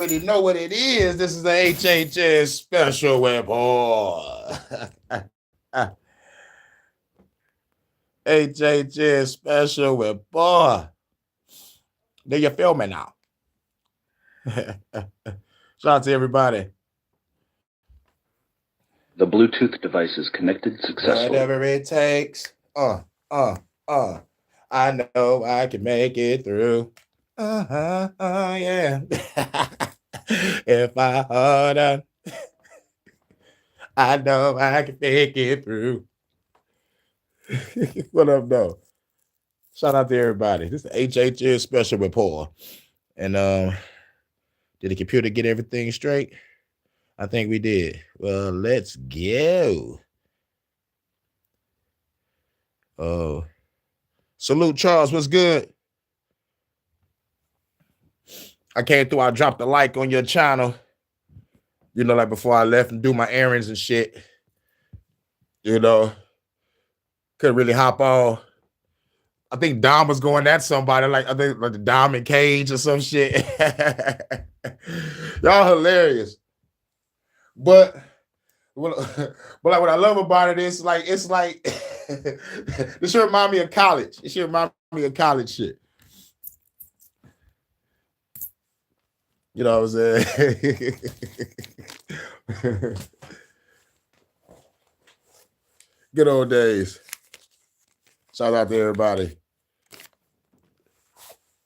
already know what it is. This is the HHN Special Report. HHN Special Report. Do you feel me now? Shout out to everybody. The Bluetooth device is connected successfully. Whatever it takes. I know I can make it through. Yeah. If I hold on, I know I can make it through. What up, though? Shout out to everybody. This is the HHN Special Report. And did the computer get everything straight? I think we did. Well, let's go. Oh. Salute, Charles. What's good? I came through. I dropped a like on your channel. You know, like before I left and do my errands and shit. You know, couldn't really hop on. I think Dom was going at somebody, like I think like the Diamond Cage or some shit. Y'all hilarious. But like what I love about it is like it's like this should remind me of college. It should remind me of college shit. You know what I'm saying? Good old days. Shout out to everybody.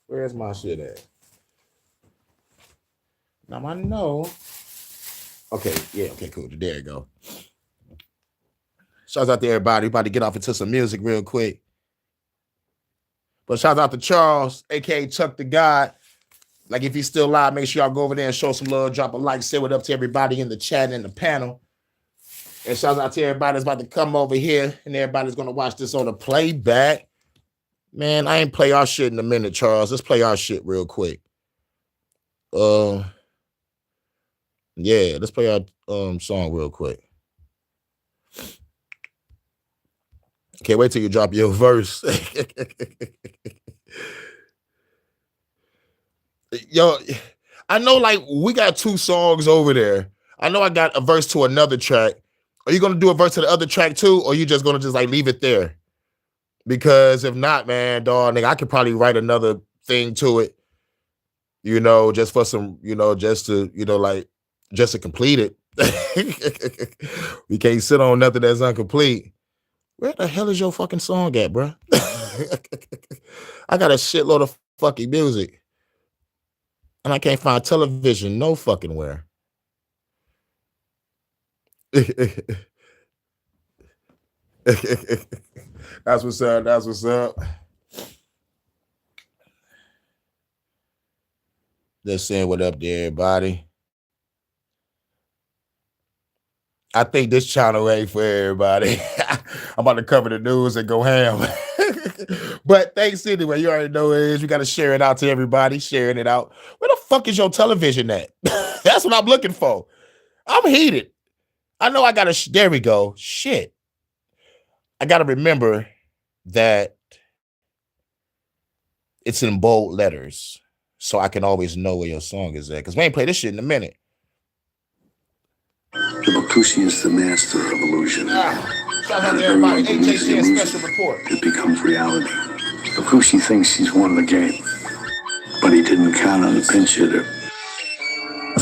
Where's my shit at? Now I know. Okay, yeah, okay, cool. There you go. Shout out to everybody. We about to get off into some music real quick. But shout out to Charles, aka Chuck the God. Like if he's still live, make sure y'all go over there and show some love, drop a like, say what up to everybody in the chat and the panel. And shout out to everybody that's about to come over here and everybody's gonna watch this on the playback. Man, I ain't play our shit in a minute, Charles. Let's play our shit real quick. Yeah, let's play our song real quick. Can't wait till you drop your verse. Yo, I know like we got 2 songs over there. I know I got a verse to another track. Are you gonna do a verse to the other track too, or are you just gonna just like leave it there? Because if not, man, dog, nigga, I could probably write another thing to it, you know, just for some, you know, just to, you know, like just to complete it. We can't sit on nothing that's incomplete. Where the hell is your fucking song at, bro? I got a shitload of fucking music. And I can't find television no fucking where. That's what's up. That's what's up. Just saying what up to everybody. I think this channel ain't for everybody. I'm about to cover the news and go ham. But thanks anyway. You already know it is. We got to share it out to everybody. Sharing it out. Where the fuck is your television at? That's what I'm looking for. I'm heated. I know I got to. There we go. Shit. I got to remember that it's in bold letters so I can always know where your song is at. Because we ain't play this shit in a minute. The Bakushi is the master of illusion. Shout out to everybody. HHN Special Report. It becomes reality. Bakushi thinks he's won the game, but he didn't count on the pinch hitter.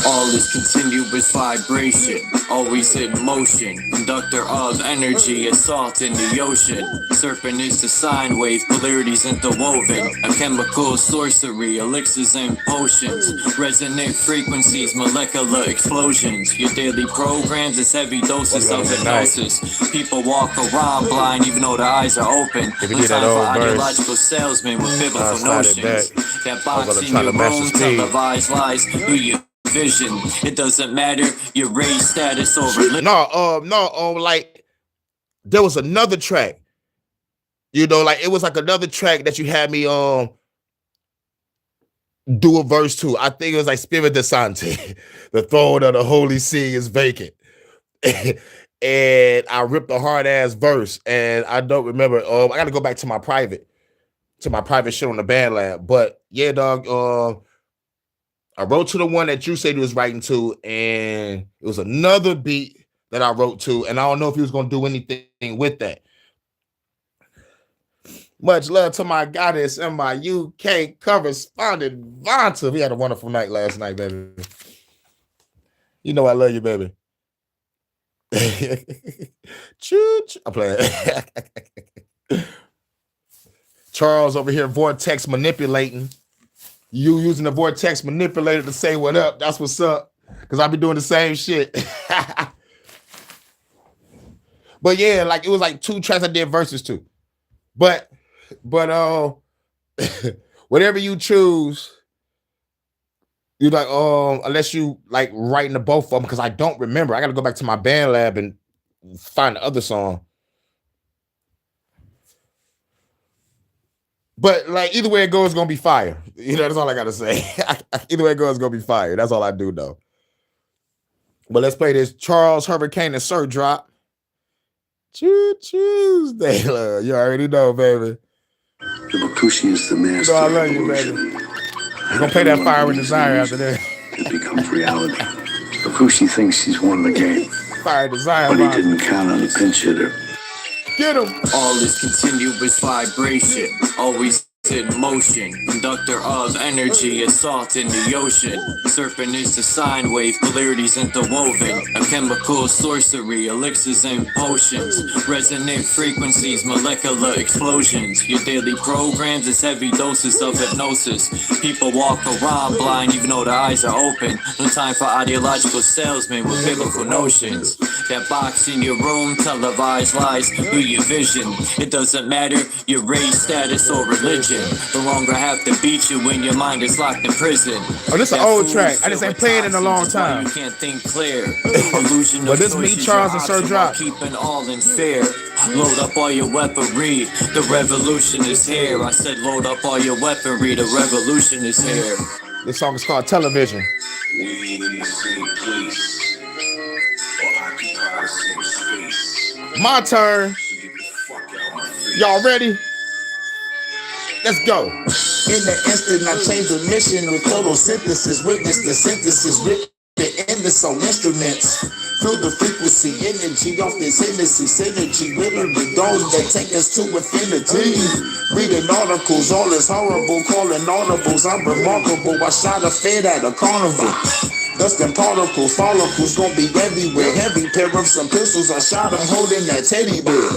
All is continuous vibration, always in motion. Conductor of energy, a salt in the ocean. Serpent is the sine wave, polarities interwoven. A chemical sorcery, elixirs and potions. Resonant frequencies, molecular explosions. Your daily programs is heavy doses of hypnosis. People walk around blind even though their eyes are open. No time for ideological salesmen with biblical notions. That box in your room, televised lies, who you vision. It doesn't matter your race, status, or religion. Like there was another track. You know, like it was like another track that you had me do a verse to. I think it was like Spirit Desante. The throne of the Holy See is vacant. And I ripped a hard ass verse, and I don't remember. I got to go back to my private shit on the Band Lab. But yeah, dog. I wrote to the one that you said you was writing to, and it was another beat that I wrote to, and I don't know if he was going to do anything with that. Much love to my goddess and my UK correspondent, Vonta. We had a wonderful night last night, baby. You know I love you, baby. Choo-choo. I'm playing. Charles over here, Vortex manipulating. You using the Vortex manipulator to say what up. That's what's up. Because I be doing the same shit. But yeah, like it was like 2 tracks I did verses to. But whatever you choose, you like unless you like writing the both of them, because I don't remember. I gotta go back to my band lab and find the other song. But like either way it goes, it's gonna be fire. You know, that's all I gotta say. Either way it goes, it's gonna be fire. That's all I do though. But let's play this Charles Hurricane and Sir Drop. Tuesday, love. You already know, baby. Ibukushi is the master. I love you, baby. We're gonna play that Fire with Desire after that. It becomes reality. Ibukushi thinks he's won the game, Fire Desire, but he didn't count on the pinch hitter. Get him. All is continuous vibration, always in motion. Conductor of energy, assault in the ocean. Serpent is the sine wave, polarities interwoven. A chemical sorcery, elixirs and potions. Resonant frequencies, molecular explosions. Your daily programs is heavy doses of hypnosis. People walk around blind even though their eyes are open. No time for ideological salesmen with biblical notions. That box in your room, televised lies through your vision. It doesn't matter your race, status, or religion. No longer have to beat you when your mind is locked in prison. Oh, this is an old track. I just ain't played in a long time. You can't think clear. Illusion but this me, Charles, and Sir Drop. Keeping all in fear. Load up all your weaponry. The revolution is here. I said load up all your weaponry. The revolution is here. This song is called Television. We ain't in the same place or occupy the same space. My turn. So get the fuck out my face. Y'all ready? Let's go. In the instant, I changed the mission with photosynthesis. Witness the synthesis, rip the endless on instruments. Feel the frequency, energy off this Hennessy synergy. Literally those that take us to infinity. Reading articles, all is horrible, calling audibles. I'm remarkable. I shot a fed at a carnival. Dust and particles, follicles gon' be everywhere. Heavy pair of some pistols, I shot him holding that teddy bear.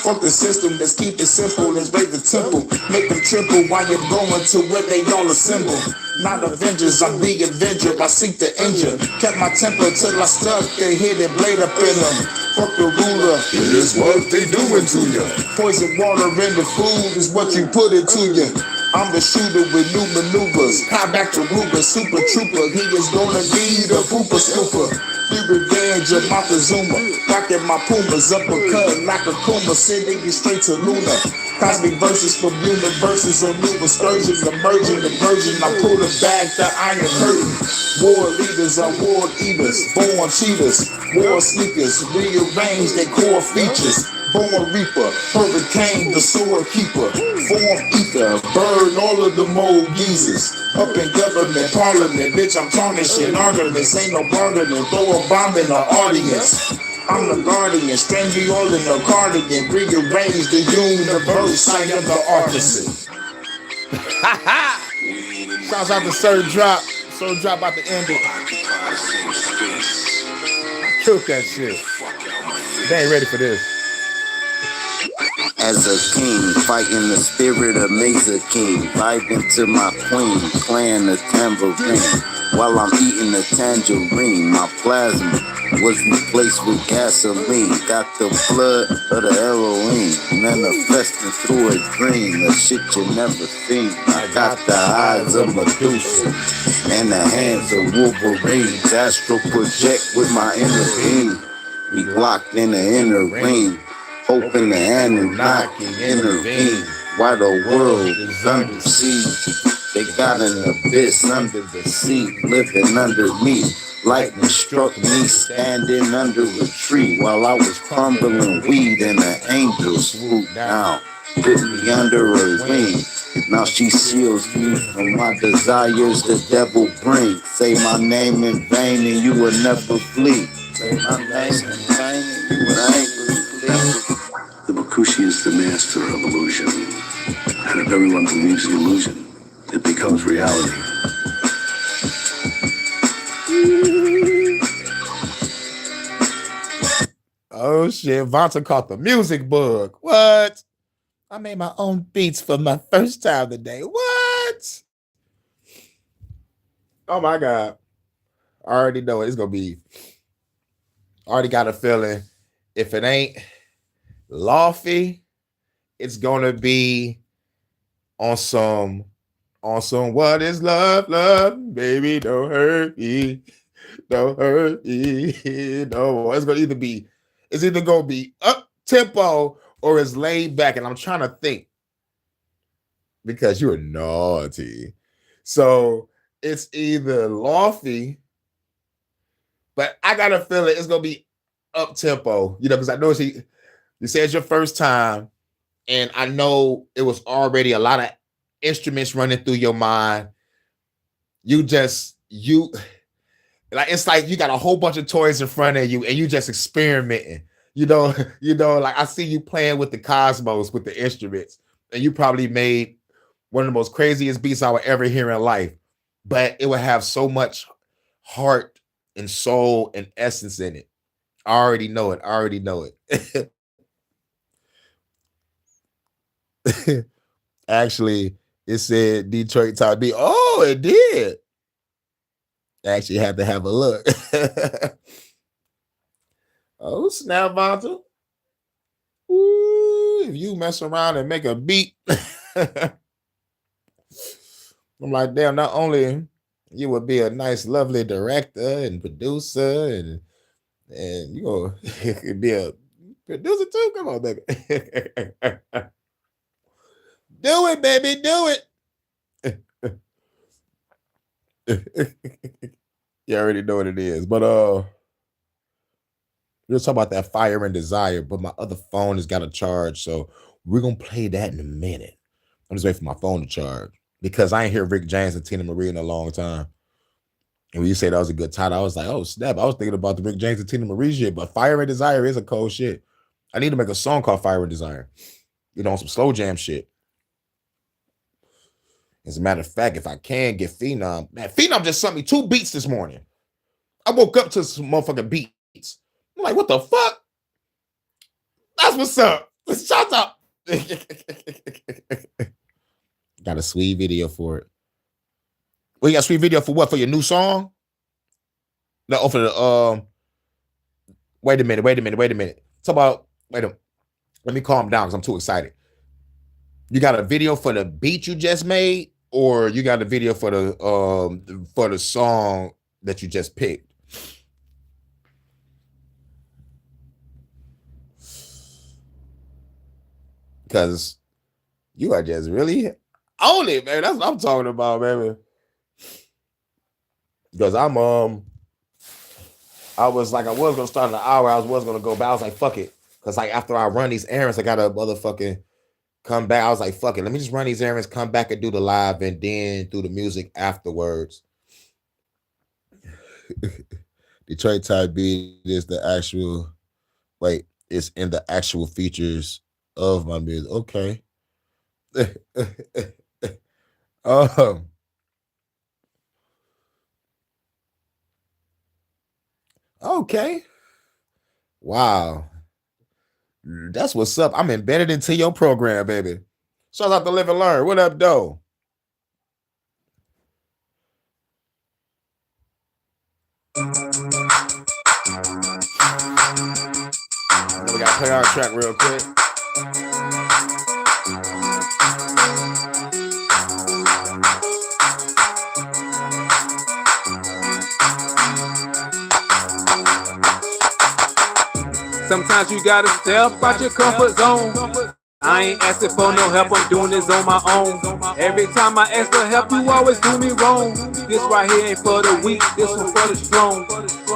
Fuck the system, let's keep it simple, let's raise the temple. Make them triple while you're going to where they all assemble. Not Avengers, I'm the Avenger, I seek the engine. Kept my temper till I stuck the hidden blade up in them. Fuck the ruler, it is what they doing to you. Poison water in the food is what you put into you. I'm the shooter with new maneuvers. High back to Ruger, super trooper. He is gonna need a pooper scooper. Be revenge of Montezuma. Rockin' my Pumas, uppercut like a Kuma. Sending you straight to Luna. Cosmic verses from universes or new excursions. Emerging the virgin, I pull it back the iron curtain. War leaders are war eaters. Born cheaters, war sneakers. Rearrange their core features. Born reaper, hurricane, the sword keeper. Form ether, burn all of the old geezers. Up in government, parliament, bitch, I'm tarnishing arguments. Ain't no bargaining, throw a bomb in the audience. I'm the guardian, strange you all in the cardigan. Rearrange the universe, I am the artisan. Shouts out to Sir Drop. Sir Drop about to end it. Occupy the same space. I killed that shit. Fuck out my face. They ain't ready for this. As a king, fighting the spirit of Mesa King, vibing to my queen, playing the tambourine, while I'm eating the tangerine. My plasma was replaced with gasoline, got the blood of the heroine, manifesting through a dream, the shit you never seen. I got the eyes of Medusa, and the hands of Wolverine, astral project with my inner being, we locked in the inner ring. Hoping the Anunnaki intervene while the world is under siege. They got an abyss under the sea, living underneath. Lightning struck me standing under a tree while I was crumbling weed and an angel swooped down, put me under a wing. Now she shields me from my desires the devil brings. Say my name in vain and you will never flee. Say my name in vain and you will never flee. The Bakushi is the master of illusion. And if everyone believes the illusion, it becomes reality. Oh shit, Vonta caught the music bug. What? I made my own beats for my first time today. What? Oh my God. I already know it's gonna be. Already got a feeling. If it ain't Lofty, it's gonna be on some what is love, love, baby, don't hurt me. Don't hurt me. No, it's either gonna be up tempo or it's laid back. And I'm trying to think because you're naughty. So it's either Lofty, but I got a feeling it's gonna be up tempo, because I know you say it's your first time, and I know it was already a lot of instruments running through your mind. It's like you got a whole bunch of toys in front of you and you just experimenting. Like I see you playing with the cosmos with the instruments, and you probably made one of the most craziest beats I would ever hear in life. But it would have so much heart and soul and essence in it. I already know it. Actually, it said Detroit Top B. Oh, it did. I actually had to have a look. Oh, snap, Vonta. Ooh, if you mess around and make a beat, I'm like, damn, not only you would be a nice, lovely director and producer, and you gonna be a producer too. Come on, baby. Do it, baby, do it. You already know what it is. But we'll talk about that Fire and Desire, but my other phone has got a charge, so we're gonna play that in a minute. I'm just waiting for my phone to charge because I ain't hear Rick James and Tina Marie in a long time. And when you say that was a good title, I was like, oh snap, I was thinking about the Rick James and Tina Marie shit, but Fire and Desire is a cold shit. I need to make a song called Fire and Desire, on some slow jam shit. As a matter of fact, if I can get Phenom, man, Phenom just sent me 2 beats this morning. I woke up to some motherfucking beats. I'm like, what the fuck? That's what's up. Shut up. Got a sweet video for it. Well, you got a sweet video for what? For your new song? No, for the wait a minute. Talk about let me calm down because I'm too excited. You got a video for the beat you just made, or you got a video for the song that you just picked? Because you are just really on it, man. That's what I'm talking about, baby. Because I was gonna start in an hour. I was gonna go, but I was like, fuck it. Because like after I run these errands, I gotta motherfucking come back. I was like, fuck it. Let me just run these errands, come back and do the live, and then do the music afterwards. Detroit Type Beat is the actual. Wait, it's in the actual features of my music. Okay. Okay. Wow. That's what's up. I'm embedded into your program, baby. Shout out to Live and Learn. What up, though? We gotta play our track real quick. Sometimes you gotta step out your comfort zone. I ain't asking for no help, I'm doing this on my own. Every time I ask for help, you always do me wrong. This right here ain't for the weak, this one for the strong.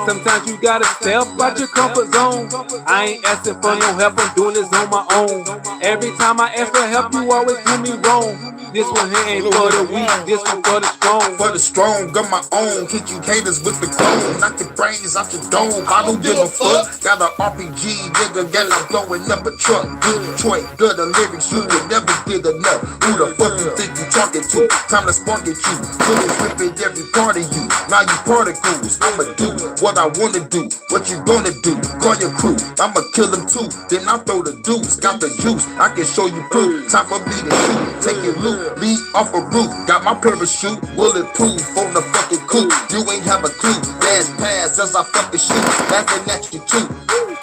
Sometimes you gotta step out your comfort zone. I ain't asking for no help, I'm doing this on my own. Every time I ask for help, you always do me wrong. This one here ain't for the weak, this one for the strong. For the strong, got my own. Hit you haters with the clone. Knock the brains out your dome. I don't give a fuck. Got an RPG, nigga. Got I'm blowing up a truck. Good Detroit, good the lyrics. You will never get enough. Who the fuck you think you talking to? Time to spark at you. Bullets ripping every part of you. Now you particles. I'ma do what I wanna do. What you gonna do? Call your crew. I'ma kill them too. Then I throw the deuce. Got the juice. I can show you proof. Time for me to shoot. Take your loot. Lead off a roof. Got my parachute. Bulletproof on the fucking coop. You ain't have a clue. Fast pass as I fucking shoot. Laughing at you too.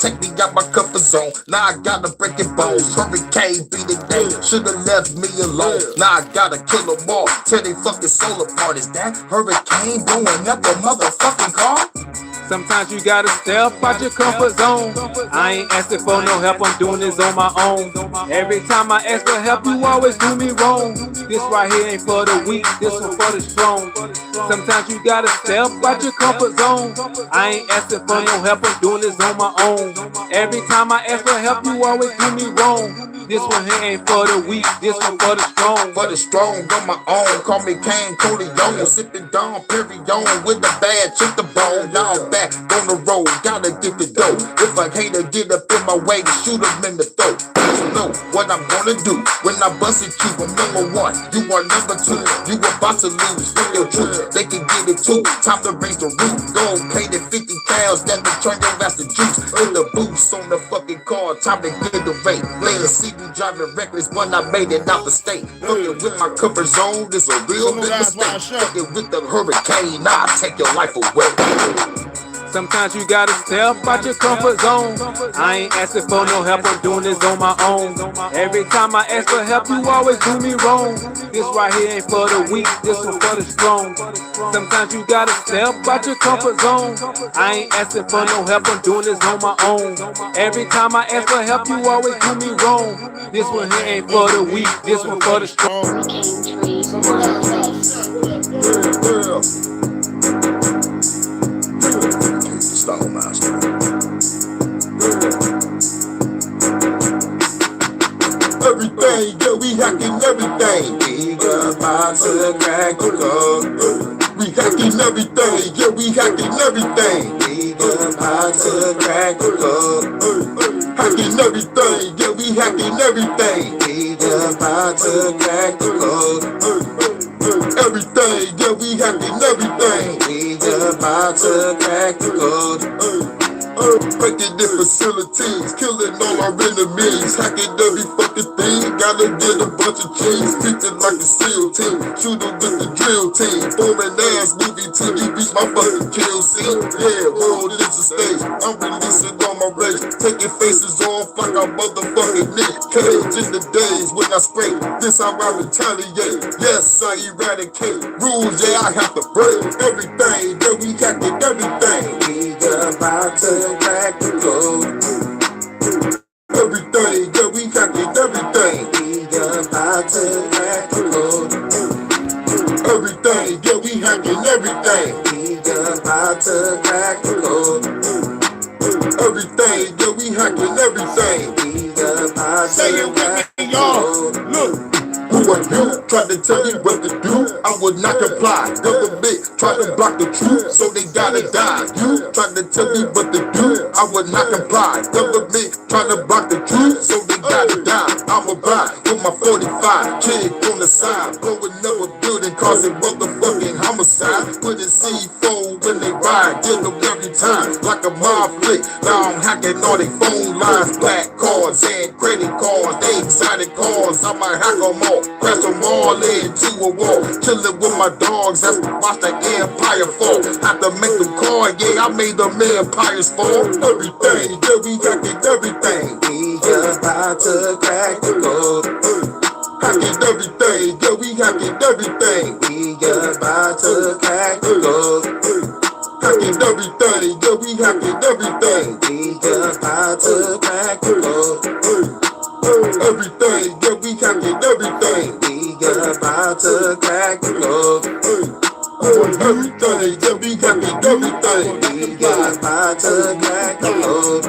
Take me out my comfort zone. Now I gotta break it bones. Hurricane be the day. Should've left me alone. Now I gotta kill them all. Tear they fucking soul apart. Is that hurricane blowing up the motherfucking car? Sometimes you gotta step out your comfort zone. I ain't asking for no help, I'm doing this on my own. Every time I ask for help, you always do me wrong. This right here ain't for the weak, this one for the strong. Sometimes you gotta step out your comfort zone. I ain't asking for no help, I'm doing this on my own. Every time I ask for help, you always do me wrong. This one here ain't for the weak, this one for the strong. For the strong, on my own. Call me Kane Corleone. Sipping Dom Perignon with a bad chick the bone. Y'all back on the road, gotta get the dough. If a hater get up in my way, to shoot him in the throat. You know what I'm gonna do when I bust at you. I'm number one, you are number two. You about to lose with your truth. They can get it too. Time to raise the roof. Gold painted 50 cows that will turn your ass to juice. In the boots on the fucking car, time to get the rate. Later see me driving reckless when I made it out the state. Fucking with my comfort zone, this a real big mistake. Fucking with the hurricane, I'll take your life away. Sometimes you gotta step out your comfort zone. I ain't asking for no help, I'm doing this on my own. Every time I ask for help, you always do me wrong. This right here ain't for the weak, this one for the strong. Sometimes you gotta step out your comfort zone. I ain't asking for no help, I'm doing this on my own. Every time I ask for help, you always do me wrong. This one here ain't for the weak, this one for the strong. Stallmaster. Everything, yeah, we hacking everything. We about to crack the code. We hacking everything, yeah, we hacking everything. We about to crack the code. Hacking everything, yeah, we hacking everything. We about to crack the code. Everything, yeah, we hacking everything. We about to crack the code. Breaking the facilities, killing all our enemies, hacking every fucking thing. Gotta get a bunch of cheese, picking like a SEAL team, shooting with the drill team, foreign ass movie till you reach my fucking kill scene. Yeah, world is a stage, I'm releasing all my rage, taking faces off like a motherfucking Nick Cage. In the days when I spray, this how I retaliate. Yes, I eradicate rules, yeah, I have to break everything. Yeah, we hacking everything. We about to crack the code. Everything, yeah, we hacking everything. We about to crack the code. Everything, yeah, we hacking everything. We about to crack the code. Everything, yeah, we hacking everything. We about to crack the code. Look. Who are you? Tried to tell me what to do, I would not comply. Government tried to block the truth, so they gotta die. You tried to tell me what to do, I would not comply. Government tried to block the truth, so they gotta die. I'ma ride with my 45, kid on the side, blowing up a building, causing motherfucking homicide. Putting C4 when they ride, kill them every time, like a mob flick. Now I'm hacking all they phone lines, black cards and credit cards, they exotic cars. I might hack them all. Press them all into a wall. Chillin' with my dogs, that's watch the empire fall. Have to make them call, yeah, I made them empires fall. Everything, yeah, we hacking everything. We about to crack the code. Hacking everything, yeah, we hacking everything. We about to crack the code. Hacking everything, yeah, we hacking everything. We about to crack the code. Everything, yeah, we hacking everything. We about to crack the code. Everything, yeah, we hacking everything. We about to crack the code.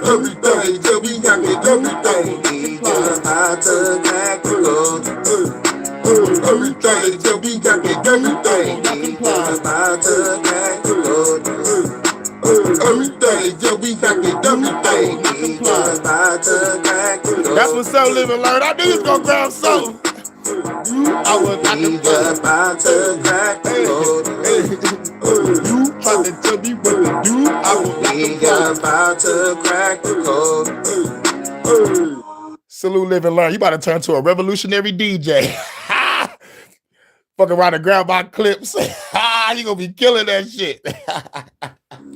Everything, yeah, we hacking everything. We about to crack the code. what's up, live and learn. I knew you was gonna grab something. I was not the about to crack the code. You trying to tell me what to do? I was not the about to crack the code. Salute, live and learn. You about to turn to a revolutionary DJ. Fuck around and grab my clips. You gonna be killing that shit.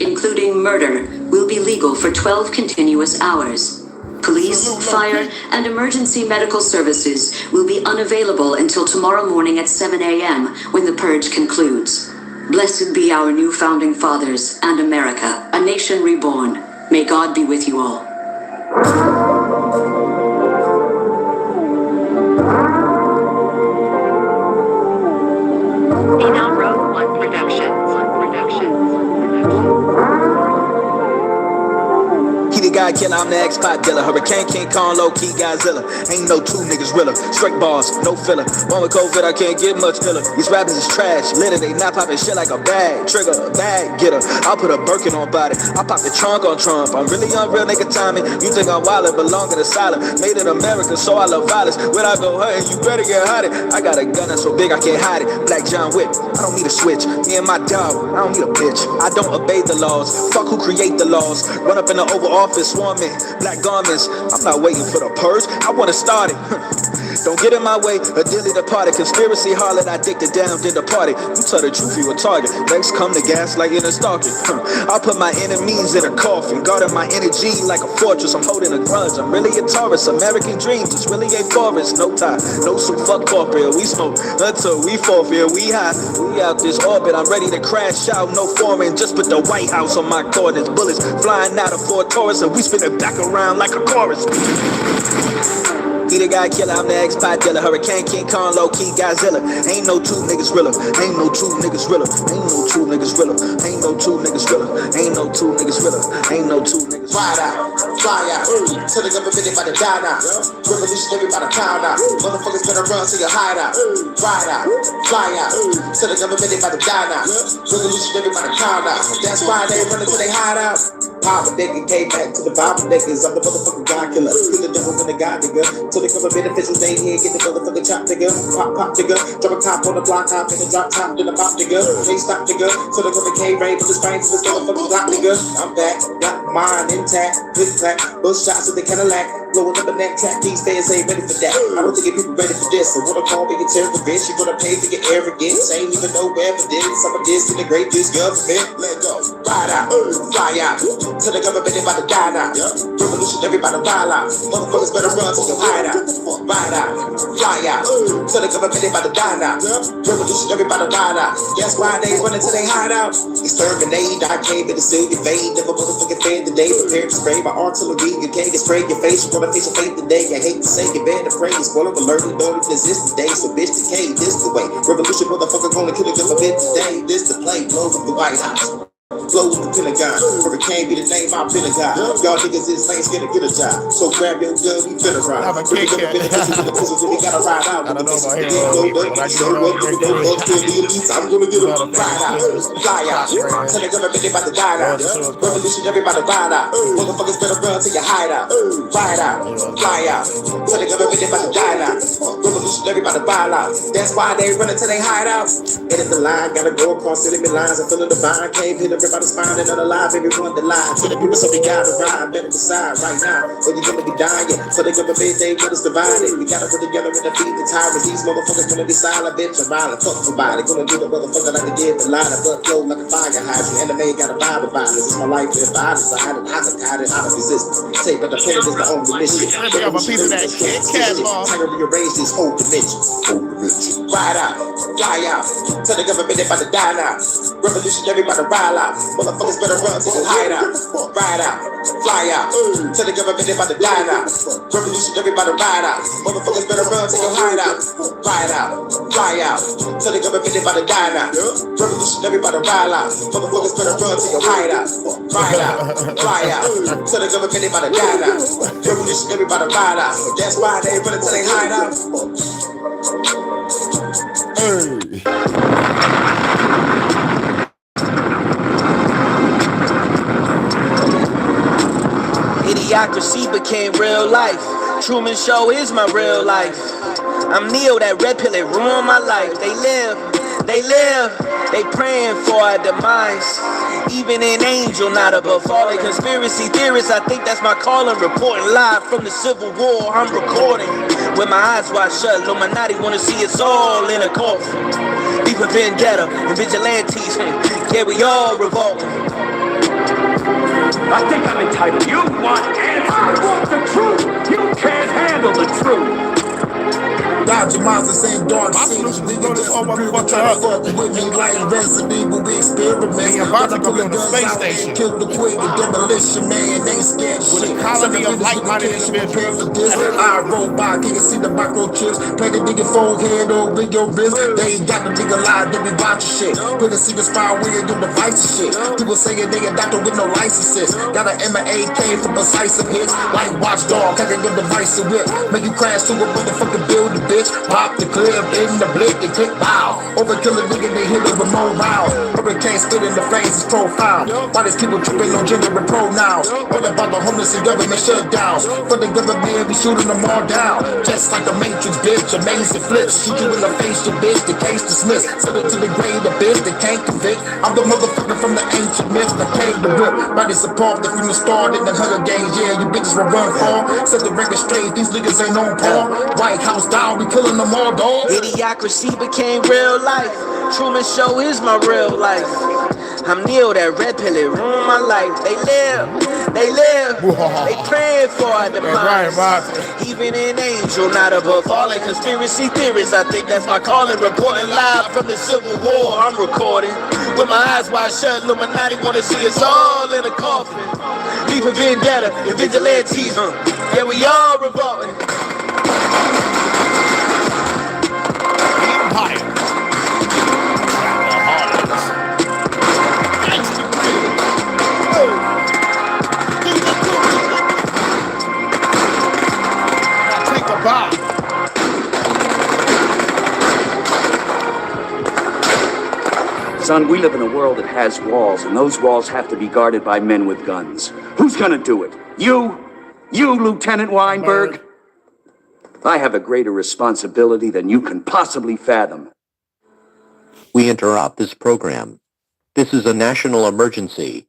Including murder, will be legal for 12 continuous hours. Police, fire, and emergency medical services will be unavailable until tomorrow morning at 7 a.m. when the purge concludes. Blessed be our new founding fathers and America, a nation reborn. May God be with you all. Email Rogue One Productions. He the guy killer, I'm the X-Pot dealer. Hurricane King Kong, low-key Godzilla. Ain't no two niggas realer. Straight bars, no filler. One with COVID, I can't get much iller. These rappers is trash, litter, they not popping shit like a bag. Trigger, a bag, getter. I'll put a Birkin on body. I pop the trunk on Trump. I'm really unreal nigga timing. You think I'm wild, belong in the silent. Made in America, so I love violence. When I go hunting, you better get hiding. I got a gun that's so big I can't hide it. Black John Wick, I don't need a switch. Me and my dog, I don't need a bitch. I don't obey the laws. Fuck who create the laws. Run up in the Oval Office, swarming. Black garments, I'm not waiting for the purge. I wanna start it. Don't get in my way, a dilly departed. Conspiracy harlot, I dick the down, did the party. You tell the truth, you a target. Next come the gaslight in a stalking. I'll put my enemies in a coffin. Guarding my energy like a fortress. I'm holding a grudge. I'm really a Taurus. American dreams, it's really a forest. No tie, no suit, fuck corporate. We smoke until we forfeit. We high, we out this orbit. I'm ready to crash out, no foreign. Just put the White House on my coordinates. Bullets flying out of Fort Taurus, and we spin it back around like a chorus. He the guy killer, I'm the X-Pot dealer. Hurricane King Kong, low-key Godzilla. Ain't no two niggas realer. Ain't no two niggas realer. Ain't no two niggas realer. Ain't no two niggas realer. Ain't no two niggas realer. Ain't no two niggas. Ride out, fly out, till the government about to die now. Revolutionary by the pound out. Motherfuckers better run to your hideout. Ride out, fly out, till the government about to die now. Revolutionary by the pound out. That's why they run until they hide out. Power nigga came back to the Bible niggas. I'm the motherfucking God killer. Kill the devil when the God nigga. Till the government officials ain't here. Get the motherfucking chop nigga. Pop nigga. Drop a top on the block top and the drop top. Then the pop nigga. They stop nigga. Till the government came rain with the spine to this motherfucking block nigga. I'm back. Got mine intact. Click clack. Bush shots with the Cadillac. Blowing up a neck track. These days ain't ready for that. I don't think people ready for this. So wanna call me a terrorist. You gonna pay for your arrogance. Ain't even no evidence. Some of this in the greatest government. Let go. Ride out. Fly out. Till the government about to die now. Revolutionary by the wild out. Motherfuckers better run to your hideout. Ride out, fly out. Till the government about to die now. Revolutionary by the wild out. That's why they run into they hideout. Exterminate, I came in the city invade. Never motherfucking fed today. Prepare to spray my artillery. You can't get spray your face. You wanna face your fate today. I hate to say you better pray. Spoiler alert, you don't even exist today. So bitch decay, this the way. Revolution motherfucker gonna kill the government today. This the play, blow from the White House. Flow with the Pentagon. Hurricane be the name, I'm Pentagon. Y'all niggas is lanes gonna get a job. So grab your gun, we finna ride. We gotta ride out. I don't know about him, but I just know I'm gonna get a ride out. Fly out. Tell the government about to die out. Revolution, everybody ride out. Motherfuckers better run to your hideout. Ride out. Fly out. Tell the government about to die out. Revolution, everybody ride out. That's why they run until they hide out. And if the line gotta go across enemy lines, I'm feeling the vine. Can't hit everybody's spine and unalive, everyone the lie. To the people, so we gotta ride, better decide right now. Or you're gonna be dying. So they gonna be, they got us divided. We gotta put together and defeat the tyrants. These motherfuckers gonna be silent, bitch, and violent. Fuck somebody. Gonna do the motherfucker like they did the line. But flow like a fire hydrant. Anime got a vibe of violence. It's my life if I decide and I got it out of resistance. Take but the pain is the only mission. I'm a piece of that Kit Kat, mom. Time to rearrange this whole dimension. Ride out, fly out. Tell the government they about to die now. Revolutionary about to ride out. Motherfuckers better run to the hideout. Ride out, fly out. Tell the government they about to die now. Revolutionary about to ride out. Motherfuckers better run to your hideout. Ride out, fly out. Tell the government they about to die now. Revolutionary about to ride out. Motherfuckers better run to your hideout. Ride out, fly out. Tell the government they about to die now. Revolutionary about to ride out. That's why they run until they hide out. Hey. Idiocracy became real life. Truman Show is my real life. I'm Neo, that red pill, it ruined my life. They live, they praying for our demise. Even an angel not above falling. Conspiracy theorists, I think that's my calling. Reporting live from the Civil War, I'm recording. With my eyes wide shut, Illuminati wanna see us all in a coffin. Deep in vendetta and vigilantes, yeah, we all revolting. I think I'm entitled. You want answers. I want the truth. You can't handle the truth. Dodge your minds the same dark scenes. Nigga just the people try to fuck with me like Resident Evil. We experiment. About to go on the space station. Kill the quick with demolition, man. They ain't scared shit. With a colony of like-minded individuals. I robot, you can see the microchips. Play the nigga forehead over your wrist. They ain't got the nigga live, they be watching shit. Put a secret spy with your device and shit. People saying they a doctor with no licenses. Got an M&AK for precise hits. Like watchdog, cracking your device and whip. Make you crash to a motherfucking building, bitch. Pop the clip in the blick and click bow. Overkill a nigga, they hit it with more rounds. Hurricane spit in the face is profound. Why these people tripping on gender and pronouns? All about the homeless and government shutdowns. For the government, we shooting them all down. Just like the Matrix, bitch, amazing flips. Shoot you in the face, you bitch, the case dismissed. Send it to the grave, the bitch, they can't convict. I'm the motherfucker from the ancient myths that paid the whip. Body support the funeral started in the Hunger Games. Yeah, you bitches will run for. Set the record straight, these niggas ain't on par. White House down, we killing them all, dog. Idiocracy became real life. Truman Show is my real life. I'm Neo, that red pill, it ruined my life. They live, they praying for our demise. Even an angel not above falling. Conspiracy theorists, I think that's my calling. Reporting live from the Civil War, I'm recording. With my eyes wide shut, Illuminati wanna see us all in a coffin. Deep in vendetta and vigilantes, yeah, we all revolting. Son, we live in a world that has walls, and those walls have to be guarded by men with guns. Who's gonna do it? You? You, Lieutenant Weinberg? I have a greater responsibility than you can possibly fathom. We interrupt this program. This is a national emergency.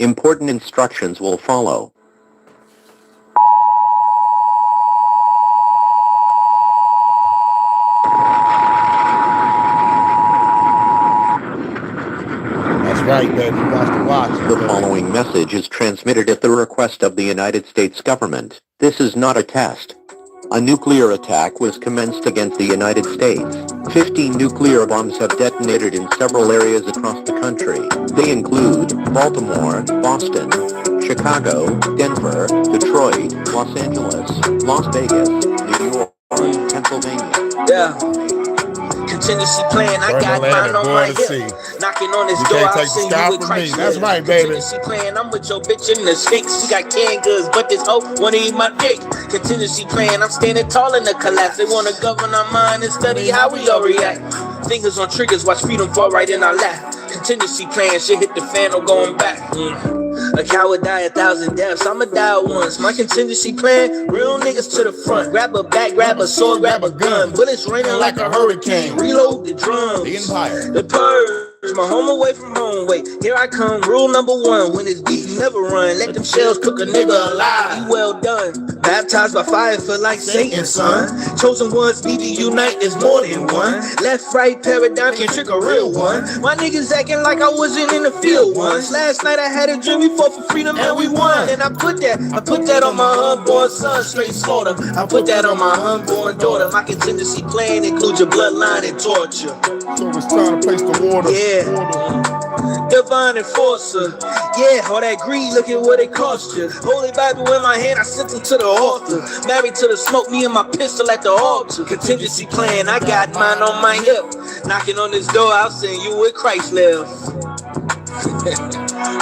Important instructions will follow. Right, baby. You got to watch it. The following message is transmitted at the request of the United States government. This is not a test. A nuclear attack was commenced against the United States. 15 nuclear bombs have detonated in several areas across the country. They include Baltimore, Boston, Chicago, Denver, Detroit, Los Angeles, Las Vegas, New York, Pennsylvania. Yeah. Contingency plan, I got mine on my hip. Knocking on this door, I'll send you with Christ. That's right, baby. Contingency plan, I'm with your bitch in the sticks. She got canned goods, but this hoe wanna eat my dick. Contingency plan, I'm standing tall in the collapse. They wanna govern our mind and study how we all react. Fingers on triggers, watch freedom fall right in our lap. Contingency plan, shit hit the fan, I'm going back. A coward die 1,000 deaths, I'ma die once. My contingency plan, real niggas to the front. Grab a bat, grab a sword, grab a gun. Bullets raining like a hurricane. Reload the drums. The Empire. The purge, my home away from home. Wait, here I come. Rule number one, when it's beat, you never run. Let them shells cook a nigga alive. You well done. Baptized by fire, feel like Satan, son. Chosen ones need to unite, there's more than one. Left, right paradigm can trick a real one. My niggas acting like I wasn't in the field once. Last night I had a dream, we fought for freedom and we won. And I put that on my unborn son, straight slaughter. I put that on my unborn daughter. My contingency plan includes your bloodline and torture. So it's time to place the water. Yeah. Divine enforcer, yeah, all that greed, look at what it cost you. Holy Bible in my hand, I sent them to the altar. Married to the smoke, me and my pistol at the altar. Contingency plan, I got mine on my hip. Knocking on this door, I'll send you where Christ lives.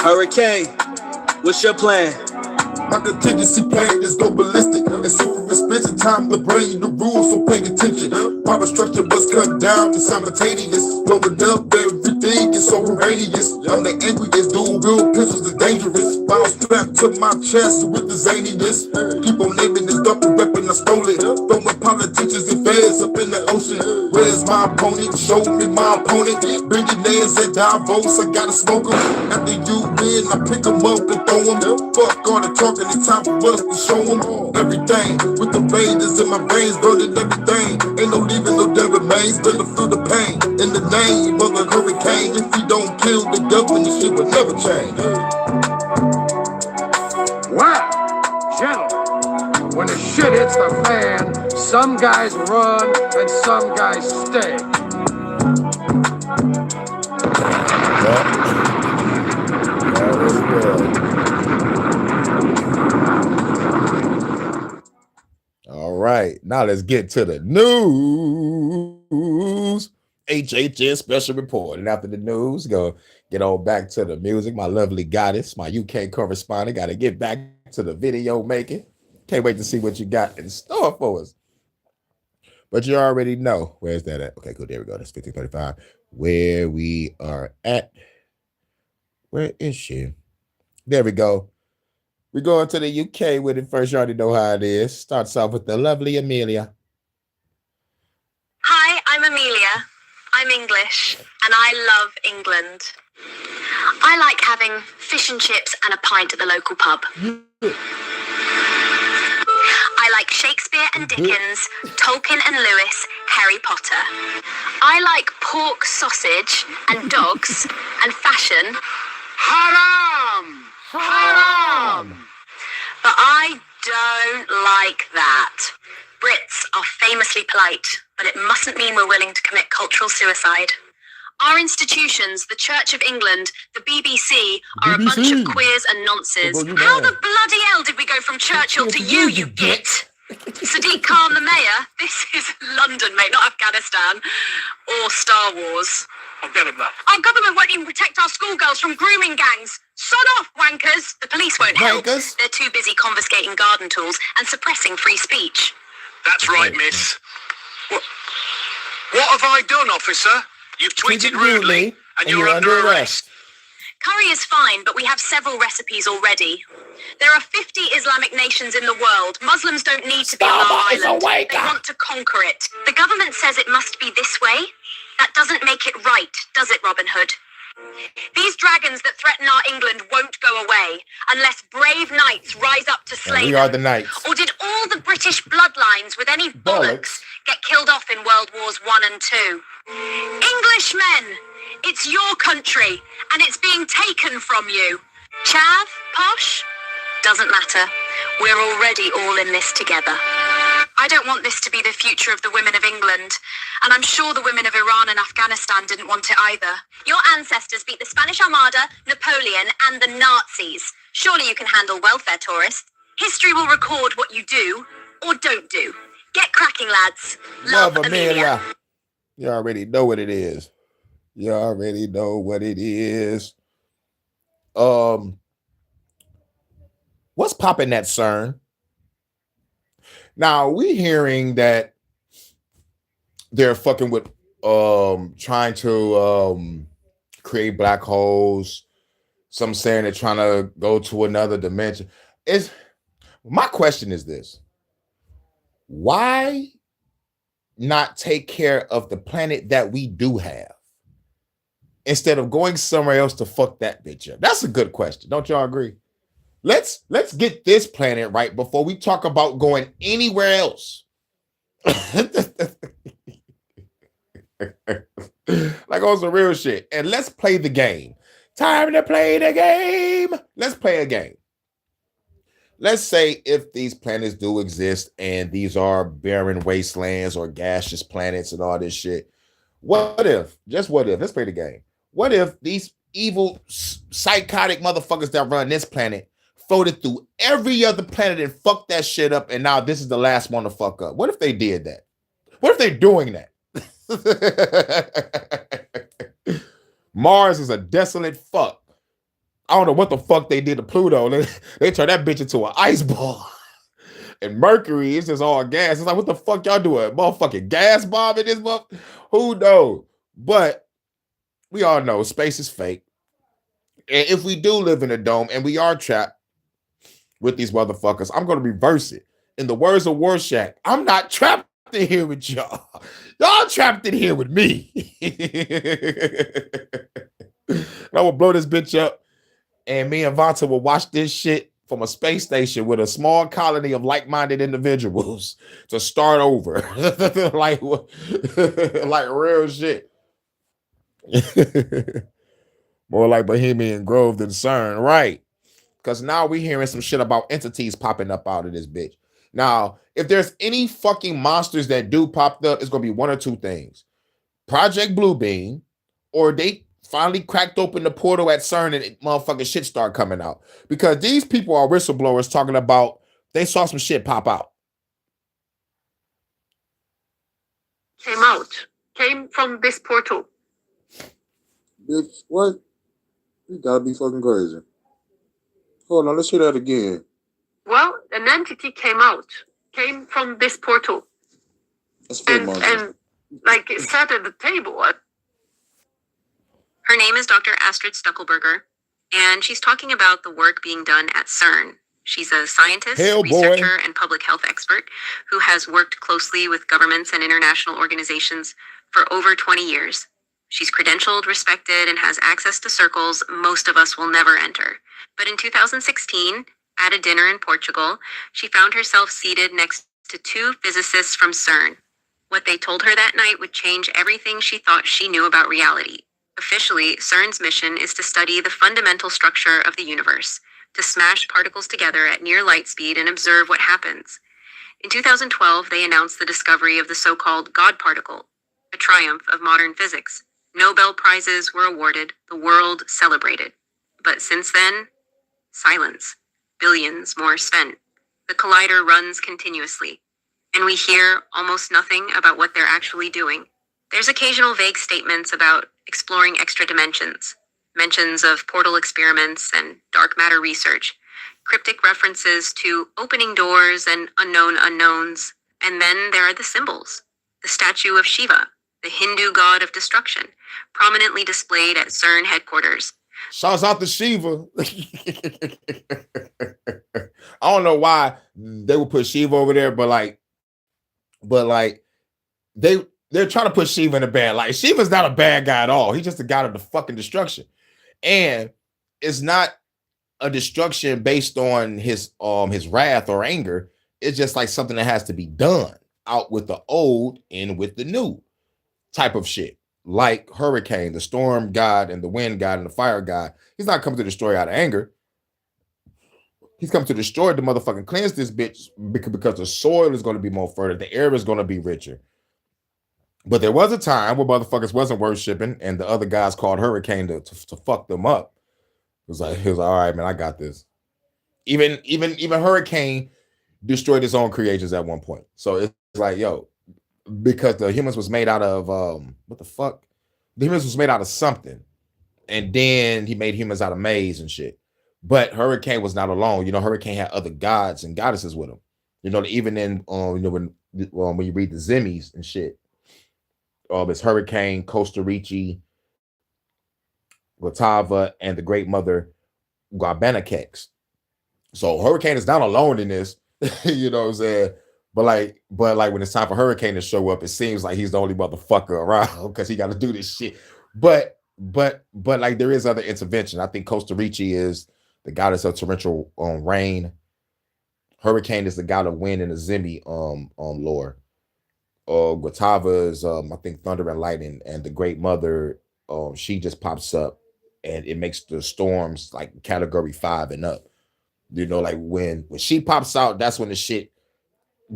Hurricane, what's your plan? My contingency plan is go ballistic. It's super expensive time to bring the rules, so pay attention. Power structure was cut down to simultaneous. Blowing up, everything is so radius. I'm the angriest dude, real pistols is dangerous. Bounce strapped to my chest with the zaniness. Keep on naming this double weapon, I I stole it. Throwing politicians and feds up in the ocean. Where's my opponent? Show me my opponent. Billionaires at Davos, I gotta smoke them. After you win, I pick them up and throw them. Fuck all the talking, it's time for us to show them everything. With the raiders in my brains, burning everything. Ain't no leaving, no dead remains. Better feel the pain. In the name of a hurricane, if we don't kill the government, this shit will never change. Well, gentlemen, when the shit hits the fan, some guys run and some guys stay. All right, now let's get to the news. HHN Special Report. And after the news, go get on back to the music. My lovely goddess, my UK correspondent, got to get back to the video making. Can't wait to see what you got in store for us. But you already know. Where's that at? Okay, cool. There we go. That's 1535. Where we are at. Where is she? There we go. We're going to the UK with it first. You already know how it is. Starts off with the lovely Amelia. Hi, I'm Amelia. I'm English, and I love England. I like having fish and chips and a pint at the local pub. I like Shakespeare and Dickens, Tolkien and Lewis, Harry Potter. I like pork sausage and dogs and fashion. Haram! Haram! But I don't like that. Brits are famously polite, but it mustn't mean we're willing to commit cultural suicide. Our institutions, the Church of England, the BBC, are a bunch of queers and nonces. How the bloody hell did we go from Churchill to you git? Sadiq Khan, the mayor? This is London, mate, not Afghanistan. Or Star Wars. I'll get him that. Our government won't even protect our schoolgirls from grooming gangs. Sod off, wankers. The police won't help. They're too busy confiscating garden tools and suppressing free speech. That's right, miss. What have I done, officer? You've tweeted rudely, and you're under arrest. Curry is fine, but we have several recipes already. There are 50 Islamic nations in the world. Muslims don't need to be on our island. They want to conquer it. The government says it must be this way. That doesn't make it right, does it, Robin Hood? These dragons that threaten our England won't go away unless brave knights rise up to slay them. We are the knights. Or did all the British bloodlines with any bollocks get killed off in World Wars I and II? Englishmen, it's your country and it's being taken from you. Chav, posh, doesn't matter. We're already all in this together. I don't want this to be the future of the women of England, and I'm sure the women of Iran and Afghanistan didn't want it either. Your ancestors beat the Spanish Armada, Napoleon, and the Nazis. Surely you can handle welfare tourists. History will record what you do or don't do. Get cracking, lads. Love, Amelia. You already know what it is. You already know what it is. What's popping that, CERN? Now we hearing that they're fucking with trying to create black holes. Some saying they're trying to go to another dimension. My question is this: why not take care of the planet that we do have instead of going somewhere else to fuck that bitch up? That's a good question. Don't y'all agree? Let's get this planet right before we talk about going anywhere else. Like on some real shit. And let's play the game. Time to play the game. Let's play a game. Let's say if these planets do exist and these are barren wastelands or gaseous planets and all this shit. What if? Just what if? Let's play the game. What if these evil, psychotic motherfuckers that run this planet floated through every other planet and fucked that shit up, and now this is the last one to fuck up? What if they did that? What if they're doing that? Mars is a desolate fuck. I don't know what the fuck they did to Pluto. They turned that bitch into an ice ball. And Mercury is just all gas. It's like, what the fuck y'all doing? Motherfucking gas bomb in this motherfucker? Who knows? But we all know space is fake. And if we do live in a dome and we are trapped with these motherfuckers, I'm going to reverse it. In the words of Warshak, I'm not trapped in here with y'all. Y'all trapped in here with me. I will blow this bitch up, and me and Vonta will watch this shit from a space station with a small colony of like-minded individuals to start over. like real shit. More like Bohemian Grove than CERN, right? Because now we're hearing some shit about entities popping up out of this bitch. Now, if there's any fucking monsters that do pop up, it's going to be one or two things. Project Bluebeam, or they finally cracked open the portal at CERN and motherfucking shit start coming out. Because these people are whistleblowers talking about they saw some shit pop out. Came from this portal. Bitch, what? You gotta be fucking crazy. Hold on, let's hear that again. Well, an entity came from this portal. And like it sat at the table. Her name is Dr. Astrid Stuckelberger, and she's talking about the work being done at CERN. She's a scientist, researcher, and public health expert who has worked closely with governments and international organizations for over 20 years. She's credentialed, respected, and has access to circles most of us will never enter. But in 2016, at a dinner in Portugal, she found herself seated next to two physicists from CERN. What they told her that night would change everything she thought she knew about reality. Officially, CERN's mission is to study the fundamental structure of the universe, to smash particles together at near light speed and observe what happens. In 2012, they announced the discovery of the so-called God particle, a triumph of modern physics. Nobel Prizes were awarded, the world celebrated. But since then, silence. Billions more spent. The collider runs continuously, and we hear almost nothing about what they're actually doing. There's occasional vague statements about exploring extra dimensions, mentions of portal experiments and dark matter research, cryptic references to opening doors and unknown unknowns. And then there are the symbols. The statue of Shiva, the Hindu god of destruction, prominently displayed at CERN headquarters. Shouts out to Shiva. I don't know why they would put Shiva over there, but they're trying to put Shiva in a bad light. Shiva's not a bad guy at all. He's just a god of the fucking destruction. And it's not a destruction based on his wrath or anger. It's just like something that has to be done, out with the old in with the new type of shit. Like Hurricane, the storm god and the wind god and the fire god. He's not coming to destroy out of anger. He's coming to destroy the motherfucking cleanse this bitch because the soil is going to be more fertile. The air is going to be richer. But there was a time where motherfuckers wasn't worshiping and the other guys called Hurricane to fuck them up. He was like, all right, man, I got this. Even Hurricane destroyed his own creations at one point. So it's like, yo, because the humans was made out of what the fuck? The humans was made out of something. And then he made humans out of maize and shit. But Hurricane was not alone. You know, Hurricane had other gods and goddesses with him. You know, even in when you read the Zimmies and shit. It's Hurricane, Costa Rica, Watava, and the Great Mother Guabanakex. So Hurricane is not alone in this. You know what I'm saying? But like when it's time for Hurricane to show up, it seems like he's the only motherfucker around because he got to do this shit. But like there is other intervention. I think Costa Rica is the goddess of torrential rain. Hurricane is the god of wind in the Zimmy lore. Guatava is I think thunder and lightning, and the Great Mother, she just pops up and it makes the storms like category 5 and up. You know, like when she pops out, that's when the shit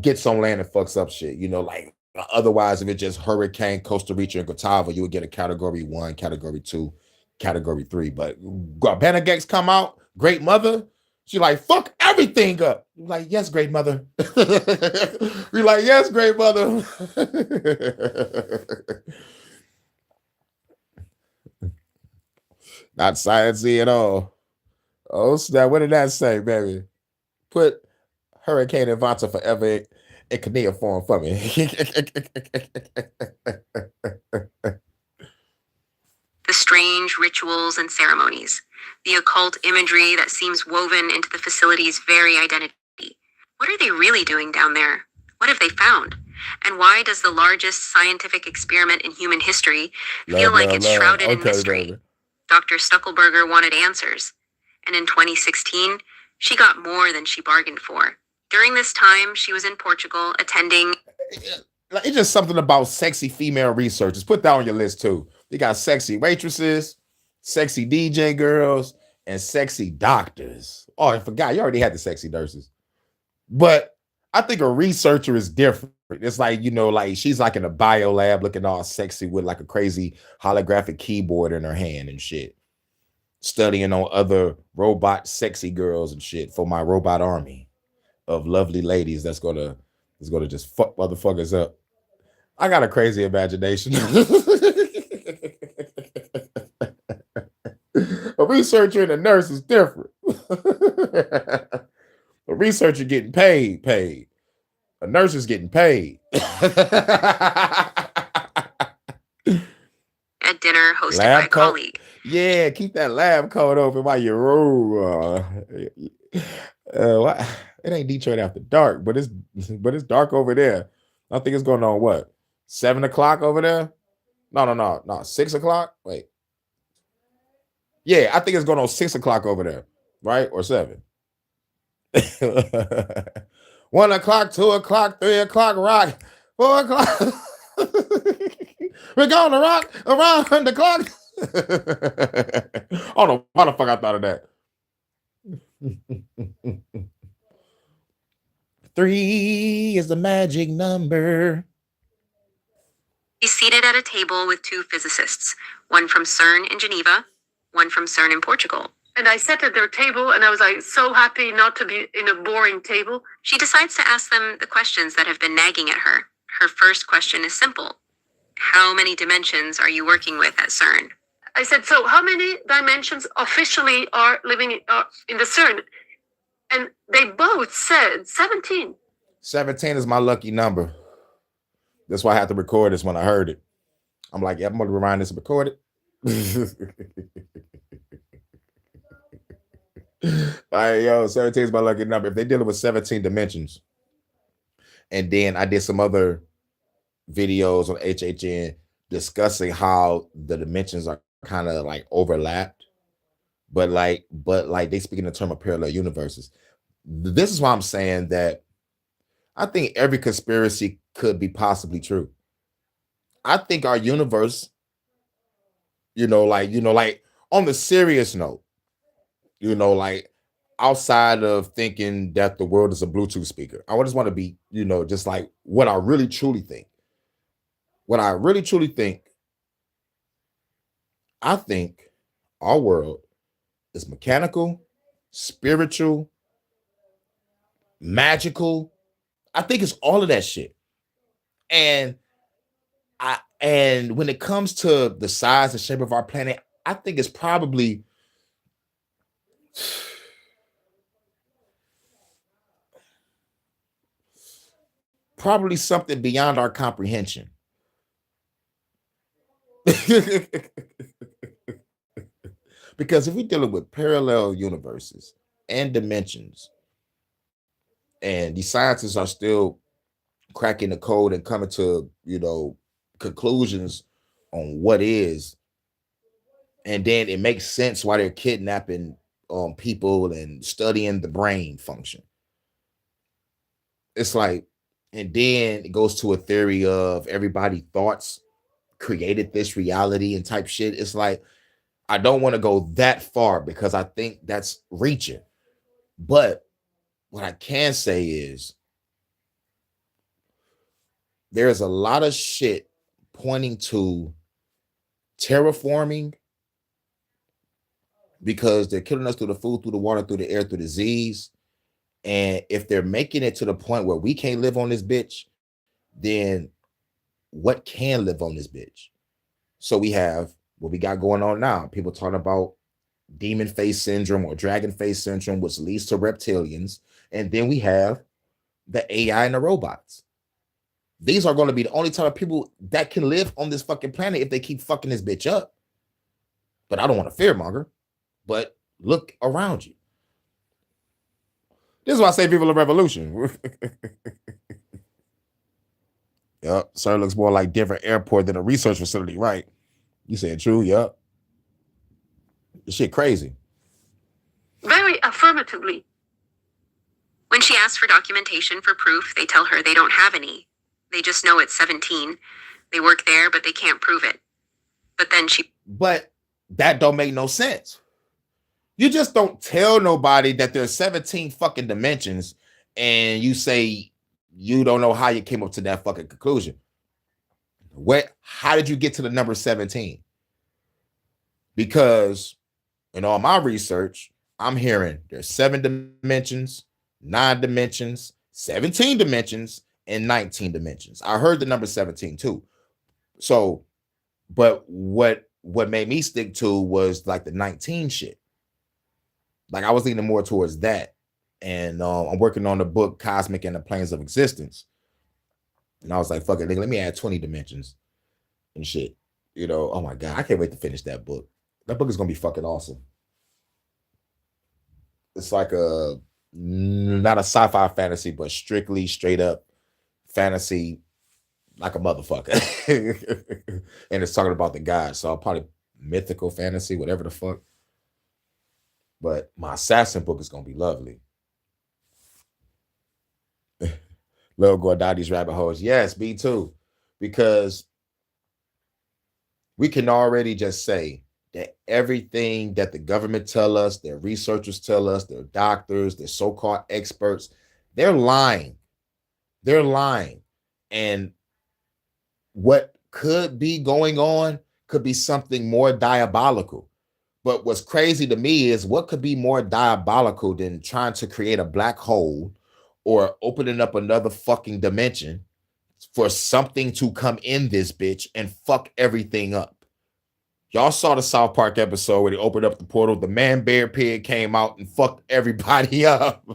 gets on land and fucks up shit. You know, like otherwise, if it's just Hurricane, Costa Rica, and Guatava, you would get a category 1, category 2, category 3. But Guabanagex come out, Great Mother, she like fuck everything up. You're like, yes, Great Mother. We're like, yes, Great Mother. Not sciencey at all. Oh snap! What did that say, baby? Put Hurricane and Vonta forever in Kania form for me. The strange rituals and ceremonies, the occult imagery that seems woven into the facility's very identity. What are they really doing down there? What have they found? And why does the largest scientific experiment in human history feel like it's shrouded in mystery? Baby. Dr. Stuckelberger wanted answers. And in 2016, she got more than she bargained for. During this time, she was in Portugal attending. It's just something about sexy female researchers. Put that on your list too. You got sexy waitresses, sexy DJ girls, and sexy doctors. Oh, I forgot. You already had the sexy nurses. But I think a researcher is different. It's like, like she's like in a bio lab looking all sexy with like a crazy holographic keyboard in her hand and shit. Studying on other robot sexy girls and shit for my robot army of lovely ladies that's gonna just fuck motherfuckers up. I got a crazy imagination. A researcher and a nurse is different. A researcher getting paid. A nurse is getting paid. At dinner hosted Lab by a coat? colleague. Yeah, keep that lab coat open while you roll. What? It ain't Detroit after dark, but it's dark over there. I think it's going on what? 7 o'clock over there? No. 6 o'clock? Wait. Yeah, I think it's going on 6 o'clock over there, right? Or 7. 1 o'clock, 2 o'clock, 3 o'clock, rock, 4 o'clock. We're going to rock around the clock. I don't know why the fuck I thought of that. 3 is the magic number. He's seated at a table with two physicists, one from CERN in Geneva, one from CERN in Portugal. And I sat at their table and I was like so happy not to be in a boring table. She decides to ask them the questions that have been nagging at her. Her first question is simple. How many dimensions are you working with at CERN? I said, so how many dimensions officially are living in the CERN? And they both said 17. 17 is my lucky number. That's why I had to record this when I heard it. I'm like, yeah, I'm going to remind this and record it. All right, 17 is my lucky number. If they're dealing with 17 dimensions, and then I did some other videos on HHN discussing how the dimensions are kind of like overlapped, but like they speak in the term of parallel universes. This is why I'm saying that I think every conspiracy could be possibly true. I think our universe, like on the serious note, like outside of thinking that the world is a Bluetooth speaker, I just want to be, just like what I really truly think. What I really truly think, I think our world is mechanical, spiritual, magical. I think it's all of that shit. And when it comes to the size and shape of our planet, I think it's probably something beyond our comprehension. Because if we're dealing with parallel universes and dimensions, and the scientists are still cracking the code and coming to, conclusions on what is, and then it makes sense why they're kidnapping people and studying the brain function. It's like, and then it goes to a theory of everybody thoughts created this reality and type shit. It's like, I don't want to go that far because I think that's reaching. But what I can say is there's a lot of shit pointing to terraforming, because they're killing us through the food, through the water, through the air, through disease. And if they're making it to the point where we can't live on this bitch, then what can live on this bitch? So we have what we got going on now. People talking about demon face syndrome or dragon face syndrome, which leads to reptilians. And then we have the AI and the robots. These are going to be the only type of people that can live on this fucking planet if they keep fucking this bitch up. But I don't want to fearmonger. But look around you. This is why I say Viva la Revolution. Yep. Sir looks more like Denver Airport than a research facility, right? You said true, yep. This shit crazy. Very affirmatively. When she asks for documentation for proof, they tell her they don't have any. They just know it's 17. They work there, but they can't prove it. But then But that don't make no sense. You just don't tell nobody that there's 17 fucking dimensions and you say you don't know how you came up to that fucking conclusion. How did you get to the number 17? Because in all my research, I'm hearing there's 7 dimensions, 9 dimensions, 17 dimensions, and 19 dimensions. I heard the number 17 too. So, but what made me stick to was like the 19 shit. Like I was leaning more towards that. And I'm working on the book Cosmic and the Planes of Existence. And I was like, fuck it, nigga, let me add 20 dimensions and shit. You know, oh my God, I can't wait to finish that book. That book is going to be fucking awesome. It's like not a sci-fi fantasy, but strictly straight up fantasy like a motherfucker. And it's talking about the gods. So probably mythical fantasy, whatever the fuck. But my assassin book is going to be lovely. Lil go down these rabbit holes. Yes, me too. Because we can already just say that everything that the government tell us, their researchers tell us, their doctors, their so-called experts, they're lying. They're lying. And what could be going on could be something more diabolical. But what's crazy to me is what could be more diabolical than trying to create a black hole or opening up another fucking dimension for something to come in this bitch and fuck everything up. Y'all saw the South Park episode where they opened up the portal, the man bear pig came out and fucked everybody up.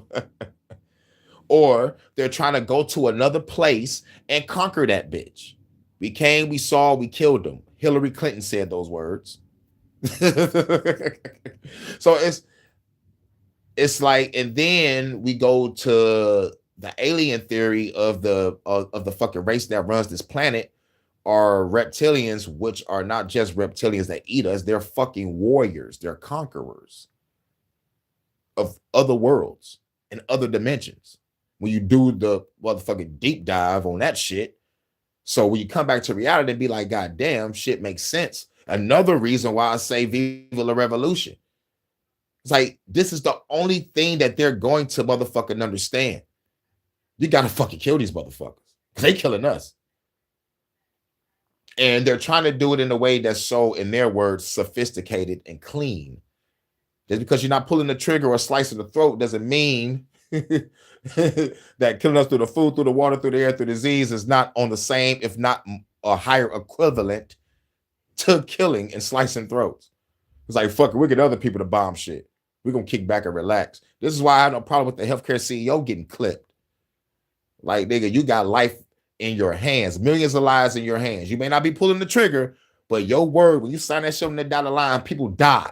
Or they're trying to go to another place and conquer that bitch. We came, we saw, we killed them. Hillary Clinton said those words. So it's like, and then we go to the alien theory of the fucking race that runs this planet are reptilians, which are not just reptilians that eat us, they're fucking warriors, they're conquerors of other worlds and other dimensions. When you do the motherfucking deep dive on that shit, so when you come back to reality and be like, God damn, shit makes sense. Another reason why I say Viva la Revolution. It's like, this is the only thing that they're going to motherfucking understand. You gotta fucking kill these motherfuckers. They killing us. And they're trying to do it in a way that's so, in their words, sophisticated and clean. Just because you're not pulling the trigger or slicing the throat doesn't mean that killing us through the food, through the water, through the air, through disease is not on the same, if not a higher equivalent to killing and slicing throats. It's like, fuck it, we get other people to bomb shit. We're going to kick back and relax. This is why I have no problem with the healthcare CEO getting clipped. Like, nigga, you got life in your hands, millions of lives in your hands. You may not be pulling the trigger, but your word, when you sign that shit on the dotted line, people die.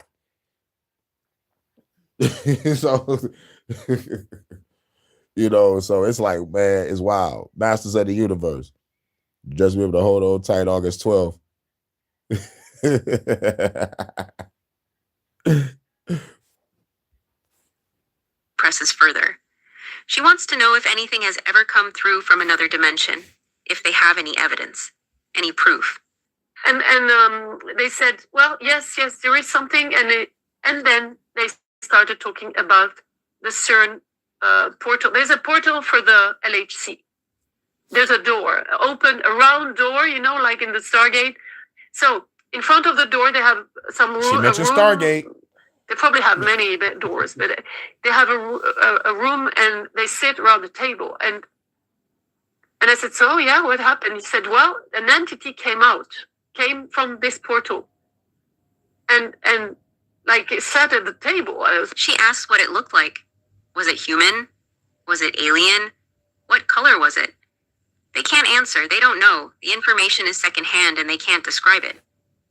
So, you know, so it's like, man, it's wild. Masters of the universe. Just be able to hold on tight August 12th. presses further. She wants to know if anything has ever come through from another dimension, if they have any evidence, any proof. And they said, well, yes, there is something. And then they started talking about the CERN portal. There's a portal for the LHC. There's a door, open, a round door, you know, like in the Stargate. So in front of the door, they have some room. She mentioned Stargate. They probably have many doors, but they have a room and they sit around the table. And I said, so yeah, what happened? He said, well, an entity came from this portal. And like it sat at the table. She asked what it looked like. Was it human? Was it alien? What color was it? They can't answer. They don't know. The information is secondhand and they can't describe it.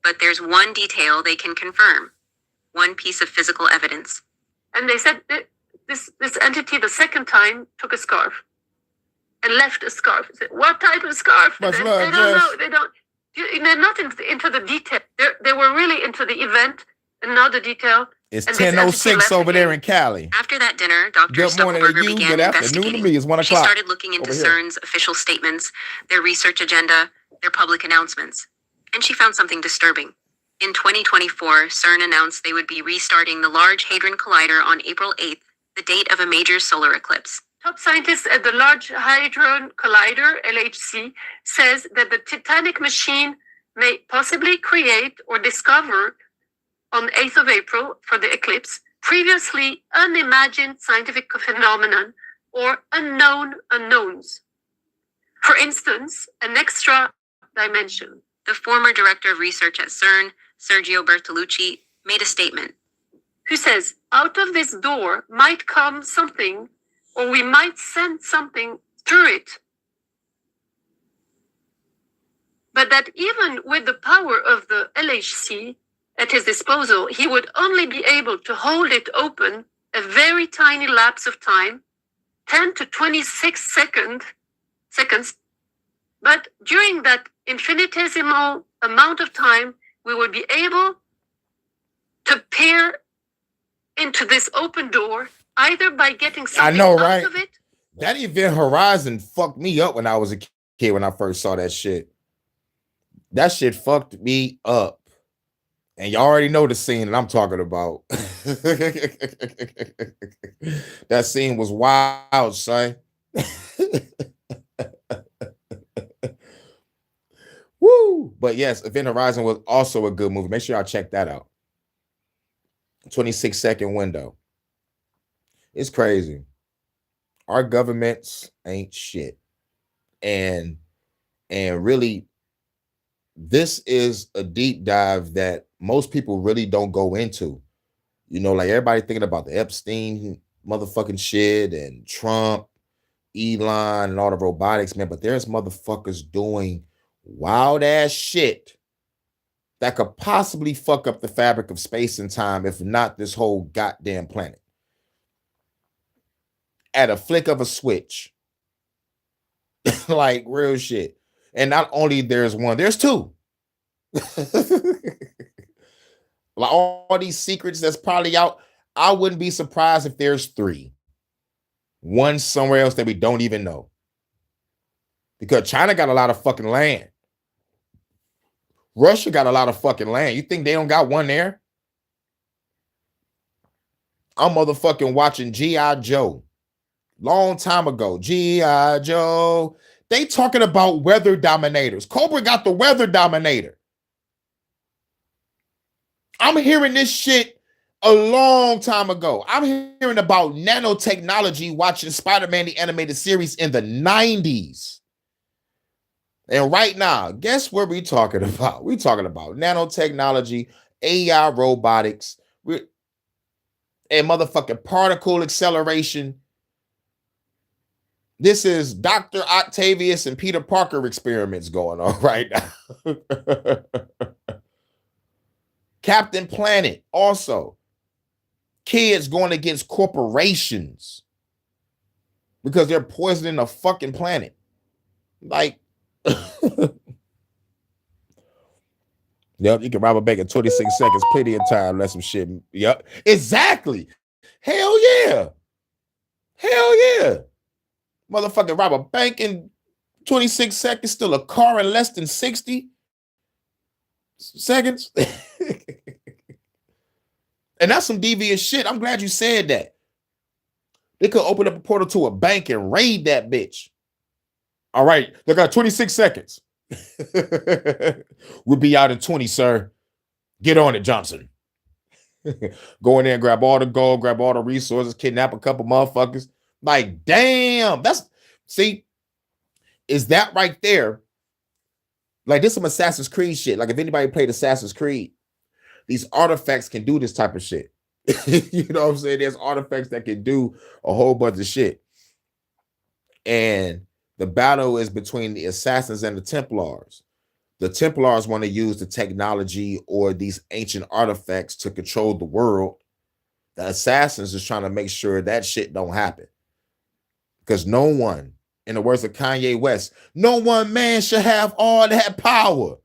But there's one detail they can confirm. One piece of physical evidence. And they said this entity the second time took a scarf and left a scarf. I said, what type of scarf? Much They love, don't know. Jess. They don't. They're not into the detail. They were really into the event and not the detail. It's And this 10:06 entity over left there again. in Cali. After that dinner, Dr. Good morning to Stuckelberger you. began Good afternoon to investigating. me. It's 1 She o'clock. started looking into over here. CERN's official statements, their research agenda, their public announcements. And she found something disturbing. In 2024, CERN announced they would be restarting the Large Hadron Collider on April 8th, the date of a major solar eclipse. Top scientists at the Large Hadron Collider, LHC, says that the Titanic machine may possibly create or discover on 8th of April for the eclipse previously unimagined scientific phenomenon or unknown unknowns. For instance, an extra dimension. The former director of research at CERN, Sergio Bertolucci, made a statement. Who says, out of this door might come something, or we might send something through it. But that even with the power of the LHC at his disposal, he would only be able to hold it open a very tiny lapse of time, 10 to 26 seconds. But during that infinitesimal amount of time, we would be able to peer into this open door, either by getting something out of it. That Event Horizon fucked me up when I was a kid when I first saw that shit. That shit fucked me up. And you already know the scene that I'm talking about. That scene was wild, son. Woo! But yes, Event Horizon was also a good movie. Make sure y'all check that out. 26-second window. It's crazy. Our governments ain't shit. And really, this is a deep dive that most people really don't go into. You know, like everybody thinking about the Epstein motherfucking shit and Trump, Elon, and all the robotics, man. But there's motherfuckers doing wild ass shit that could possibly fuck up the fabric of space and time, if not this whole goddamn planet. At a flick of a switch. Like real shit. And not only there's one, there's two. Like all these secrets that's probably out, I wouldn't be surprised if there's three. One somewhere else that we don't even know. Because China got a lot of fucking land. Russia got a lot of fucking land. You think they don't got one there? I'm motherfucking watching G.I. Joe. Long time ago. G.I. Joe. They talking about weather dominators. Cobra got the weather dominator. I'm hearing this shit a long time ago. I'm hearing about nanotechnology watching Spider-Man the animated series in the 90s. And right now, guess what we talking about? We talking about nanotechnology, AI robotics, and motherfucking particle acceleration. This is Dr. Octavius and Peter Parker experiments going on right now. Captain Planet also. Kids going against corporations because they're poisoning the fucking planet. Like, yep, you can rob a bank in 26 seconds, plenty of time, let some shit. Yep, exactly. Hell yeah. Hell yeah. Motherfucker rob a bank in 26 seconds, steal a car in less than 60 seconds. And that's some devious shit. I'm glad you said that. They could open up a portal to a bank and raid that bitch. All right, they got 26 seconds. We'll be out in 20, sir. Get on it, Johnson. Go in there and grab all the gold, grab all the resources, kidnap a couple motherfuckers. Like, damn, see, is that right there? Like, this is some Assassin's Creed shit. Like, if anybody played Assassin's Creed, these artifacts can do this type of shit. You know what I'm saying? There's artifacts that can do a whole bunch of shit. And the battle is between the assassins and the Templars. The Templars want to use the technology or these ancient artifacts to control the world. The assassins is trying to make sure that shit don't happen. Because no one, in the words of Kanye West, no one man should have all that power.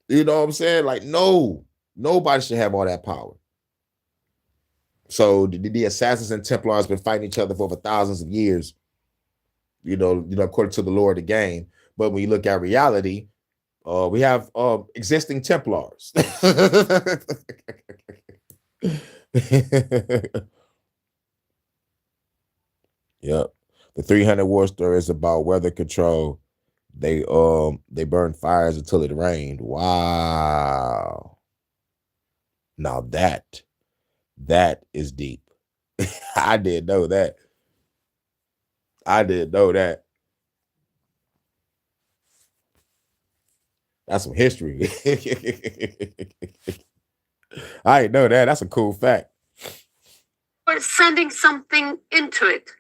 You know what I'm saying? Like, no, nobody should have all that power. So the assassins and Templars been fighting each other for over thousands of years, you know, according to the lore of the game. But when you look at reality, we have existing Templars. Yep. The 300 war story is about weather control. They burned fires until it rained. Wow. Now that is deep. I didn't know that. That's some history. I didn't know that. That's a cool fact. Or sending something into it.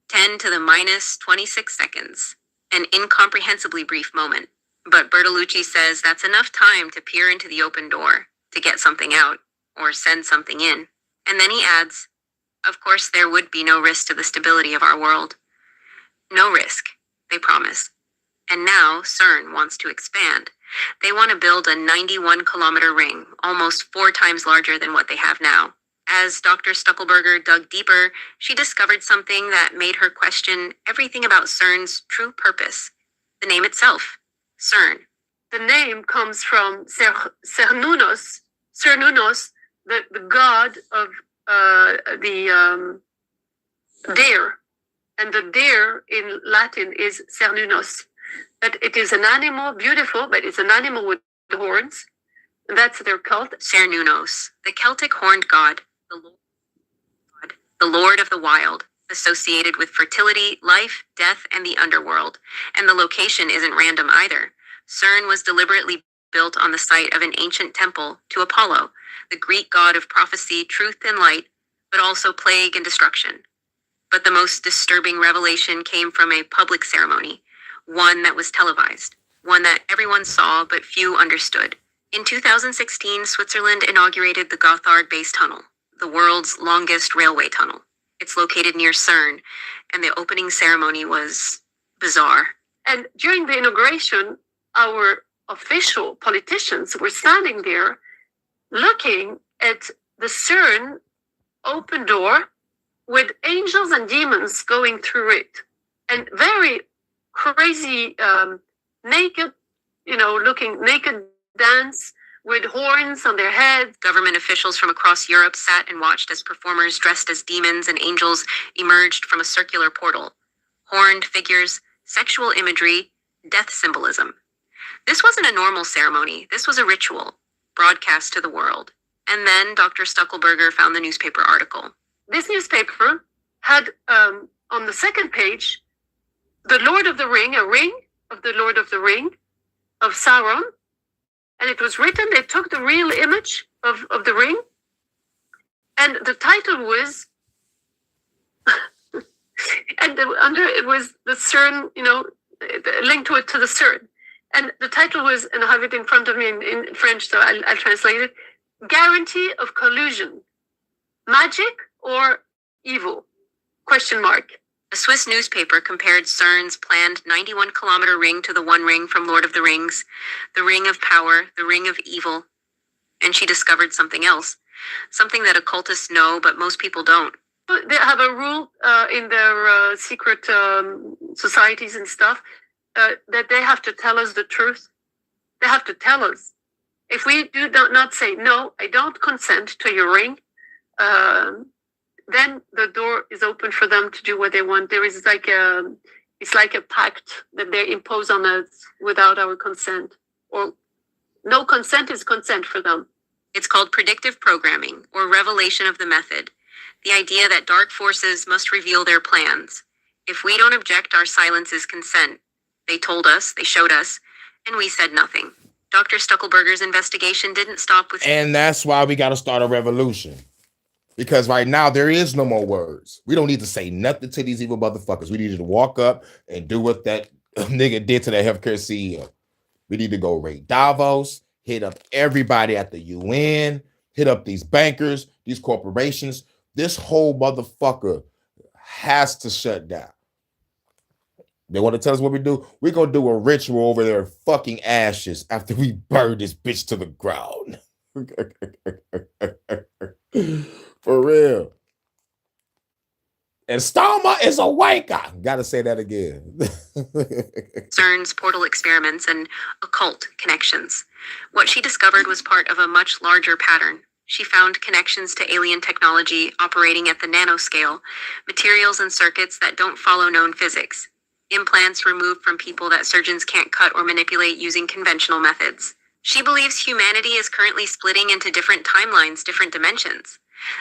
10 to the minus 26 seconds. An incomprehensibly brief moment. But Bertolucci says that's enough time to peer into the open door, to get something out, or send something in. And then he adds, of course there would be no risk to the stability of our world. No risk, they promise. And now CERN wants to expand. They want to build a 91-kilometer ring, almost 4 times larger than what they have now. As Dr. Stuckelberger dug deeper, she discovered something that made her question everything about CERN's true purpose. The name itself, CERN. The name comes from Cernunnos, the god of the deer. And the deer in Latin is Cernunnos. But it is an animal, beautiful, but it's an animal with horns. And that's their cult. Cernunnos, the Celtic horned god, the Lord of the Wild, associated with fertility, life, death, and the underworld. And the location isn't random either. CERN was deliberately built on the site of an ancient temple to Apollo, the Greek god of prophecy, truth, and light, but also plague and destruction. But the most disturbing revelation came from a public ceremony, one that was televised, one that everyone saw but few understood. In 2016, Switzerland inaugurated the Gotthard Base Tunnel, the world's longest railway tunnel. It's located near CERN, and the opening ceremony was bizarre. And during the inauguration, our official politicians were standing there looking at the CERN open door with angels and demons going through it. And very crazy, naked, looking naked dance with horns on their heads. Government officials from across Europe sat and watched as performers dressed as demons and angels emerged from a circular portal. Horned figures, sexual imagery, death symbolism. This wasn't a normal ceremony. This was a ritual, broadcast to the world. And then Dr. Stuckelberger found the newspaper article. This newspaper had on the second page, the Lord of the Ring, a ring of the Lord of the Ring of Sauron. And it was written, they took the real image of the ring. And the title was, and under it was the CERN, linked to the CERN. And the title was, and I have it in front of me in French, so I'll translate it. Guarantee of collusion. Magic or evil? Question mark. A Swiss newspaper compared CERN's planned 91-kilometer ring to the One Ring from Lord of the Rings, the Ring of Power, the Ring of Evil. And she discovered something else, something that occultists know, but most people don't. They have a rule in their secret societies and stuff that they have to tell us the truth. They have to tell us. If we do not say, no, I don't consent to your ring, then the door is open for them to do what they want. There is it's like a pact that they impose on us without our consent. Or no consent is consent for them. It's called predictive programming, or revelation of the method. The idea that dark forces must reveal their plans. If we don't object, our silence is consent. They told us, they showed us, and we said nothing. Dr. Stuckelberger's investigation didn't stop with... And that's why we got to start a revolution. Because right now, there is no more words. We don't need to say nothing to these evil motherfuckers. We need to walk up and do what that nigga did to that healthcare CEO. We need to go raid Davos, hit up everybody at the UN, hit up these bankers, these corporations. This whole motherfucker has to shut down. They want to tell us what we do? We're going to do a ritual over their fucking ashes after we burn this bitch to the ground. For real. And Stoma is a white guy. Gotta say that again. CERN's portal experiments and occult connections. What she discovered was part of a much larger pattern. She found connections to alien technology operating at the nanoscale, materials and circuits that don't follow known physics, implants removed from people that surgeons can't cut or manipulate using conventional methods. She believes humanity is currently splitting into different timelines, different dimensions,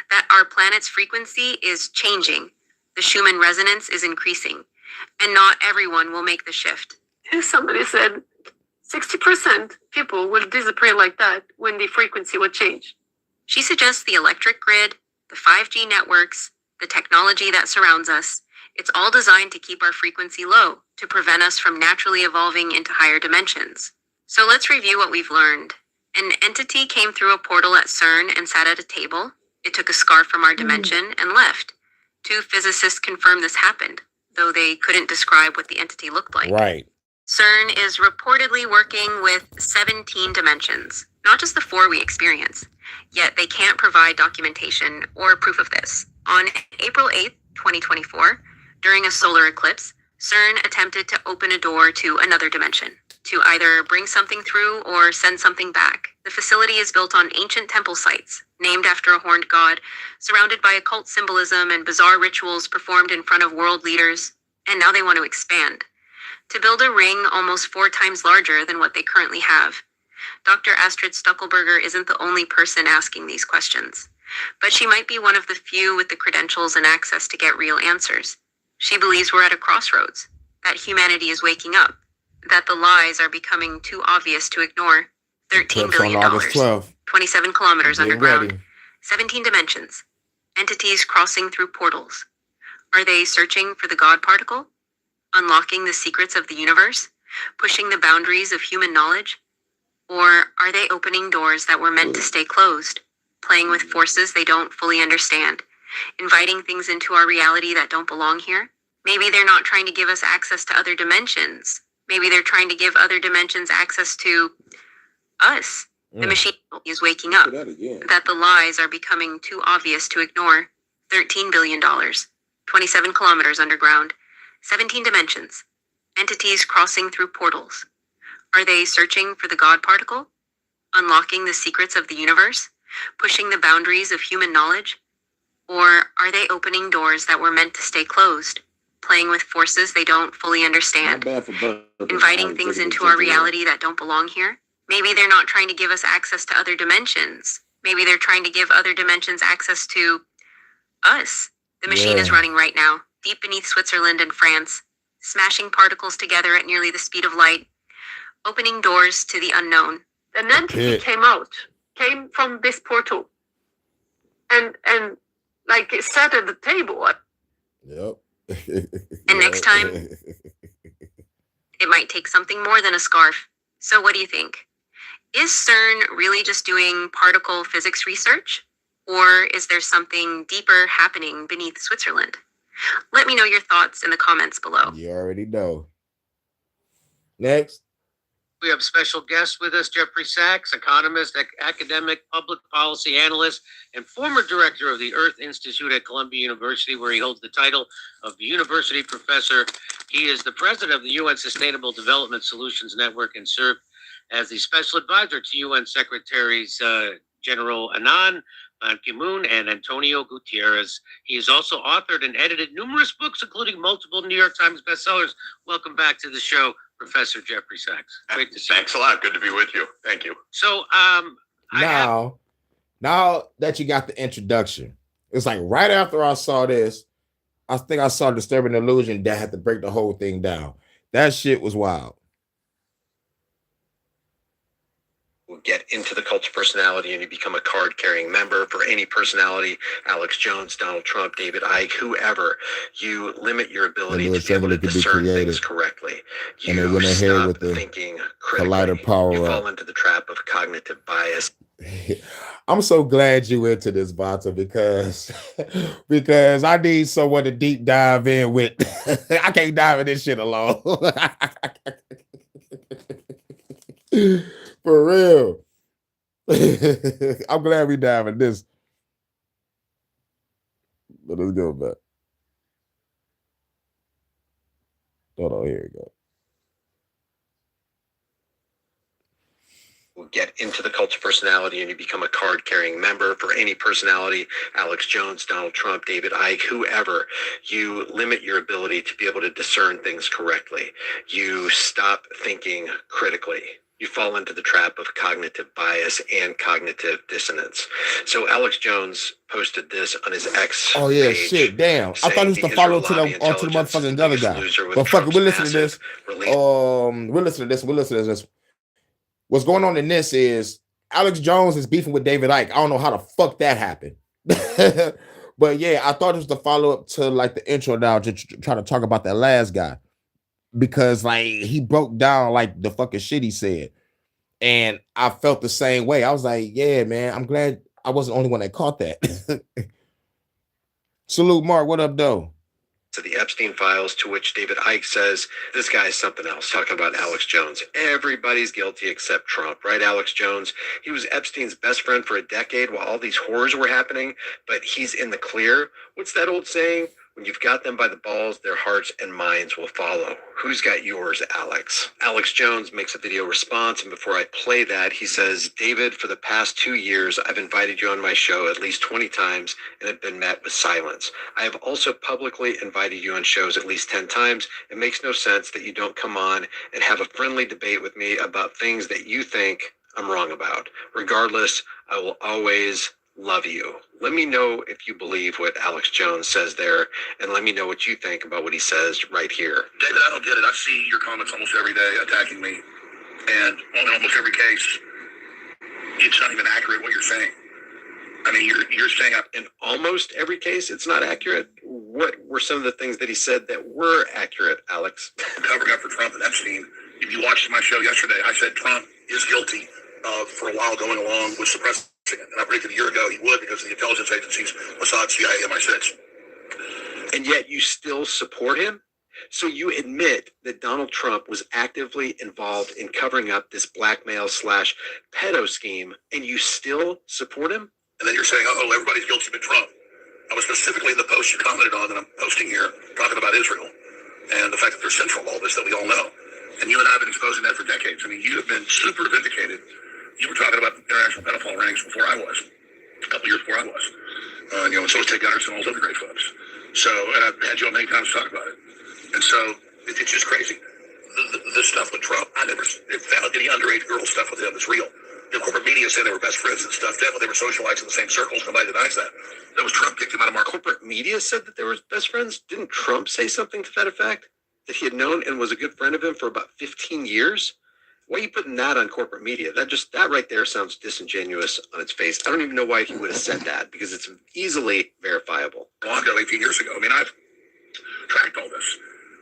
that our planet's frequency is changing. The Schumann resonance is increasing, and not everyone will make the shift. Somebody said 60% people will disappear like that when the frequency will change. She suggests the electric grid, the 5G networks, the technology that surrounds us, it's all designed to keep our frequency low, to prevent us from naturally evolving into higher dimensions. So let's review what we've learned. An entity came through a portal at CERN and sat at a table. It took a scarf from our dimension and left. 2 physicists confirmed this happened, though they couldn't describe what the entity looked like. Right. CERN is reportedly working with 17 dimensions, not just the 4 we experience. Yet they can't provide documentation or proof of this. On April 8th, 2024, during a solar eclipse, CERN attempted to open a door to another dimension, to either bring something through or send something back. The facility is built on ancient temple sites, named after a horned god, surrounded by occult symbolism and bizarre rituals performed in front of world leaders, and now they want to expand, to build a ring almost 4 times larger than what they currently have. Dr. Astrid Stuckelberger isn't the only person asking these questions, but she might be one of the few with the credentials and access to get real answers. She believes we're at a crossroads, that humanity is waking up, that the lies are becoming too obvious to ignore. $13 billion, 27 kilometers underground, 17 dimensions, entities crossing through portals. Are they searching for the God particle? Unlocking the secrets of the universe? Pushing the boundaries of human knowledge? Or are they opening doors that were meant to stay closed, playing with forces they don't fully understand, inviting things into our reality that don't belong here? Maybe they're not trying to give us access to other dimensions. Maybe they're trying to give other dimensions access to us. The machine is waking up, that the lies are becoming too obvious to ignore. $13 billion, 27 kilometers underground, 17 dimensions, entities crossing through portals. Are they searching for the God particle? Unlocking the secrets of the universe? Pushing the boundaries of human knowledge? Or are they opening doors that were meant to stay closed, playing with forces they don't fully understand, inviting things into our reality that don't belong here? Maybe they're not trying to give us access to other dimensions. Maybe they're trying to give other dimensions access to us. The machine is running right now, deep beneath Switzerland and France, smashing particles together at nearly the speed of light, opening doors to the unknown. An entity came from this portal, and like it sat at the table. Yep. And next time, it might take something more than a scarf. So what do you think? Is CERN really just doing particle physics research? Or is there something deeper happening beneath Switzerland? Let me know your thoughts in the comments below. You already know. Next. We have special guests with us, Jeffrey Sachs, economist, academic, public policy analyst, and former director of the Earth Institute at Columbia University, where he holds the title of the university professor. He is the president of the UN Sustainable Development Solutions Network and served as the special advisor to UN Secretaries General Annan, Ban Ki-moon, and Antonio Gutierrez. He has also authored and edited numerous books, including multiple New York Times bestsellers. Welcome back to the show, Professor Jeffrey Sachs. Great to see you. Thanks a lot. Good to be with you. Thank you. So, now that you got the introduction, it's like right after I saw this, I think I saw Disturbing Illusion that had to break the whole thing down. That shit was wild. We'll get into the cult of personality and you become a card-carrying member for any personality, Alex Jones, Donald Trump, David Icke, whoever. You limit your ability to be able to discern things correctly. You stop thinking critically. You fall into the trap of cognitive bias. I'm so glad you into this, Vata, because I need someone to deep dive in with. I can't dive in this shit alone. For real. I'm glad we dive in this. But let's go back. Hold on, here we go. We'll get into the cult of personality and you become a card-carrying member for any personality, Alex Jones, Donald Trump, David Icke, whoever. You limit your ability to be able to discern things correctly. You stop thinking critically. You fall into the trap of cognitive bias and cognitive dissonance. So Alex Jones posted this on his X. Oh yeah, shit, damn. I thought it was the follow to the motherfucking other guy. But fuck it, we'll listen to this. We'll listen to this. What's going on in this is Alex Jones is beefing with David Icke. I don't know how the fuck that happened. But yeah, I thought it was the follow-up to like the intro now to try to talk about that last guy. Because like he broke down like the fucking shit he said. And I felt the same way. I was like, yeah, man, I'm glad I wasn't the only one that caught that. Salute, Mark. What up, though? To the Epstein files, to which David Icke says, this guy is something else, talking about Alex Jones. Everybody's guilty except Trump, right? Alex Jones, he was Epstein's best friend for a decade while all these horrors were happening, but he's in the clear. What's that old saying? When you've got them by the balls, their hearts and minds will follow. Who's got yours, Alex? Alex Jones makes a video response, and before I play that, he says, David, for the past 2 years, I've invited you on my show at least 20 times and have been met with silence. I have also publicly invited you on shows at least 10 times. It makes no sense that you don't come on and have a friendly debate with me about things that you think I'm wrong about. Regardless, I will always love you. Let me know if you believe what Alex Jones says there, and let me know what you think about what he says right here. David, I don't get it. I see your comments almost every day attacking me, and on almost every case, it's not even accurate what you're saying. I mean, you're saying in almost every case, it's not accurate. What were some of the things that he said that were accurate, Alex? Covering up for Trump and Epstein. If you watched my show yesterday, I said Trump is guilty of, for a while, going along with suppressing it. And I predicted a year ago he would because of the intelligence agencies, Mossad, CIA, MI6. And yet you still support him? So you admit that Donald Trump was actively involved in covering up this blackmail / pedo scheme, and you still support him? And then you're saying, oh, everybody's guilty but Trump. I was specifically in the post you commented on that I'm posting here, talking about Israel and the fact that they're central to all this that we all know. And you and I have been exposing that for decades. I mean, you have been super vindicated. You were talking about international pedophile rings before I was, a couple years before I was. And so was Ted Gunderson and all those other great folks. So, and I've had you on many times to talk about it. And so, it's just crazy. The stuff with Trump, I never found any underage girl stuff with him that's real. The corporate media said they were best friends and stuff. Definitely they were socialites in the same circles. Nobody denies that. That was Trump kicked him out of our corporate media said that they were best friends. Didn't Trump say something to that effect? That he had known and was a good friend of him for about 15 years? Why are you putting that on corporate media? That right there sounds disingenuous on its face. I don't even know why he would have said that because it's easily verifiable. Long ago, 18 years ago. I mean, I've tracked all this,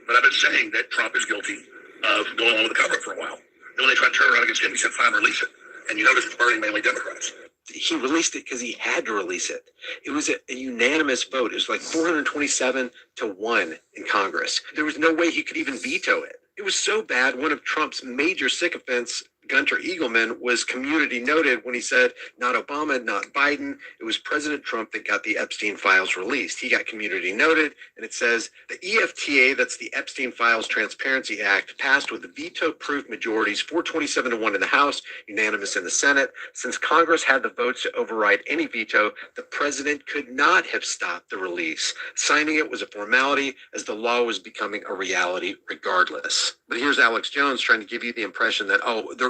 but I've been saying that Trump is guilty of going along with the cover-up for a while. Then when they tried to turn around against him, he said, fine, release it. And you notice it's burning mainly Democrats. He released it because he had to release it. It was a unanimous vote. It was like 427 to 1 in Congress. There was no way he could even veto it. It was so bad, one of Trump's major sycophants, Gunter Eagleman, was community noted when he said, not Obama, not Biden. It was President Trump that got the Epstein files released. He got community noted, and it says, the EFTA, that's the Epstein Files Transparency Act, passed with the veto-proof majorities, 427 to 1 in the House, unanimous in the Senate. Since Congress had the votes to override any veto, the president could not have stopped the release. Signing it was a formality, as the law was becoming a reality regardless. But here's Alex Jones trying to give you the impression that,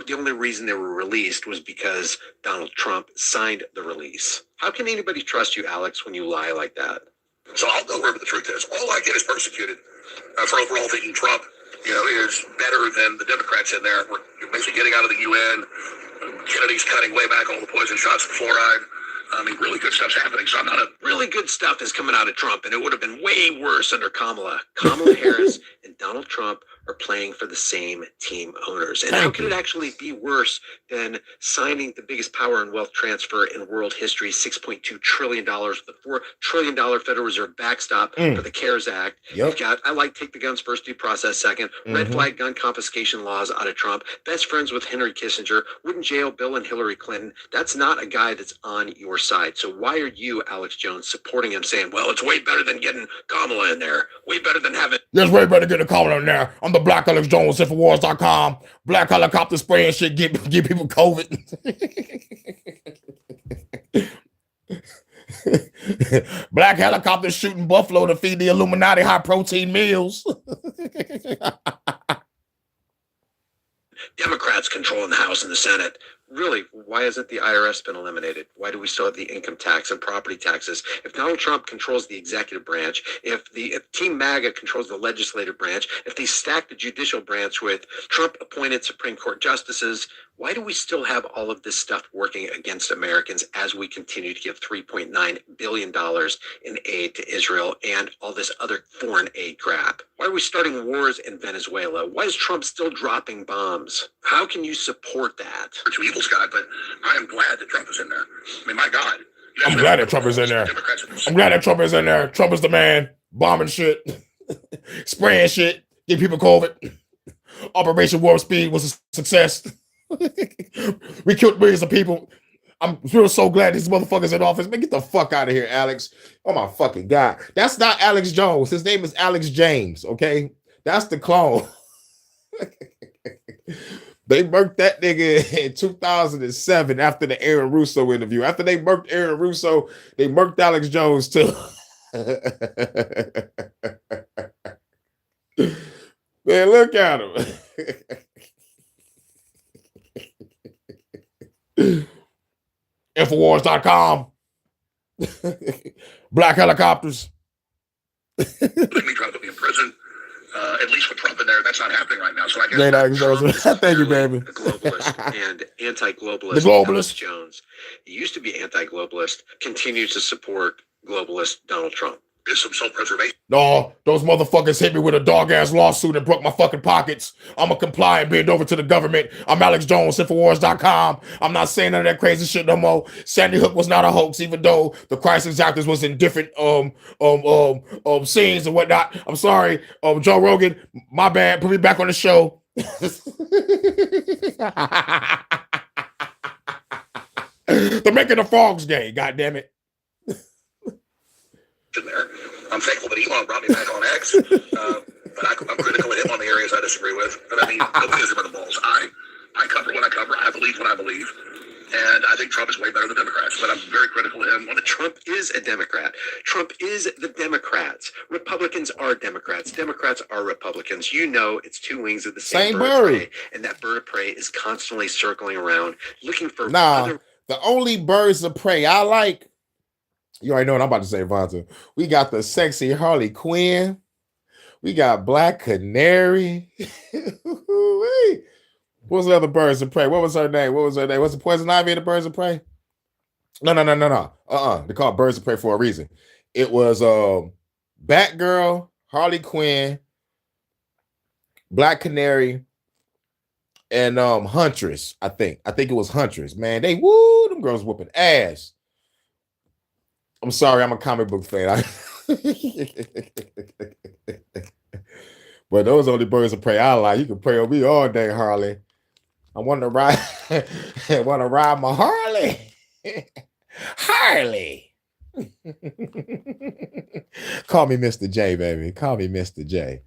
the only reason they were released was because Donald Trump signed the release. How can anybody trust you, Alex, when you lie like that? So I'll go wherever the truth is. All I get is persecuted for overall thinking Trump, is better than the Democrats in there. We're basically getting out of the UN. Kennedy's cutting way back all the poison shots and fluoride. I mean, really good stuff's happening. So I'm not a Really good stuff is coming out of Trump, and it would have been way worse under Kamala. Kamala Harris and Donald Trump are playing for the same team owners. And how could it actually be worse than signing the biggest power and wealth transfer in world history, $6.2 trillion, with a $4 trillion Federal Reserve backstop for the CARES Act? You've got, I like take the guns first, due process second, red flag gun confiscation laws out of Trump, best friends with Henry Kissinger, wouldn't jail Bill and Hillary Clinton. That's not a guy that's on your side. So why are you, Alex Jones, supporting him, saying, well, it's way better than getting Kamala in there, way better than having... That's way better than Kamala in there. I'm the Black Alex Jones, Infowars.com. Black helicopter spray and shit, give people COVID. Black helicopter shooting buffalo to feed the Illuminati high protein meals. Democrats controlling the House and the Senate. Really, why hasn't the IRS been eliminated? Why do we still have the income tax and property taxes? If Donald Trump controls the executive branch, if Team MAGA controls the legislative branch, if they stack the judicial branch with Trump-appointed Supreme Court justices, why do we still have all of this stuff working against Americans as we continue to give $3.9 billion in aid to Israel and all this other foreign aid crap? Why are we starting wars in Venezuela? Why is Trump still dropping bombs? How can you support that? Two evil, Scott, but I am glad that Trump is in there. I mean, my God. I'm glad that Trump is in there. I'm glad that Trump is in there. Trump is the man. Bombing shit. Spraying shit. Give people COVID. Operation Warp Speed was a success. We killed millions of people. I'm real so glad these motherfuckers in office. Man, get the fuck out of here, Alex. Oh my fucking God. That's not Alex Jones. His name is Alex James, okay? That's the clone. They murked that nigga in 2007 after the Aaron Russo interview. After they murked Aaron Russo, they murked Alex Jones too. Man, look at him. Infowars.com. Black helicopters. Me trying to put me in prison. At least with Trump in there, that's not happening right now. So I guess thank you, baby. Globalist and anti-globalist. The globalist Alex Jones. He used to be anti-globalist, continues to support globalist Donald Trump. There's some self-preservation. No, those motherfuckers hit me with a dog-ass lawsuit and broke my fucking pockets. I'm going to comply and bend over to the government. I'm Alex Jones, Infowars.com. I'm not saying none of that crazy shit no more. Sandy Hook was not a hoax, even though the crisis actors was in different scenes and whatnot. I'm sorry, Joe Rogan, my bad. Put me back on the show. They're making the frogs gay, goddammit. There. I'm thankful that Elon brought me back on X, but I'm critical of him on the areas I disagree with. But I mean, nobody gives him the balls. I cover what I cover. I believe what I believe. And I think Trump is way better than Democrats, but I'm very critical of him. Trump is a Democrat. Trump is the Democrats. Republicans are Democrats. Democrats are Republicans. You know it's two wings of the same bird of prey, and that bird of prey is constantly circling around, looking for the only birds of prey I like. You already know what I'm about to say, Vonta. We got the sexy Harley Quinn. We got Black Canary. What's the other birds of prey? What was her name? What's the Poison Ivy of the birds of prey? No. They call it birds of prey for a reason. It was Batgirl, Harley Quinn, Black Canary, and Huntress, I think. I think it was Huntress. Man, them girls whooping ass. I'm sorry, I'm a comic book fan. But those are the birds of prey I like. You can prey on me all day, Harley. I want to ride my Harley. Harley. Call me Mr. J, baby. Call me Mr. J.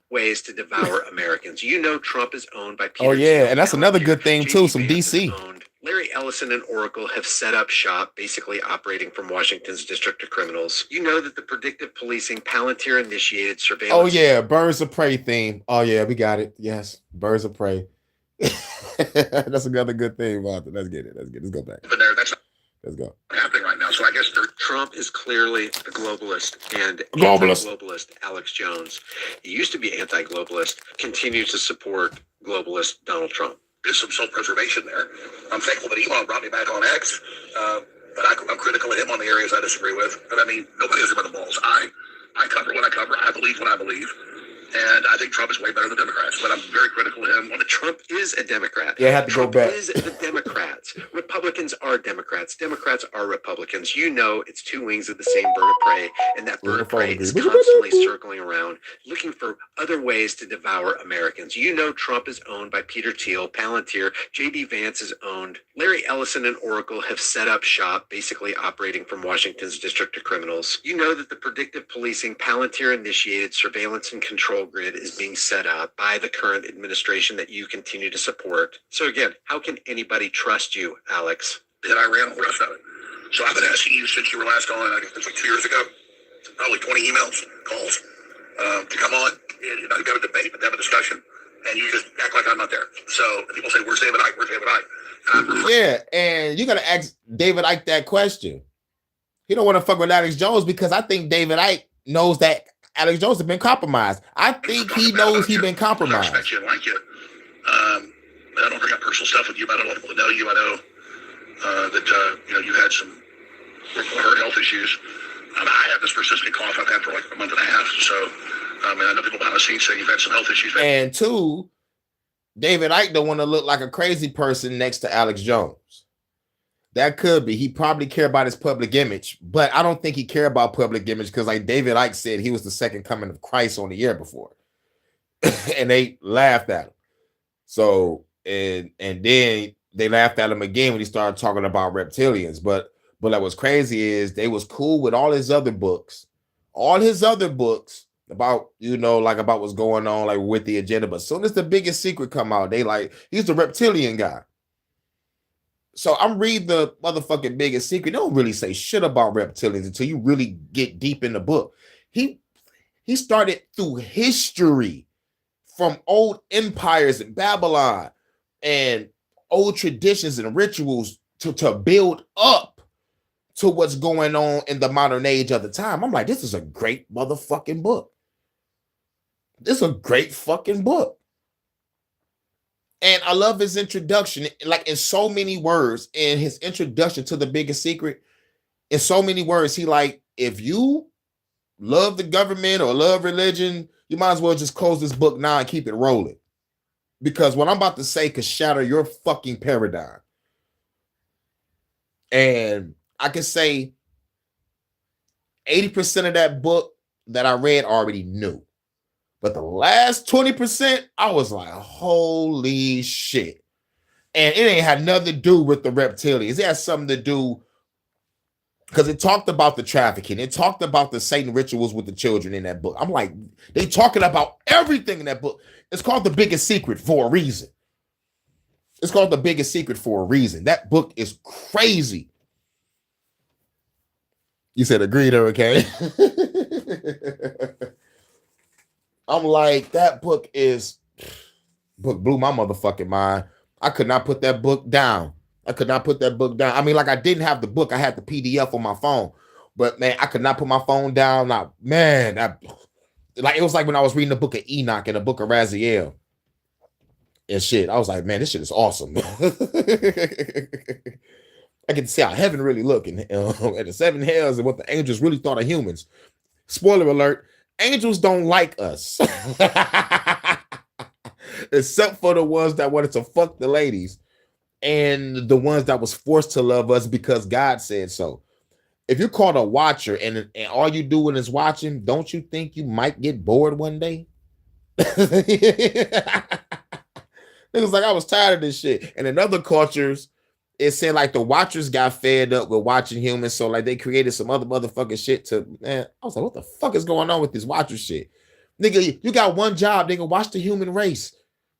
Ways to devour Americans. You know Trump is owned by Peter. Oh, yeah, and that's another good thing, too, some DC. Larry Ellison and Oracle have set up shop, basically operating from Washington's District of Criminals. You know that the predictive policing Palantir-initiated surveillance... Oh, yeah, birds of prey theme. Oh, yeah, we got it. Yes, birds of prey. That's another good thing, Martha. Let's get it. Let's go back. But there, that's Let's go. happening right now. So I guess Trump is clearly a globalist and Globalist. anti-globalist Alex Jones. He used to be anti-globalist, continues to support globalist Donald Trump. There's some self-preservation there. I'm thankful that Elon brought me back on X, but I'm critical of him on the areas I disagree with. But I mean, nobody has ever the balls. I cover what I cover. I believe what I believe. And I think Trump is way better than Democrats, but I'm very critical of him. Trump is a Democrat. Yeah, I have to Trump go back. is the Democrats. Republicans are Democrats. Democrats are Republicans. You know, it's two wings of the same bird of prey, and that bird of prey is constantly circling around, looking for other ways to devour Americans. You know, Trump is owned by Peter Thiel, Palantir, J.D. Vance is owned. Larry Ellison and Oracle have set up shop, basically operating from Washington's District of Criminals. You know that the predictive policing Palantir-initiated surveillance and control grid is being set up by the current administration that you continue to support. So again, how can anybody trust you, Alex? That I ran all the rest of it. So I've been asking you since you were last on, I guess it was like 2 years ago, probably 20 emails, calls, to come on, and not have a debate, but have a discussion. And you just act like I'm not there. So people say, where's David Icke? Where's David Icke? Yeah, and you got to ask David Icke that question. He don't want to fuck with Alex Jones because I think David Icke knows that Alex Jones has been compromised. I think he knows he's been compromised. I respect you and like you. I don't bring up personal stuff with you, but I don't want people to know you. I know that you had some health issues. I have this persistent cough I've had for like a month and a half. So, and I know people behind the scenes say you've had some health issues. And two, David Icke don't want to look like a crazy person next to Alex Jones. That could be. He probably care about his public image, but I don't think he care about public image because, like David Icke said, he was the second coming of Christ on the year before, and they laughed at him. So, and then they laughed at him again when he started talking about reptilians. But what was crazy is they was cool with all his other books about, about what's going on, like with the agenda. But as soon as the biggest secret come out, they like, he's the reptilian guy. So I'm reading the motherfucking biggest secret. They don't really say shit about reptilians until you really get deep in the book. He started through history from old empires in Babylon and old traditions and rituals to build up to what's going on in the modern age of the time. I'm like, this is a great motherfucking book. This is a great fucking book. And I love his introduction, like in so many words, in his introduction to the biggest secret, in so many words, he like, if you love the government or love religion, you might as well just close this book now and keep it rolling. Because what I'm about to say could shatter your fucking paradigm. And I can say 80% of that book that I read already knew. But the last 20%, I was like, holy shit. And it ain't had nothing to do with the reptilians. It had something to do, because it talked about the trafficking. It talked about the Satan rituals with the children in that book. I'm like, they talking about everything in that book. It's called The Biggest Secret for a reason. It's called The Biggest Secret for a reason. That book is crazy. You said agreed, okay? I'm like, that book blew my motherfucking mind. I could not put that book down. I mean, like, I didn't have the book. I had the PDF on my phone. But, man, I could not put my phone down. Now, man, it was like when I was reading the book of Enoch and the book of Raziel and shit. I was like, man, this shit is awesome. I can see how heaven really look at the seven hells and what the angels really thought of humans. Spoiler alert. Angels don't like us. Except for the ones that wanted to fuck the ladies and the ones that was forced to love us because God said so. If you're called a watcher and all you doing is watching, don't you think you might get bored one day? Niggas like, I was tired of this shit. And in other cultures, it said like the watchers got fed up with watching humans, so like they created some other motherfucking shit to, man. I was like, what the fuck is going on with this watcher shit? Nigga, you got one job, nigga, watch the human race.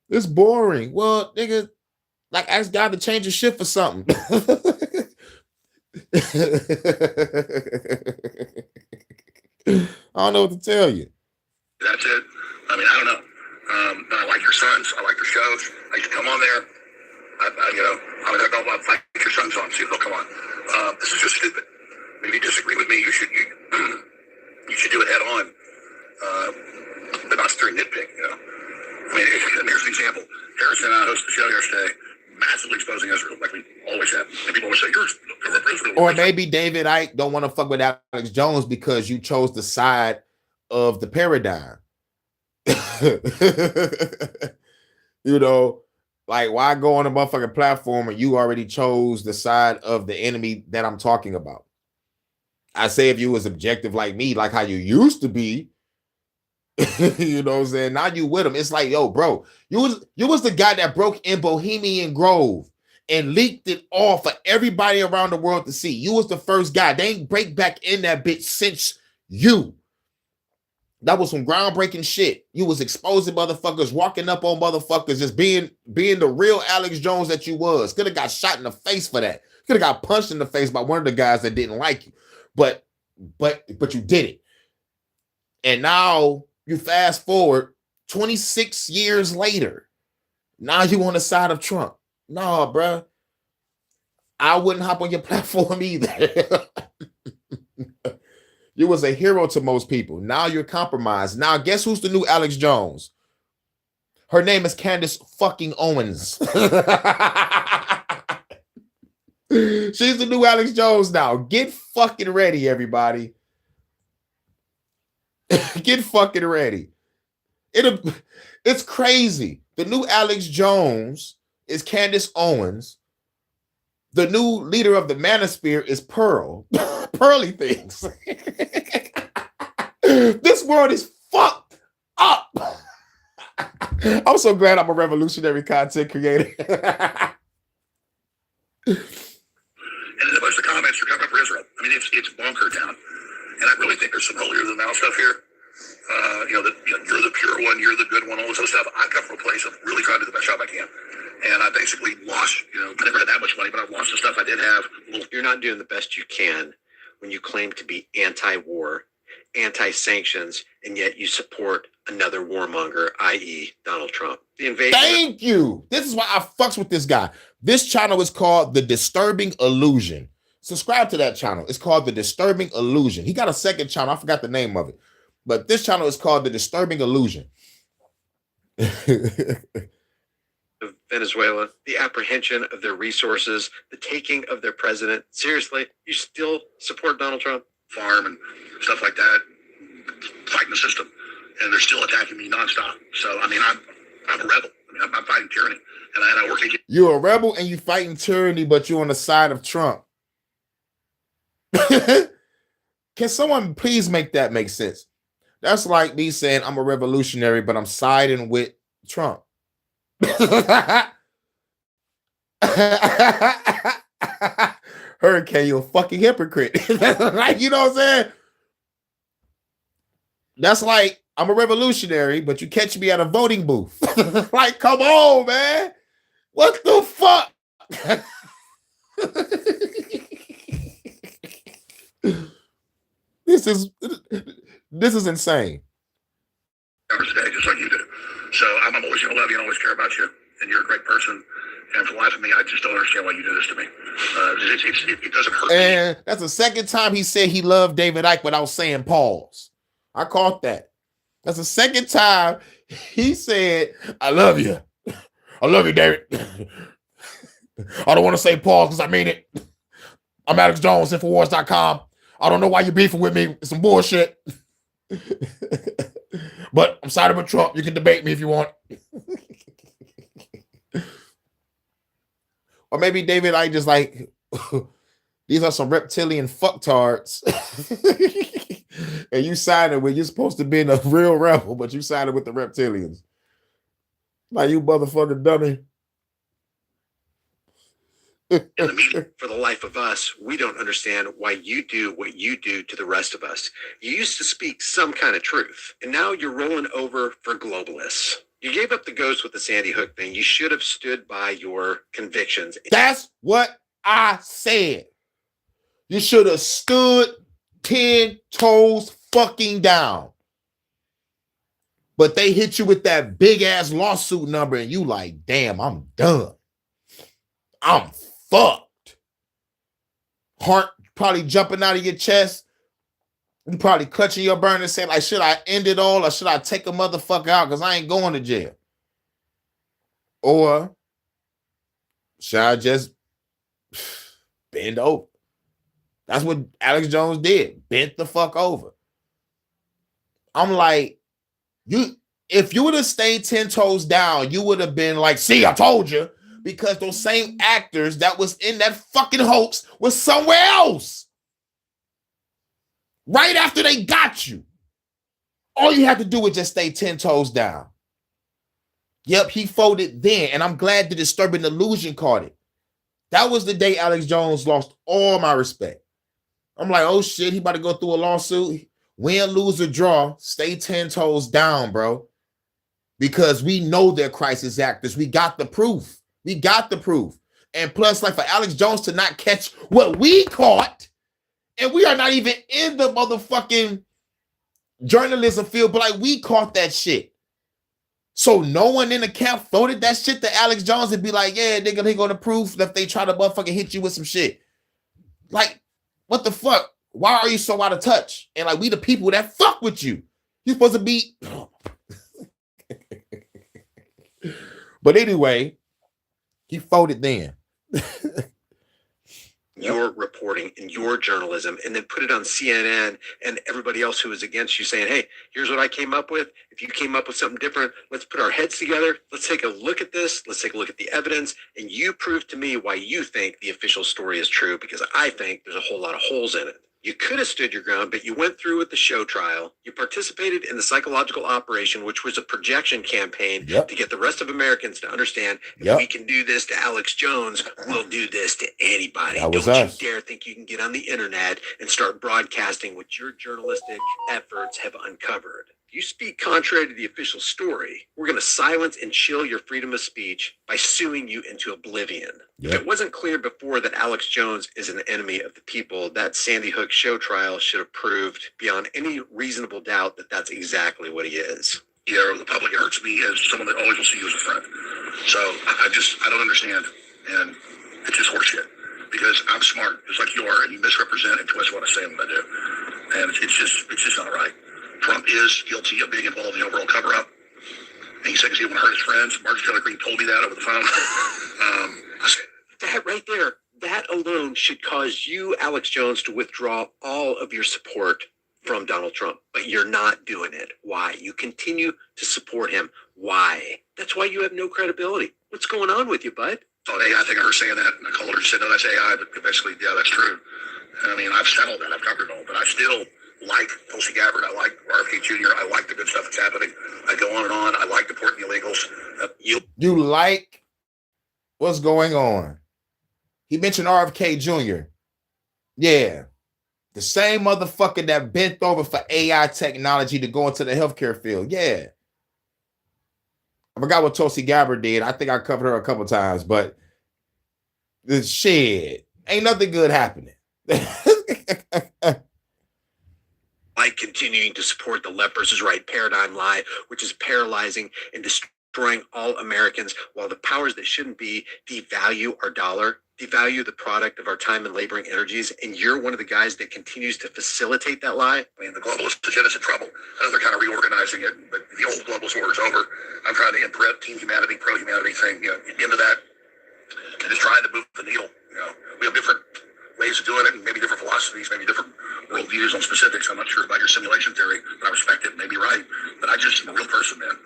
It's boring. Well, nigga, like ask God to change your shit for something. I don't know what to tell you. That's it. I mean, I don't know. I like your sons. I like your shows. I used to come on there. I don't like your sons on, see if they'll come on. This is just stupid. If you disagree with me, you should do it head on, but not sit there and nitpick. You know, I mean, here's an example. Harrison and I hosted the show yesterday, massively exposing Israel, like we always have. And people always say, "You're Israel." Or maybe David Icke don't want to fuck with Alex Jones because you chose the side of the paradigm. You know, like, why go on a motherfucking platform and you already chose the side of the enemy that I'm talking about? I say if you was objective like me, like how you used to be, you know what I'm saying? Now you with him. It's like, yo, bro, you was the guy that broke in Bohemian Grove and leaked it all for everybody around the world to see. You was the first guy. They ain't break back in that bitch since you. That was some groundbreaking shit. You was exposing motherfuckers, walking up on motherfuckers, just being the real Alex Jones that you was. Could have got shot in the face for that. Could have got punched in the face by one of the guys that didn't like you. But you did it. And now you fast forward 26 years later. Now you on the side of Trump. No, bro. I wouldn't hop on your platform either. You was a hero to most people. Now you're compromised. Now guess who's the new Alex Jones? Her name is Candace fucking Owens. She's the new Alex Jones now. Get fucking ready, everybody. Get fucking ready. It's crazy. The new Alex Jones is Candace Owens. The new leader of the Manosphere is Pearl. Pearly things. This world is fucked up. I'm so glad I'm a revolutionary content creator. And a bunch of comments are coming up for Israel. I mean, it's bunker town. And I really think there's some holier than thou stuff here. You're the pure one, you're the good one, all this other stuff. I come from a place of really trying to do the best job I can. And I basically lost, I never had that much money, but I've lost the stuff I did have. You're not doing the best you can when you claim to be anti-war, anti-sanctions, and yet you support another warmonger, i.e. Donald Trump. The invasion. Thank you. This is why I fucks with this guy. This channel is called The Disturbing Illusion. Subscribe to that channel. It's called The Disturbing Illusion. He got a second channel. I forgot the name of it. But this channel is called The Disturbing Illusion. Of Venezuela, the apprehension of their resources, the taking of their president. Seriously, you still support Donald Trump? Farm and stuff like that, fighting the system. And they're still attacking me nonstop. So, I mean, I'm a rebel. I mean, I'm fighting tyranny. And I work against. You're a rebel and you fighting tyranny, but you're on the side of Trump. Can someone please make that make sense? That's like me saying I'm a revolutionary, but I'm siding with Trump. Hurricane, you're a fucking hypocrite. Like, you know what I'm saying? That's like I'm a revolutionary, but you catch me at a voting booth. Like, come on, man. What the fuck? This is insane. Today, just like you do. So I'm always going to love you and always care about you. And you're a great person. And for the life of me, I just don't understand why you do this to me. It doesn't hurt and me. That's the second time he said he loved David Icke without saying pause. I caught that. That's the second time he said, I love you. I love you, David. I don't want to say pause because I mean it. I'm Alex Jones, Infowars.com. I don't know why you're beefing with me. It's some bullshit. But I'm siding with Trump. You can debate me if you want. Or maybe David, I just like, these are some reptilian fucktards. And you sided with, you're supposed to be a real rebel, but you sided with the reptilians. Like, you motherfucking dummy. For the life of us, we don't understand why you do what you do to the rest of us. You used to speak some kind of truth, and now you're rolling over for globalists. You gave up the ghost with the Sandy Hook thing. You should have stood by your convictions. That's what I said. You should have stood 10 toes fucking down. But they hit you with that big ass lawsuit number and you like, damn, I'm done. I'm fucked. Heart probably jumping out of your chest. You probably clutching your burner saying, like, should I end it all or should I take a motherfucker out because I ain't going to jail? Or should I just bend over? That's what Alex Jones did. Bent the fuck over. I'm like, if you would have stayed 10 toes down, you would have been like, see, I told you. Because those same actors that was in that fucking hoax was somewhere else. Right after they got you. All you have to do was just stay 10 toes down. Yep, he folded then. And I'm glad the Disturbing Illusion caught it. That was the day Alex Jones lost all my respect. I'm like, oh shit, he about to go through a lawsuit. Win, lose, or draw, stay 10 toes down, bro. Because we know they're crisis actors. We got the proof. We got the proof. And plus, like for Alex Jones to not catch what we caught, and we are not even in the motherfucking journalism field, but like we caught that shit. So no one in the camp floated that shit to Alex Jones and be like, yeah, nigga, they gonna prove that they try to motherfucking hit you with some shit. Like, what the fuck? Why are you so out of touch? And like, we the people that fuck with you. You're supposed to be. But anyway, he folded then. Your reporting and your journalism, and then put it on CNN and everybody else who is against you saying, hey, here's what I came up with. If you came up with something different, let's put our heads together. Let's take a look at this. Let's take a look at the evidence. And you prove to me why you think the official story is true, because I think there's a whole lot of holes in it. You could have stood your ground, but you went through with the show trial. You participated in the psychological operation, which was a projection campaign to get the rest of Americans to understand if we can do this to Alex Jones, we'll do this to anybody. Don't you dare think you can get on the internet and start broadcasting what your journalistic efforts have uncovered. You speak contrary to the official story, we're going to silence and chill your freedom of speech by suing you into oblivion. If it wasn't clear before that Alex Jones is an enemy of the people, that Sandy Hook show trial should have proved beyond any reasonable doubt that that's exactly what he is. Yeah, the public hurts me as someone that always will see you as a friend. So I don't understand. And it's just horseshit. Because I'm smart, just like you are, and you misrepresent and twist what I say and what I do. And it's just not right. Trump is guilty of being involved in the overall cover-up. And he said he didn't want to hurt his friends. Marjorie Taylor Greene told me that over the phone. That right there, that alone should cause you, Alex Jones, to withdraw all of your support from Donald Trump. But you're not doing it. Why? You continue to support him. Why? That's why you have no credibility. What's going on with you, bud? So I think I heard saying that, and I called her and said, no, that's AI, but basically, yeah, that's true. I mean, I've settled that, I've covered it all, but I still like Tulsi Gabbard, I like RFK Jr., I like the good stuff that's happening. I go on and on, I like deporting illegals. You like what's going on. He mentioned RFK Jr. Yeah. The same motherfucker that bent over for AI technology to go into the healthcare field. Yeah. I forgot what Tulsi Gabbard did. I think I covered her a couple times, but the shit ain't nothing good happening. Like continuing to support the left versus right paradigm lie, which is paralyzing and destroying all Americans, while the powers that shouldn't be devalue our dollar, devalue the product of our time and laboring energies, and you're one of the guys that continues to facilitate that lie. I mean, the globalist agenda's in trouble. I know they're kind of reorganizing it, but the old globalist order's over. I'm trying to imprint team humanity, pro-humanity thing, into that, and just trying to move the needle. We have different ways of doing it, and maybe different philosophies, maybe different worldviews on specifics. I'm not sure about your simulation theory, but I respect it. Maybe right, but I just am a real person, man.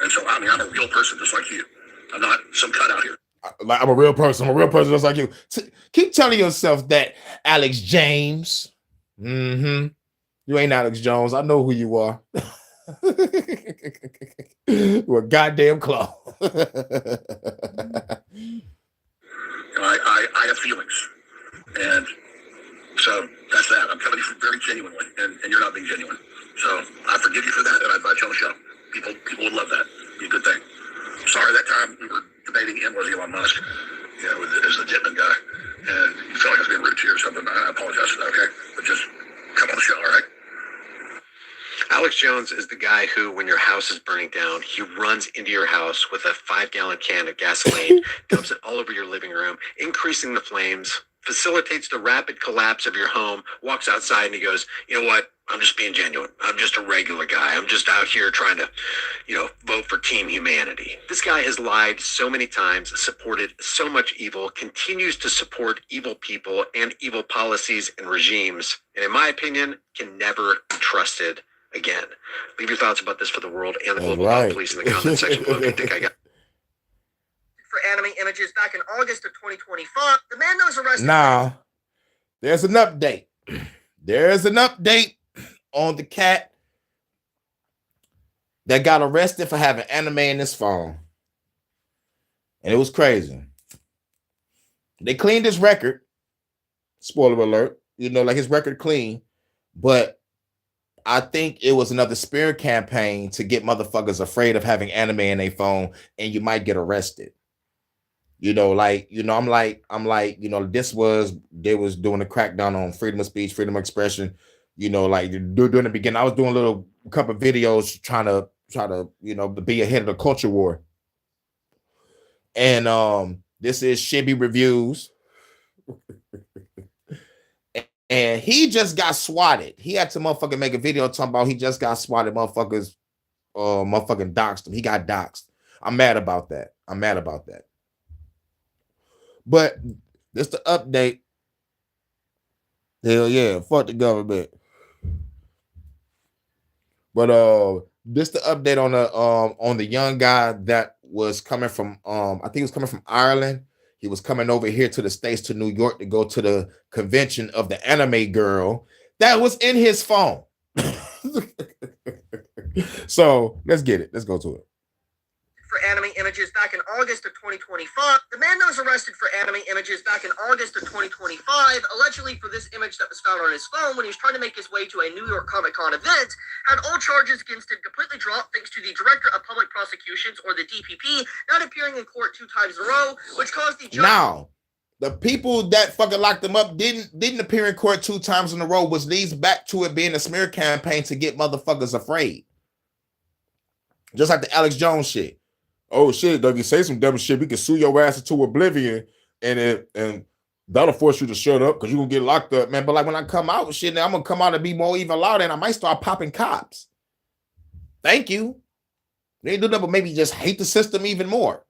And so, I mean, I'm a real person just like you. I'm not some cutout here. I'm a real person. I'm a real person just like you. Keep telling yourself that, Alex James. You ain't Alex Jones. I know who you are. You're a goddamn clown. I have feelings. And so that's that. I'm coming to you very genuinely, and you're not being genuine. So I forgive you for that, and I invite you on the show. People would love that. It'd be a good thing. Sorry that time we were debating him was Elon Musk, as the Ditman guy. And you felt like I was being rude to you or something. I apologize for that, okay? But just come on the show, all right? Alex Jones is the guy who, when your house is burning down, he runs into your house with a 5-gallon can of gasoline, dumps it all over your living room, increasing the flames, facilitates the rapid collapse of your home, walks outside and he goes, you know what? I'm just being genuine. I'm just a regular guy. I'm just out here trying to, vote for Team Humanity. This guy has lied so many times, supported so much evil, continues to support evil people and evil policies and regimes, and in my opinion, can never be trusted again. Leave your thoughts about this for the world and the global police in the comment section below if you think I got for anime images back in August of 2025. The man that was arrested. Now, there's an update. There's an update on the cat that got arrested for having anime in his phone. And it was crazy. They cleaned his record. Spoiler alert. Like his record clean. But I think it was another smear campaign to get motherfuckers afraid of having anime in their phone, and you might get arrested. They was doing a crackdown on freedom of speech, freedom of expression. During the beginning, I was doing a couple of videos trying to be ahead of the culture war. And this is Shibby Reviews. And he just got swatted. He had to motherfucking make a video talking about he just got swatted. Motherfuckers motherfucking doxed him. He got doxed. I'm mad about that. But this the update. Hell yeah, fuck the government. But this the update on the young guy that was coming from I think he was coming from Ireland. He was coming over here to the States, to New York, to go to the convention of the anime girl that was in his phone. So let's get it. Let's go to it. For anime images back in August of 2025. The man that was arrested for anime images back in August of 2025, allegedly for this image that was found on his phone when he was trying to make his way to a New York Comic Con event, had all charges against him completely dropped thanks to the Director of Public Prosecutions, or the DPP, not appearing in court 2 times in a row, which caused the judge. Now, the people that fucking locked him up didn't appear in court 2 times in a row, which leads back to it being a smear campaign to get motherfuckers afraid. Just like the Alex Jones shit. Oh shit, if you say some dumb shit, we can sue your ass into oblivion, and that'll force you to shut up because you're gonna get locked up, man. But like when I come out with shit, I'm gonna come out and be more even louder, and I might start popping cops. Thank you. They ain't do nothing but maybe just hate the system even more.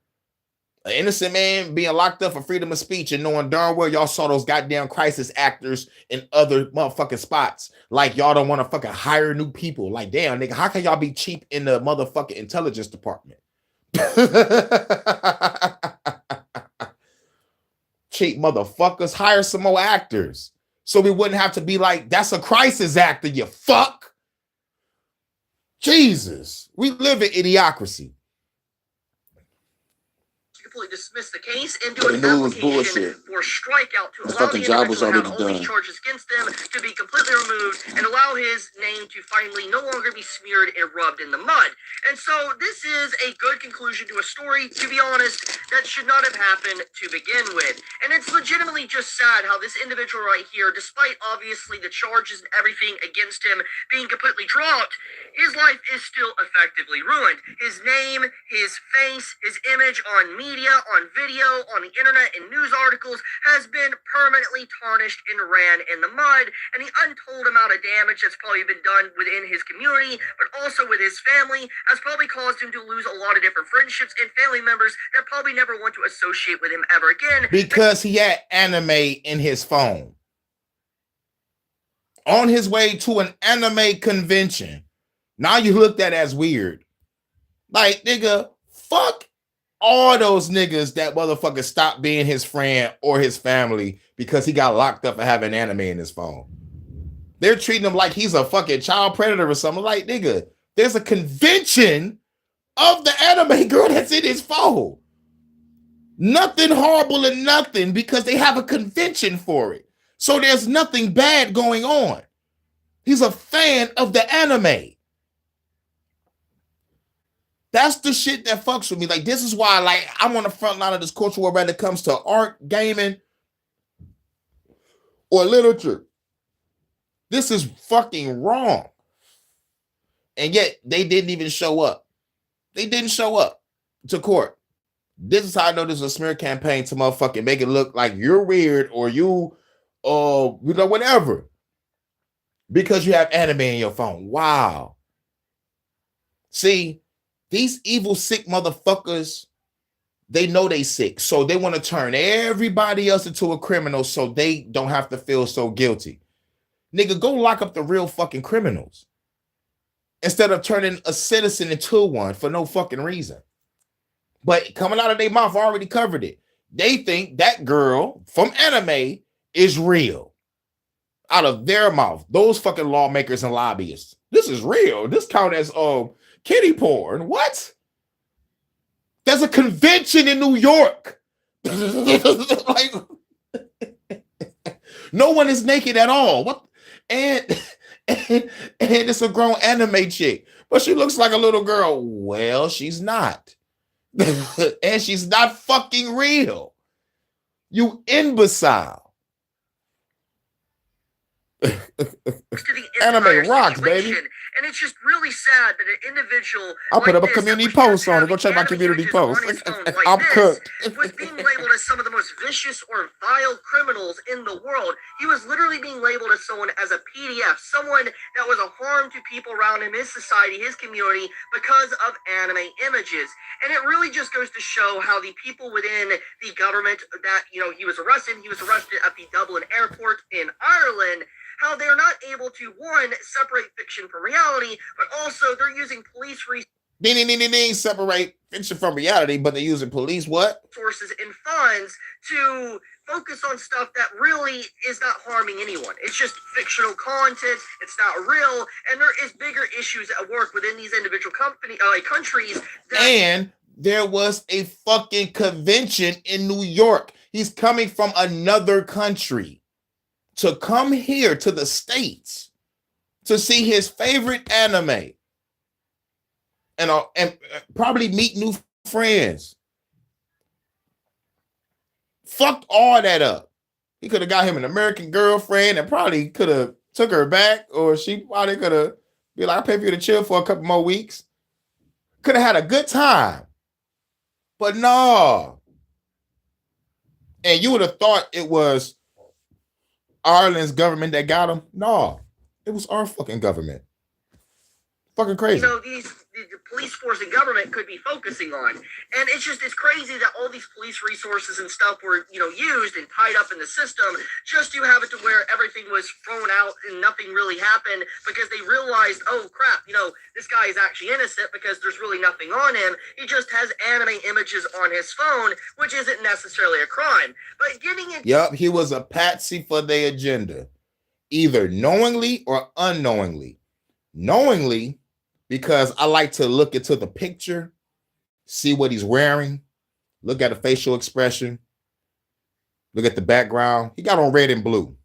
An innocent man being locked up for freedom of speech and knowing darn well y'all saw those goddamn crisis actors in other motherfucking spots. Like y'all don't want to fucking hire new people. Like damn, nigga, how can y'all be cheap in the motherfucking intelligence department? Cheap motherfuckers, hire some more actors so we wouldn't have to be like, that's a crisis actor, you fuck. Jesus, we live in idiocracy. Completely dismiss the case and do an application for strikeout to allow the individual to have all these charges against them to be completely removed and allow his name to finally no longer be smeared and rubbed in the mud. And so this is a good conclusion to a story, to be honest, that should not have happened to begin with. And it's legitimately just sad how this individual right here, despite obviously the charges and everything against him being completely dropped, his life is still effectively ruined. His name, his face, his image on media, on video, on the internet, and news articles has been permanently tarnished and ran in the mud, and the untold amount of damage that's probably been done within his community, but also with his family, has probably caused him to lose a lot of different friendships and family members that probably never want to associate with him ever again. Because he had anime in his phone. On his way to an anime convention. Now you looked at as weird. Like, nigga, fuck all those niggas that motherfucker stopped being his friend or his family because he got locked up for having anime in his phone. They're treating him like he's a fucking child predator or something. Like, nigga, there's a convention of the anime girl that's in his phone. Nothing horrible and nothing because they have a convention for it. So there's nothing bad going on. He's a fan of the anime. That's the shit that fucks with me. Like, this is why, like, I'm on the front line of this culture war when it comes to art, gaming, or literature. This is fucking wrong. And yet, they didn't even show up. They didn't show up to court. This is how I know this is a smear campaign to motherfucking make it look like you're weird or you know, whatever. Because you have anime in your phone. Wow. See, these evil, sick motherfuckers, they know they sick. So they want to turn everybody else into a criminal so they don't have to feel so guilty. Nigga, go lock up the real fucking criminals instead of turning a citizen into one for no fucking reason. But coming out of their mouth, already covered it. They think that girl from anime is real. Out of their mouth, those fucking lawmakers and lobbyists. This is real. This count as kitty porn. What? There's a convention in New York. Like, no one is naked at all. What? And it's a grown anime chick, but she looks like a little girl. Well, she's not. And she's not fucking real. You imbecile. Anime rocks, baby. And it's just really sad that an individual I'll put up a community post on it. Go check my community post. I'm cooked. Was being labeled as some of the most vicious or vile criminals in the world. He was literally being labeled as someone as a PDF, someone that was a harm to people around him, his society, his community, because of anime images. And it really just goes to show how the people within the government that, you know, he was arrested at the Dublin airport in Ireland, how they're not able to, one, separate fiction from reality, but also they're using police separate fiction from reality, but they're using police what? Resources and funds to focus on stuff that really is not harming anyone. It's just fictional content. It's not real. And there is bigger issues at work within these individual countries. And there was a fucking convention in New York. He's coming from another country to come here to the States to see his favorite anime and probably meet new friends. Fucked all that up. He could have got him an American girlfriend and probably could have took her back, or she probably could have been like, I'll pay for you to chill for a couple more weeks. Could have had a good time. But no. And you would have thought it was Ireland's government that got him. No, it was our fucking government. Fucking crazy. You know, the police force and government could be focusing on. And it's crazy that all these police resources and stuff were, you know, used and tied up in the system just to have it to where everything was thrown out and nothing really happened because they realized, oh crap, you know, this guy is actually innocent because there's really nothing on him. He just has anime images on his phone, which isn't necessarily a crime. But getting it. Yup, he was a patsy for their agenda, either knowingly or unknowingly. Knowingly, because I like to look into the picture, see what he's wearing, look at the facial expression, look at the background. He got on red and blue.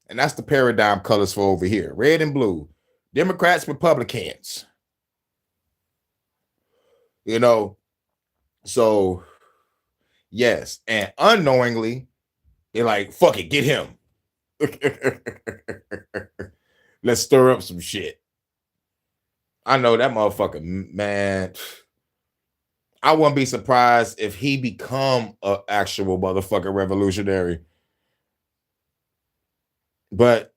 And that's the paradigm colors for over here. Red and blue. Democrats, Republicans. You know, so yes. And unknowingly, they're like, fuck it, get him. Let's stir up some shit. I know that motherfucker, man. I wouldn't be surprised if he become an actual motherfucking revolutionary. But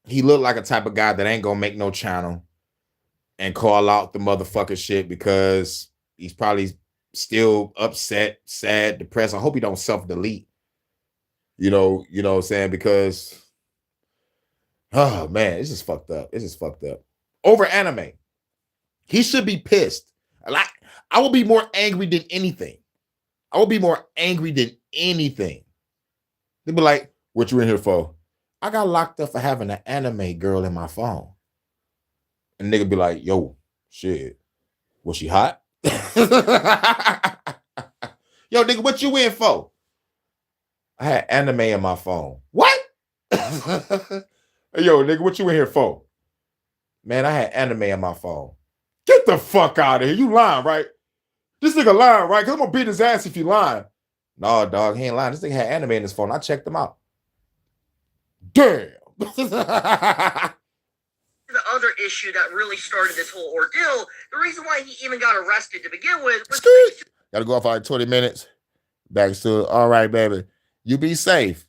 he looked like a type of guy that ain't gonna make no channel and call out the motherfucking shit because he's probably still upset, sad, depressed. I hope he don't self-delete. You know what I'm saying? Because, oh man, it's just fucked up. It's just fucked up. Over anime. He should be pissed. Like, I will be more angry than anything. I will be more angry than anything. They'd be like, what you in here for? I got locked up for having an anime girl in my phone. And nigga be like, yo, shit. Was she hot? Yo, nigga, what you in for? I had anime in my phone. What? Yo, nigga, what you in here for? Man, I had anime in my phone. Get the fuck out of here. You lying, right? This nigga lying, right? Because I'm going to beat his ass if you lying. No, dog, he ain't lying. This nigga had anime in his phone. I checked him out. Damn. The other issue that really started this whole ordeal, the reason why he even got arrested to begin with was Gotta go off for like 20 minutes. Back to it. All right, baby. You be safe.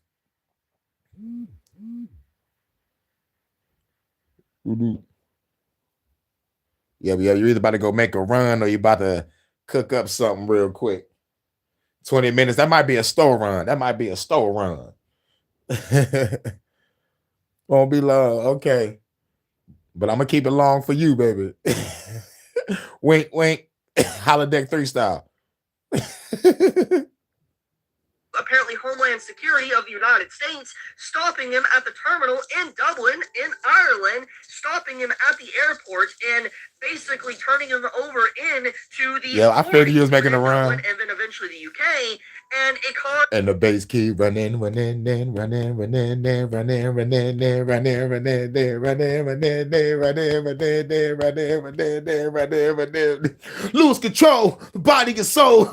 Yeah, you're either about to go make a run or you're about to cook up something real quick. 20 minutes. That might be a store run. Won't be long. Okay. But I'm going to keep it long for you, baby. Wink, wink. Holodeck 3 style. Apparently Homeland Security of the United States stopping him at the terminal in Dublin, in Ireland, stopping him at the airport and basically turning him over to the I figured he was making a run. And then eventually the UK, and it caused... And the bass keep running. Lose control, body and soul.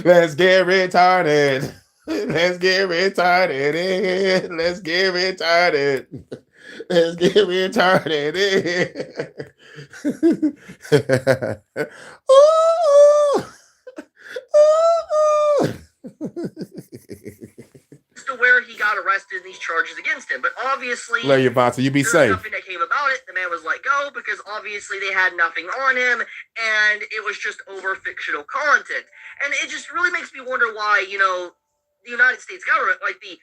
Let's get retarded. Let's get retarded. Let's get retarded. Let's get retarded. Ooh. to where he got arrested and these charges against him. But obviously, Larry Vonta, you be safe. Nothing that came about it. The man was let go because obviously they had nothing on him, and it was just over fictional content. And it just really makes me wonder why, you know, the United States government, like the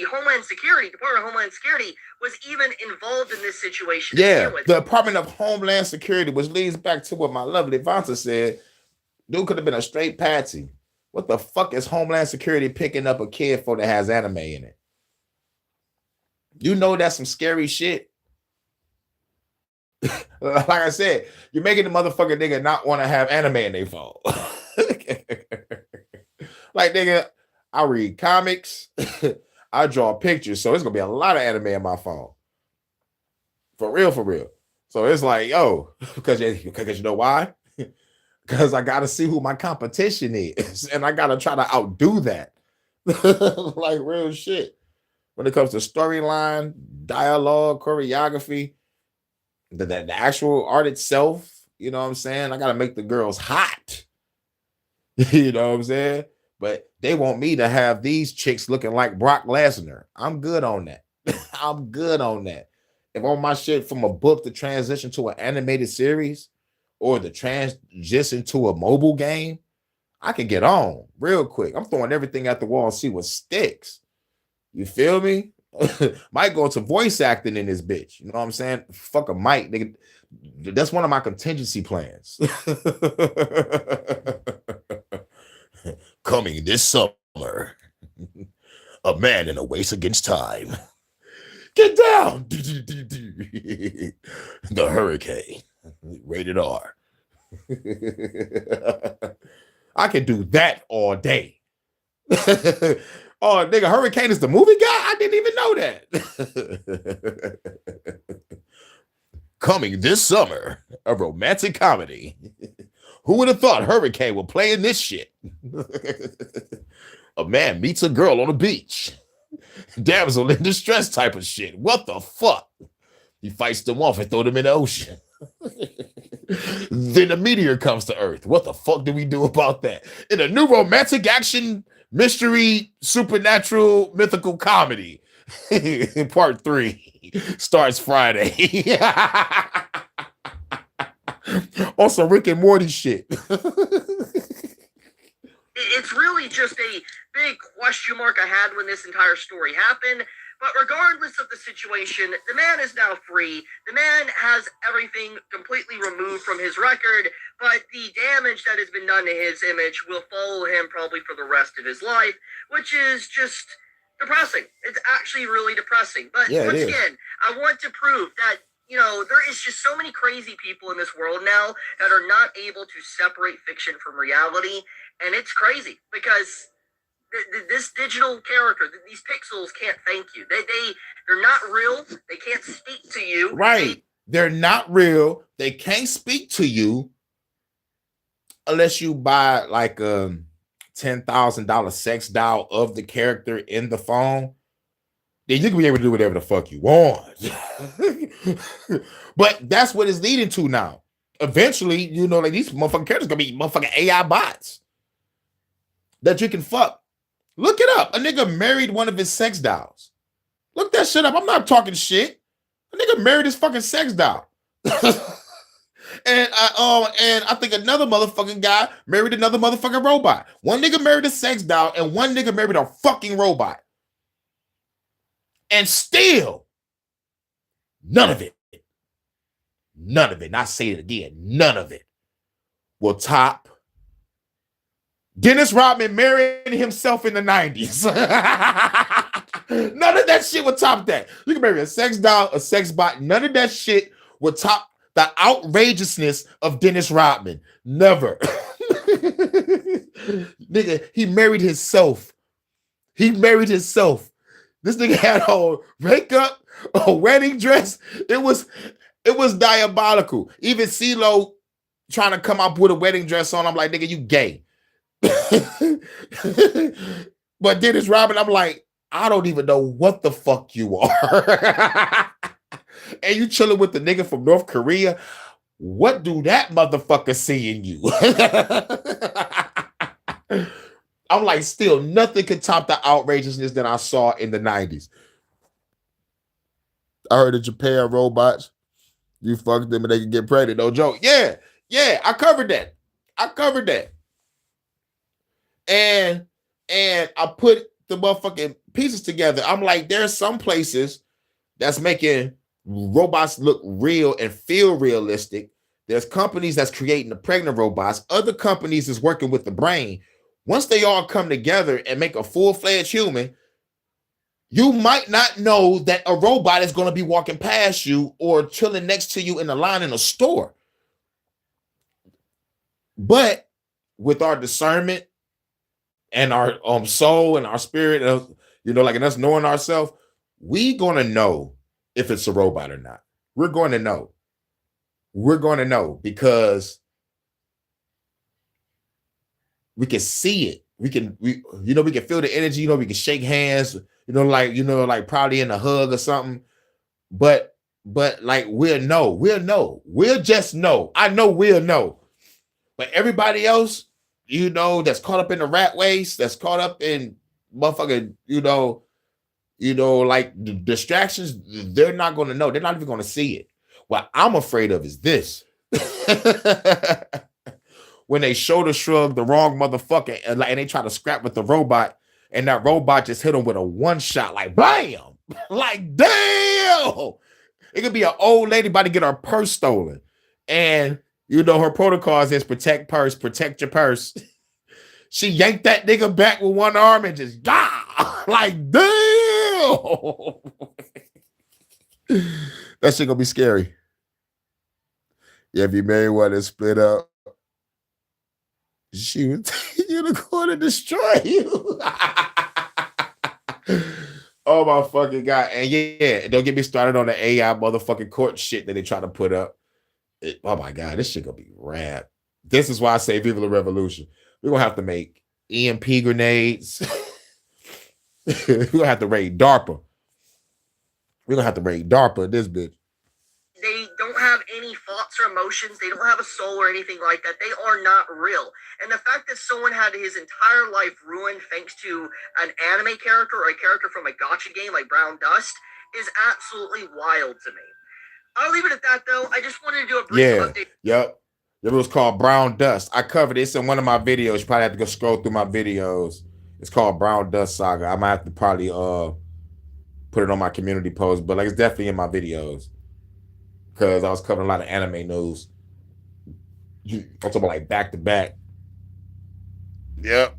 Homeland Security, Department of Homeland Security, was even involved in this situation. Yeah, the Department of Homeland Security, which leads back to what my lovely Vonta said. Dude could have been a straight patsy. What the fuck is Homeland Security picking up a kid for that has anime in it? You know that's some scary shit. Like I said, you're making the motherfucking nigga not want to have anime in their phone. Like, nigga, I read comics, I draw pictures, so it's gonna be a lot of anime in my phone. For real, for real. So it's like, yo, because you know why? Because I gotta see who my competition is, and I gotta try to outdo that. Like real shit. When it comes to storyline, dialogue, choreography, the actual art itself, you know what I'm saying? I gotta make the girls hot. You know what I'm saying? But they want me to have these chicks looking like Brock Lesnar. I'm good on that. I'm good on that. If I want my shit from a book to transition to an animated series or the transition to a mobile game, I can get on real quick. I'm throwing everything at the wall and see what sticks. You feel me? Might go into voice acting in this bitch. You know what I'm saying? Fuck a mic, nigga. That's one of my contingency plans. Coming this summer, a man in a race against time. Get down! The Hurricane. Rated R. I can do that all day. Oh, nigga, Hurricane is the movie guy? I didn't even know that. Coming this summer, a romantic comedy. Who would have thought Hurricane would play in this shit? A man meets a girl on the beach. Damsel in distress type of shit. What the fuck? He fights them off and throw them in the ocean. Then a meteor comes to Earth. What the fuck do we do about that? In a new romantic action, mystery, supernatural, mythical comedy. Part 3 starts Friday. On some Rick and Morty shit. It's really just a big question mark I had when this entire story happened. But regardless of the situation, the man is now free. The man has everything completely removed from his record, but the damage that has been done to his image will follow him probably for the rest of his life, which is just depressing. It's actually really depressing. But yeah, once again, I want to prove that, you know, there is just so many crazy people in this world now that are not able to separate fiction from reality. And it's crazy because this digital character, these pixels can't thank you. They're not real. They can't speak to you. Right. They're not real. They can't speak to you unless you buy like a $10,000 sex doll of the character in the phone. Then you can be able to do whatever the fuck you want. But that's what it's leading to now. eventually, you know, like these motherfucking characters gonna be motherfucking AI bots that you can fuck. Look it up. A nigga married one of his sex dolls. Look that shit up. I'm not talking shit. A nigga married his fucking sex doll. And I think another motherfucking guy married another motherfucking robot. One nigga married a sex doll and one nigga married a fucking robot. And still, none of it, and I say it again, none of it will top Dennis Rodman marrying himself in the 90s. None of that shit will top that. You can marry a sex doll, a sex bot. None of that shit will top the outrageousness of Dennis Rodman. Never. Nigga, he married himself. He married himself. This nigga had a makeup, a wedding dress. It was diabolical. Even CeeLo trying to come up with a wedding dress on, I'm like, nigga, you gay. But Dennis Rodman, I'm like, I don't even know what the fuck you are. And you chilling with the nigga from North Korea. What do that motherfucker see in you? I'm like, still, nothing could top the outrageousness that I saw in the 90s. I heard in Japan, robots, you fuck them and they can get pregnant. No joke. Yeah, I covered that. And I put the motherfucking pieces together. I'm like, there's some places that's making robots look real and feel realistic. There's companies that's creating the pregnant robots. Other companies is working with the brain. Once they all come together and make a full-fledged human, you might not know that a robot is going to be walking past you or chilling next to you in the line in a store. But with our discernment and our soul and our spirit, you know, like, and us knowing ourselves, we gonna know if it's a robot or not. We're going to know. We're going to know because we can see it. We can feel the energy. You know, we can shake hands. Like probably in a hug or something. But like we'll know. We'll just know. I know we'll know. But everybody else, you know, that's caught up in the rat race, that's caught up in motherfucking, like the distractions, they're not going to know. They're not even going to see it. What I'm afraid of is this. When they shoulder shrug the wrong motherfucker and they try to scrap with the robot, and that robot just hit them with a one shot, like bam, like damn. It could be an old lady about to get her purse stolen, and her protocols is protect your purse. She yanked that nigga back with one arm and just like damn. That shit gonna be scary. Yeah, if you marry one and split up, she would take you to court and destroy you. Oh my fucking God. And yeah, don't get me started on the AI motherfucking court shit that they try to put up. Oh my God, this shit gonna be rad. This is why I say Viva la Revolution. We're gonna have to make EMP grenades. We're gonna have to raid DARPA. We're gonna have to raid DARPA this bitch. They don't have any thoughts or emotions. They don't have a soul or anything like that. They are not real. And the fact that someone had his entire life ruined thanks to an anime character or a character from a gacha game like Brown Dust is absolutely wild to me. I'll leave it at that, though. I just wanted to do a brief update. Yep. It was called Brown Dust. I covered it. It's in one of my videos. You probably have to go scroll through my videos. It's called Brown Dust Saga. I might have to probably put it on my community post, but like it's definitely in my videos because I was covering a lot of anime news. I'm talking about like back to back. Yep.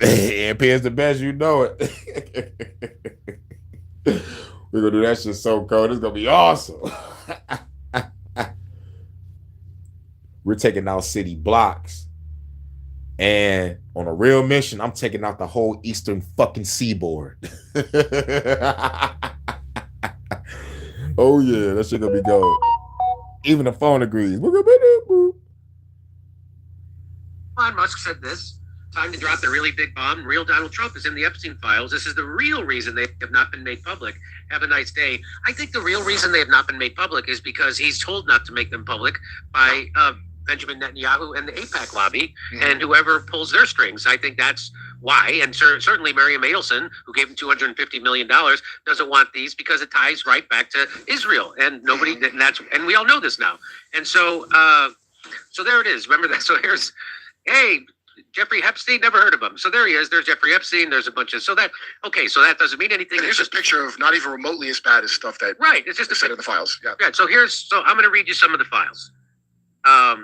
AMP is the best, you know it. We're gonna do that shit so cold. It's gonna be awesome. We're taking out city blocks. And on a real mission, I'm taking out the whole eastern fucking seaboard. Oh yeah, that shit gonna be gold. Even the phone agrees. Elon Musk said this. Time to drop the really big bomb. Real Donald Trump is in the Epstein files. This is the real reason they have not been made public. Have a nice day. I think the real reason they have not been made public is because he's told not to make them public by Benjamin Netanyahu and the AIPAC lobby and whoever pulls their strings. I think that's why. And certainly Miriam Adelson, who gave him $250 million, doesn't want these because it ties right back to Israel. And nobody, and we all know this now. And so, so there it is. Remember that. So here's, hey, Jeffrey Epstein, never heard of him. So there he is. There's Jeffrey Epstein. There's a bunch of, so that that doesn't mean anything. And here's a picture of not even remotely as bad as stuff that it's just said in the files. Yeah. Yeah. So I'm going to read you some of the files. By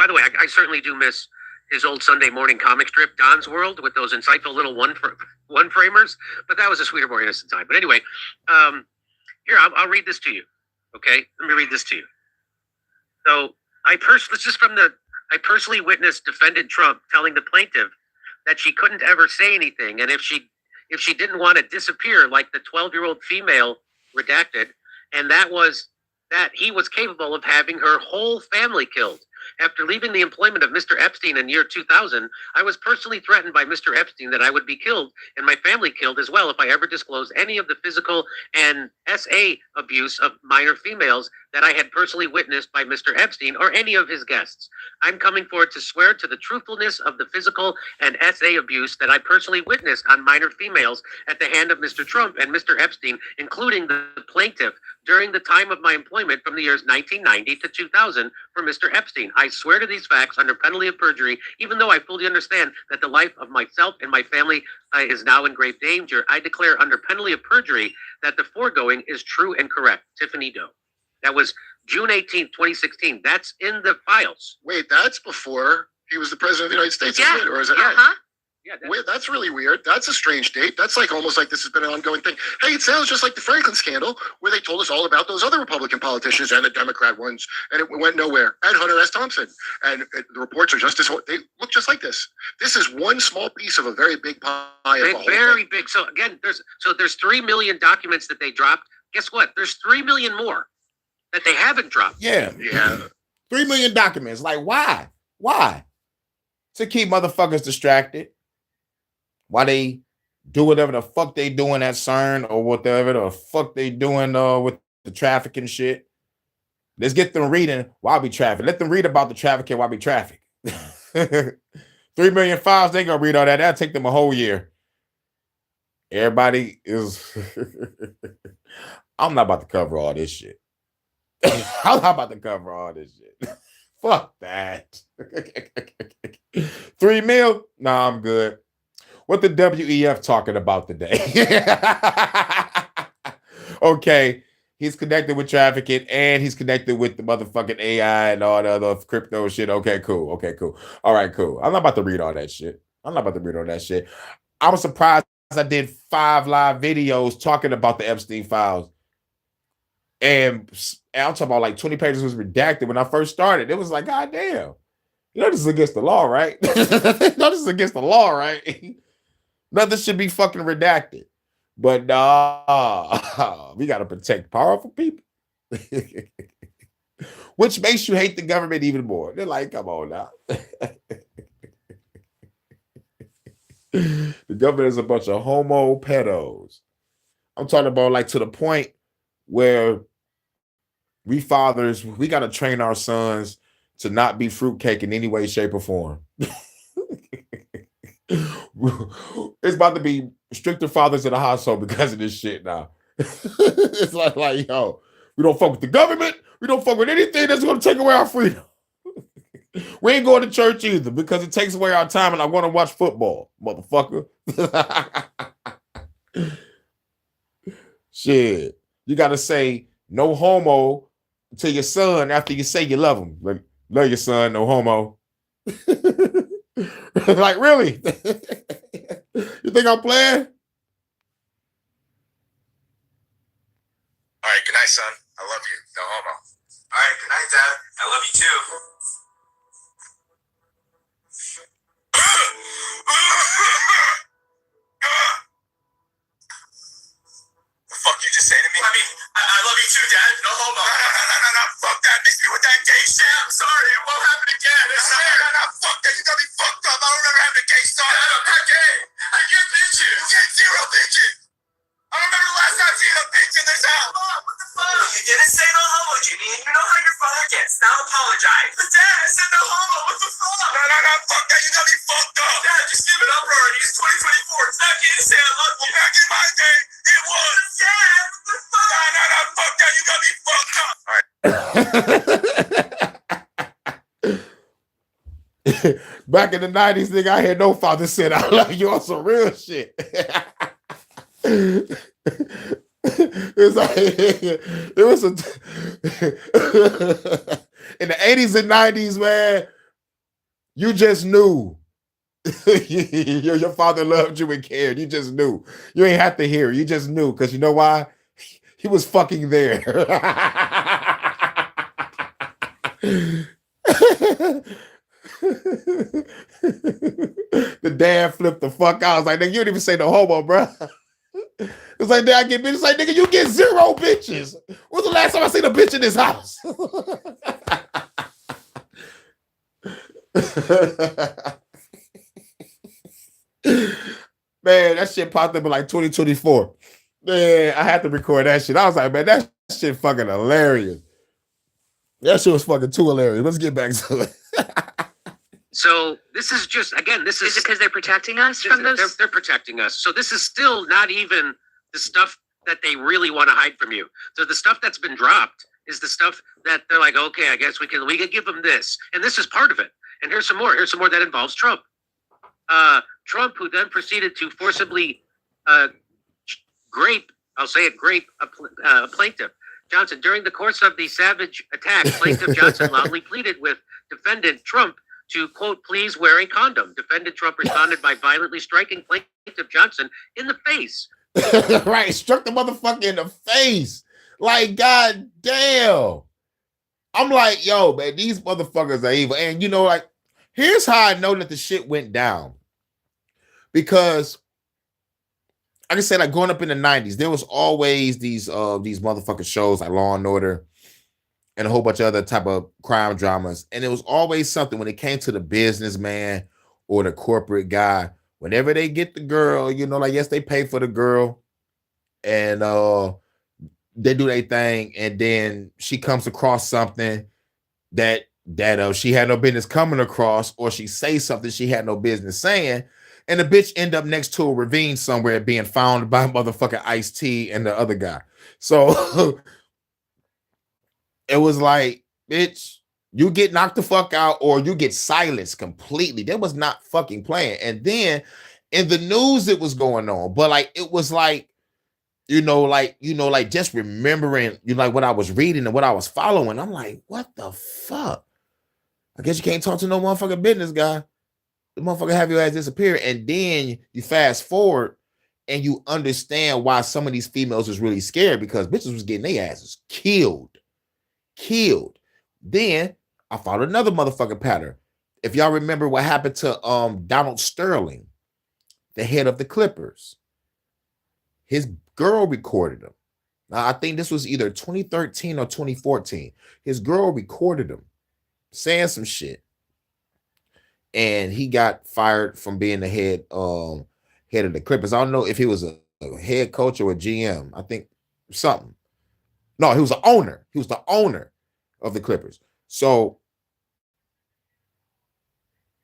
the way, I certainly do miss his old Sunday morning comic strip, Don's World, with those insightful little one-framers. But that was a sweeter, more innocent time. But anyway, here, I'll read this to you. Okay? Let me read this to you. So I personally witnessed defendant Trump telling the plaintiff that she couldn't ever say anything, and if she didn't want to disappear like the 12-year-old female redacted, and that he was capable of having her whole family killed. After leaving the employment of Mr. Epstein in year 2000, I was personally threatened by Mr. Epstein that I would be killed and my family killed as well if I ever disclosed any of the physical and SA abuse of minor females that I had personally witnessed by Mr. Epstein or any of his guests. I'm coming forward to swear to the truthfulness of the physical and SA abuse that I personally witnessed on minor females at the hand of Mr. Trump and Mr. Epstein, including the plaintiff, during the time of my employment from the years 1990 to 2000 for Mr. Epstein. I swear to these facts under penalty of perjury, even though I fully understand that the life of myself and my family is now in grave danger. I declare under penalty of perjury that the foregoing is true and correct. Tiffany Doe. That was June 18th, 2016. That's in the files. Wait, that's before he was the president of the United States, isn't it? Or is it? Yeah, Wait, that's really weird. That's a strange date. That's like almost like this has been an ongoing thing. Hey, it sounds just like the Franklin scandal, where they told us all about those other Republican politicians and the Democrat ones, and it went nowhere. And Hunter S. Thompson. And the reports are just as they look just like this. This is one small piece of a very big pie. Very big. So again, there's 3 million documents that they dropped. Guess what? There's 3 million more that they haven't dropped. Yeah. 3 million documents. Like, why? Why? To keep motherfuckers distracted. Why they do whatever the fuck they doing at CERN or whatever the fuck they doing with the trafficking shit. Let's get them reading while we traffic. Let them read about the trafficking while we traffic. 3 million files, they gonna read all that. That'll take them a whole year. Everybody is I'm not about to cover all this shit. I'm not about to cover all this shit. Fuck that. 3 mil? Nah, I'm good. What the WEF talking about today? Okay, he's connected with trafficking and he's connected with the motherfucking AI and all the other crypto shit. Okay, cool. All right, cool. I'm not about to read all that shit. I was surprised I did 5 live videos talking about the Epstein files. And I'm talking about like 20 pages was redacted when I first started. It was like, God damn. You know, this is against the law, right? Nothing should be fucking redacted. But nah, we got to protect powerful people. Which makes you hate the government even more. They're like, come on now. The government is a bunch of homo pedos. I'm talking about like to the point where we fathers, we got to train our sons to not be fruitcake in any way, shape, or form. It's about to be stricter fathers in the household because of this shit now. It's like, yo, we don't fuck with the government. We don't fuck with anything that's going to take away our freedom. We ain't going to church either because it takes away our time and I want to watch football, motherfucker. Shit. You got to say no homo to your son after you say you love him. Like, love your son, no homo. Like, really? You think I'm playing? All right, good night, son. I love you. No homo. All right, good night, Dad. I love you too. The fuck you just say to me? I mean, I love you too, Dad. No homo. No. Fuck that. Mix me with that gay shit. I'm sorry. It won't happen again. No. Fuck that. You got me fucked apologize. The dad said no homo. What the fuck? No, fuck that. You got me fucked up. Dad, just give it up already. It's 2024. It's not getting to say I love you. Back in my day, it was. Dad, what the fuck? No, fuck that. You got me fucked up. All right. Back in the 90s, nigga, I had no father said I love you on some real shit. It's like it was in the 80s and 90s, man. You just knew your father loved you and cared. You just knew. You ain't have to hear. You just knew, because you know why? He was fucking there. The dad flipped the fuck out. I was like, nigga, you didn't even say no homo, bro. It's like, dad, I get bitches. It's like, nigga, you get 0 bitches. When's the last time I seen a bitch in this house? Man, that shit popped up in like 2024. Man, I had to record that shit. I was like, man, that shit fucking hilarious. That shit was fucking too hilarious. Let's get back to it. So this is just, again, this is it because they're protecting us from those? They're protecting us. So this is still not even the stuff that they really want to hide from you. So the stuff that's been dropped is the stuff that they're like, okay, I guess we can give them this. And this is part of it. And here's some more. Here's some more that involves Trump. Trump, who then proceeded to forcibly grape a plaintiff. Johnson, during the course of the savage attack, plaintiff Johnson loudly pleaded with defendant Trump to, quote, please wear a condom. Defendant Trump responded by violently striking plaintiff Johnson in the face. Right, struck the motherfucker in the face. Like, god damn. I'm like, yo, man, these motherfuckers are evil. And you know, like, here's how I know that the shit went down. Because, like I said, like growing up in the 90s, there was always these motherfucking shows like Law and Order and a whole bunch of other type of crime dramas. And it was always something when it came to the businessman or the corporate guy, whenever they get the girl, you know, like, yes, they pay for the girl and they do their thing. And then she comes across something that she had no business coming across, or she says something she had no business saying. And the bitch end up next to a ravine somewhere being found by motherfucking Ice-T and the other guy. So it was like, bitch, you get knocked the fuck out or you get silenced completely. That was not fucking playing. And then in the news, it was going on. But like, it was like, like just remembering, like what I was reading and what I was following. I'm like, what the fuck? I guess you can't talk to no motherfucking business guy. The motherfucker have your ass disappear. And then you fast forward and you understand why some of these females was really scared, because bitches was getting their asses killed. Then I followed another motherfucking pattern. If y'all remember what happened to Donald Sterling, the head of the Clippers, his girl recorded him. Now, I think this was either 2013 or 2014. His girl recorded him saying some shit. And he got fired from being the head of the Clippers. I don't know if he was a head coach or a GM. I think something. No, he was the owner. He was the owner of the Clippers. So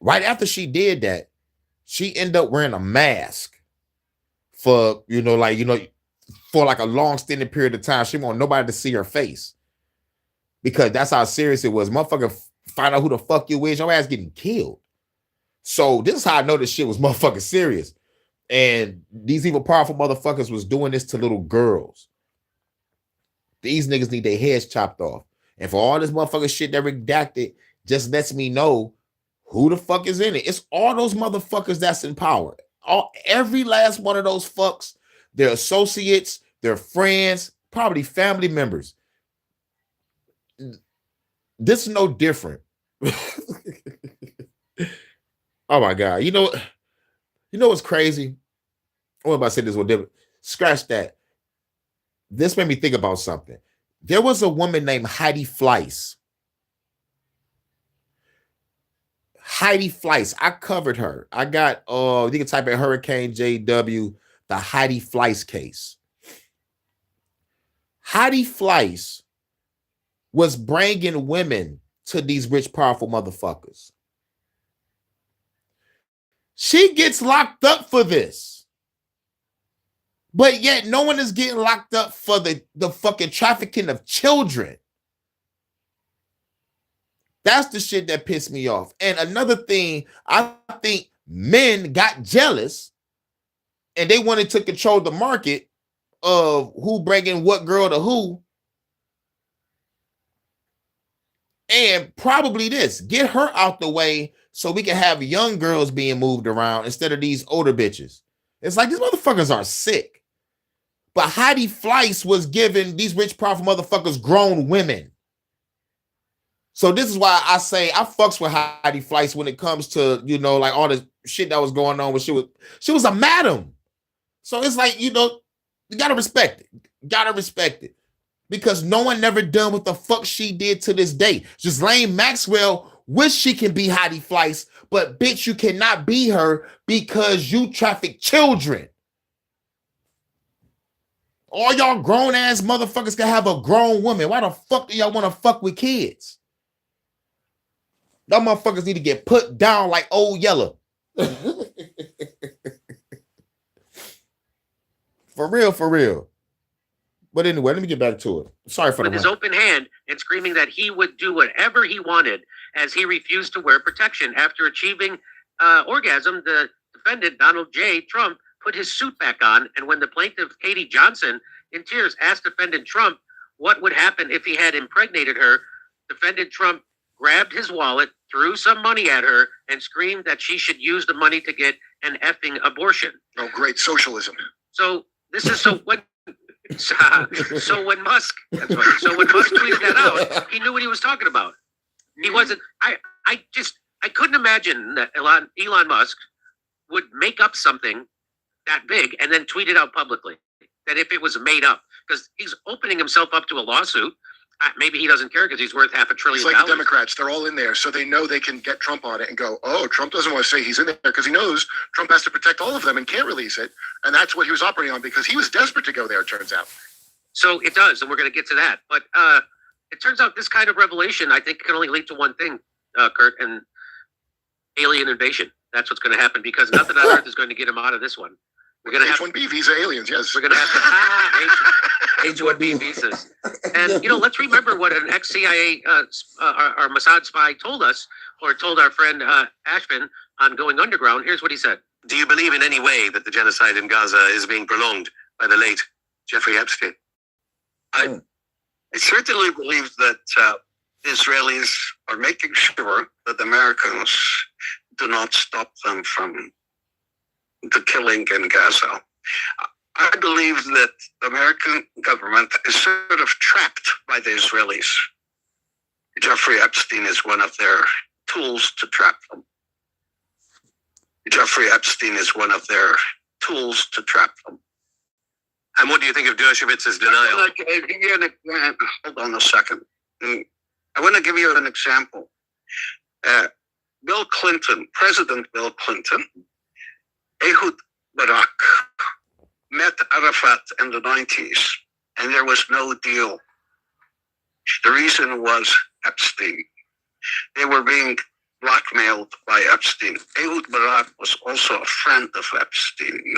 right after she did that, she ended up wearing a mask for, for like a long extended period of time. She didn't want nobody to see her face, because that's how serious it was. Motherfucker, find out who the fuck you is, your ass getting killed. So this is how I know this shit was motherfucking serious. And these evil, powerful motherfuckers was doing this to little girls. These niggas need their heads chopped off. And for all this motherfucking shit that redacted, just lets me know who the fuck is in it. It's all those motherfuckers that's in power. Every last one of those fucks, their associates, their friends, probably family members. This is no different. Oh my God. You know what's crazy? What about to say this one different? Scratch that. This made me think about something. There was a woman named Heidi Fleiss. Heidi Fleiss. I covered her. I got, you can type in Hurricane JW, the Heidi Fleiss case. Heidi Fleiss was bringing women to these rich, powerful motherfuckers. She gets locked up for this. But yet no one is getting locked up for the fucking trafficking of children. That's the shit that pissed me off. And another thing, I think men got jealous and they wanted to control the market of who bringing what girl to who. And probably this, get her out the way so we can have young girls being moved around instead of these older bitches. It's like these motherfuckers are sick. But Heidi Fleiss was giving these rich, powerful motherfuckers grown women. So this is why I say I fucks with Heidi Fleiss when it comes to, you know, like all the shit that was going on when she was a madam. So it's like, you know, you gotta respect it. Gotta respect it. Because no one never done what the fuck she did to this day. Ghislaine Maxwell wish she can be Heidi Fleiss, but bitch, you cannot be her because you traffic children. All y'all grown ass motherfuckers can have a grown woman. Why the fuck do y'all want to fuck with kids? Y'all motherfuckers need to get put down like Old Yeller. For real, for real. But anyway, let me get back to it. Sorry for with his open hand and screaming that he would do whatever he wanted as he refused to wear protection. After achieving orgasm, the defendant, Donald J. Trump, put his suit back on. And when the plaintiff, Katie Johnson, in tears, asked defendant Trump what would happen if he had impregnated her, defendant Trump grabbed his wallet, threw some money at her, and screamed that she should use the money to get an effing abortion. Oh, great socialism. So this is so when Musk, that's right. So when Musk tweeted that out, he knew what he was talking about. He wasn't. I couldn't imagine that Elon Musk would make up something that big and then tweet it out publicly. That if it was made up, because he's opening himself up to a lawsuit. Maybe he doesn't care because he's worth $500 billion. It's like the Democrats. They're all in there, so they know they can get Trump on it and go, oh, Trump doesn't want to say he's in there because he knows Trump has to protect all of them and can't release it. And that's what he was operating on because he was desperate to go there, it turns out. So it does, and we're going to get to that. But it turns out this kind of revelation, I think, can only lead to one thing, Kurt, and alien invasion. That's what's going to happen because nothing on earth is going to get him out of this one. We're going to have H-1B visa aliens, yes. We're going to have to H-1B visas. And, you know, let's remember what an ex-CIA our Mossad spy told us, or told our friend Ashvin on Going Underground. Here's what he said. Do you believe in any way that the genocide in Gaza is being prolonged by the late Jeffrey Epstein? I certainly believe that the Israelis are making sure that the Americans do not stop them from the killing in Gaza. I believe that the American government is sort of trapped by the Israelis. Jeffrey Epstein is one of their tools to trap them. Jeffrey Epstein is one of their tools to trap them. And what do you think of Dershowitz's denial? Hold on a second. I want to give you an example. Bill Clinton, President Bill Clinton, Ehud Barak met Arafat in the 90s, and there was no deal. The reason was Epstein. They were being blackmailed by Epstein. Ehud Barak was also a friend of Epstein,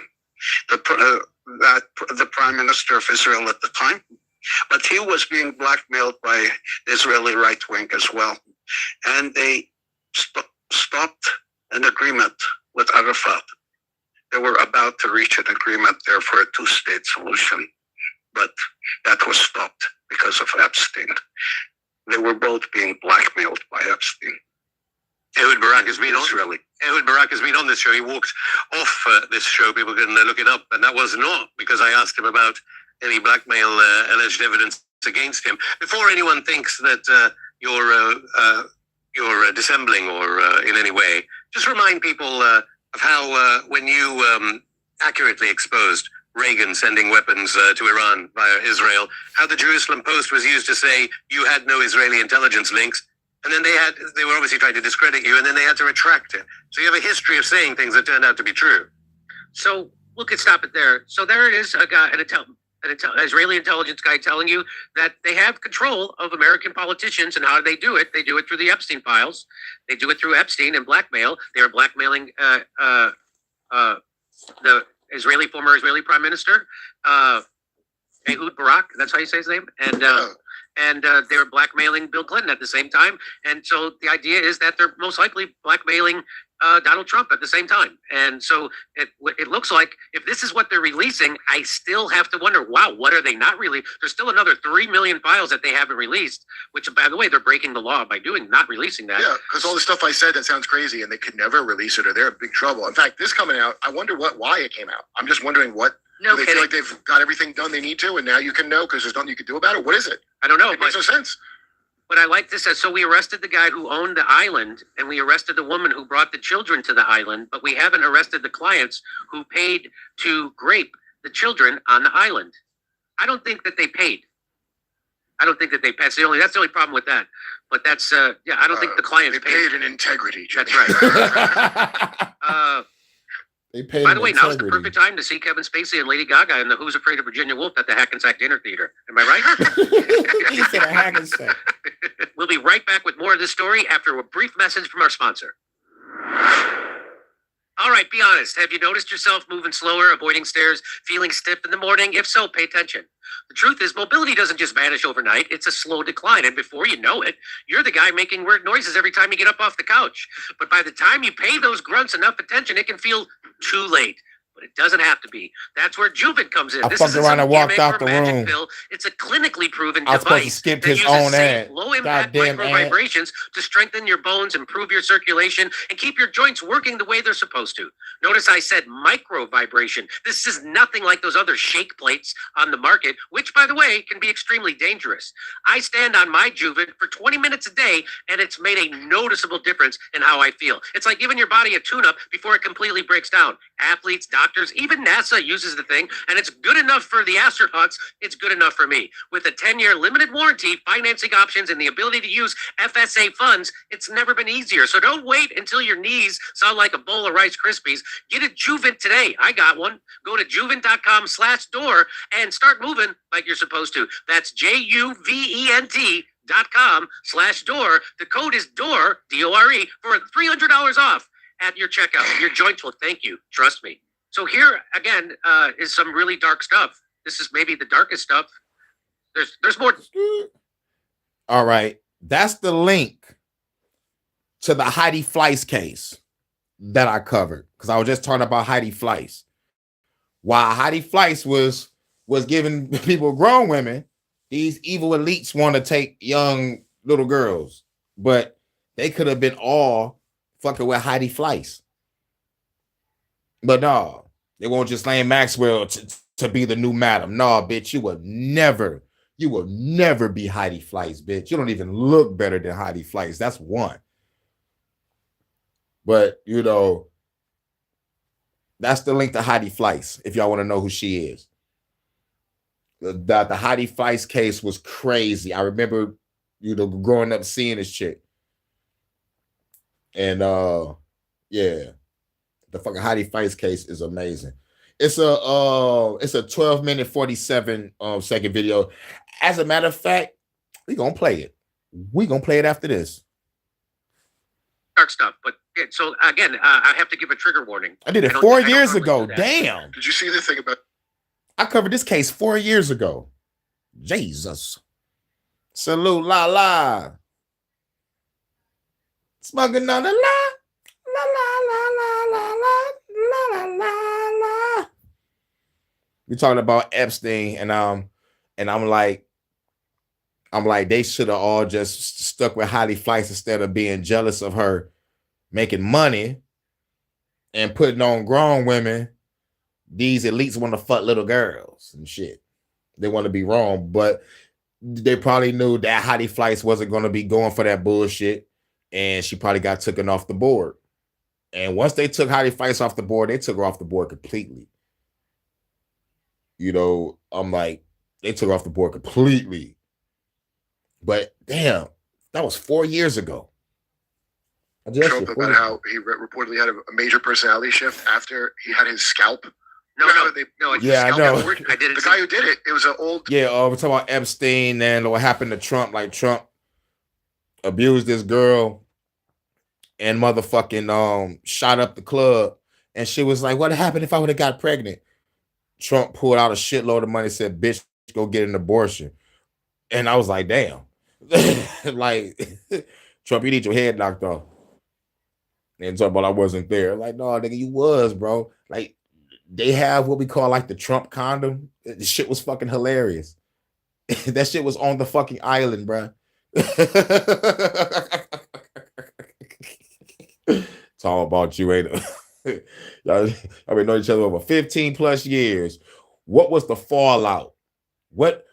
the prime minister of Israel at the time. But he was being blackmailed by the Israeli right wing as well. And they stopped an agreement with Arafat. They were about to reach an agreement there for a two-state solution, but that was stopped because of Epstein. They were both being blackmailed by Epstein. Ehud Barak has been on. Ehud Barak has been on this show. He walked off this show. People can look it up, and that was not because I asked him about any blackmail alleged evidence against him. Before anyone thinks that you're dissembling or in any way, just remind people of how when you accurately exposed Reagan sending weapons to Iran via Israel, how the Jerusalem Post was used to say you had no Israeli intelligence links. And then they were obviously trying to discredit you, and then they had to retract it. So you have a history of saying things that turned out to be true. So we could stop it there. So there it is, a guy, an Israeli intelligence guy telling you that they have control of American politicians, and how do they do it? They do it through the Epstein files. They do it through Epstein and blackmail. They are blackmailing the former Israeli Prime Minister, Ehud Barak. That's how you say his name. And they were blackmailing Bill Clinton at the same time. And so the idea is that they're most likely blackmailing Donald Trump at the same time. And so it looks like if this is what they're releasing, I still have to wonder, wow, what are they not really? There's still another 3 million files that they haven't released, which, by the way, they're breaking the law by not releasing that. Yeah, because all the stuff I said, that sounds crazy, and they could never release it, or they're in big trouble. In fact, this coming out, I wonder why it came out. I'm just wondering what. No do they feel like they've got everything done they need to, and now you can know because there's nothing you can do about it? What is it? I don't know. It makes no sense. But I like this. So we arrested the guy who owned the island, and we arrested the woman who brought the children to the island, but we haven't arrested the clients who paid to grape the children on the island. I don't think that they paid. That's the only problem with that. But that's I don't think the clients paid in integrity. That's right. They paid. By the way, now's the perfect time to see Kevin Spacey and Lady Gaga in the Who's Afraid of Virginia Woolf at the Hackensack Dinner Theater. Am I right? He said a Hackensack. We'll be right back with more of this story after a brief message from our sponsor. All right, be honest. Have you noticed yourself moving slower, avoiding stairs, feeling stiff in the morning? If so, pay attention. The truth is, mobility doesn't just vanish overnight. It's a slow decline. And before you know it, you're the guy making weird noises every time you get up off the couch. But by the time you pay those grunts enough attention, it can feel too late. But it doesn't have to be. That's where Juvit comes in. I fucked around and walked out the room. Pill. It's a clinically proven I was supposed to device skip that his uses own safe, ad. low-impact Goddamn micro ad. vibrations to strengthen your bones, improve your circulation, and keep your joints working the way they're supposed to. Notice I said micro vibration. This is nothing like those other shake plates on the market, which, by the way, can be extremely dangerous. I stand on my Juvit for 20 minutes a day, and it's made a noticeable difference in how I feel. It's like giving your body a tune-up before it completely breaks down. Athletes, doctors, even NASA uses the thing, and it's good enough for the astronauts. It's good enough for me. With a 10-year limited warranty, financing options, and the ability to use FSA funds, it's never been easier. So don't wait until your knees sound like a bowl of Rice Krispies. Get a Juvent today. I got one. Go to juvent.com/door and start moving like you're supposed to. That's JUVENT.com/door. The code is DOOR, DORE, for $300 off at your checkout. Your joints will thank you. Trust me. So here again is some really dark stuff. This is maybe the darkest stuff. There's more. All right, that's the link to the Heidi Fleiss case that I covered, because I was just talking about Heidi Fleiss. While Heidi Fleiss was giving people, grown women, these evil elites want to take young little girls, but they could have been all fucking with Heidi Fleiss. But no, they won't just Lane Maxwell to be the new madam. No, bitch, you will never be Heidi Fleiss, bitch. You don't even look better than Heidi Fleiss. That's one. But, you know, that's the link to Heidi Fleiss, if y'all want to know who she is. The Heidi Fleiss case was crazy. I remember, you know, growing up seeing this chick. And, yeah. The fucking Heidi Fleiss case is amazing. It's a 12-minute 47-second video. As a matter of fact, we're gonna play it. We're gonna play it after this. Dark stuff, but so again, I have to give a trigger warning. I did it 4 years ago. Damn. Did you see the thing about? I covered this case 4 years ago. Jesus. Salute, la la. Smoking on the la. La la la la la la la la. We're talking about Epstein, and I'm like they should have all just stuck with Heidi Fleiss instead of being jealous of her making money and putting on grown women. These elites want to fuck little girls and shit. They want to be wrong, but they probably knew that Heidi Fleiss wasn't going to be going for that bullshit, and she probably got taken off the board. And once they took Heidi Fleiss off the board, they took her off the board completely. You know, I'm like, they took her off the board completely. But damn, that was 4 years ago. Trump about how he reportedly had a major personality shift after he had his scalp No. Yeah, I know. I did it. The guy who did it, it was an old. Yeah, we're talking about Epstein and what happened to Trump. Like Trump abused this girl and motherfucking shot up the club. And she was like, what happened if I would have got pregnant? Trump pulled out a shitload of money and said, bitch, go get an abortion. And I was like, damn. Like, Trump, you need your head knocked off. And talking about I wasn't there. Like, no, nigga, you was, bro. Like, they have what we call like the Trump condom. The shit was fucking hilarious. That shit was on the fucking island, bro. It's all about you, ain't it? Y'all been knowing each other over 15 plus years. What was the fallout? What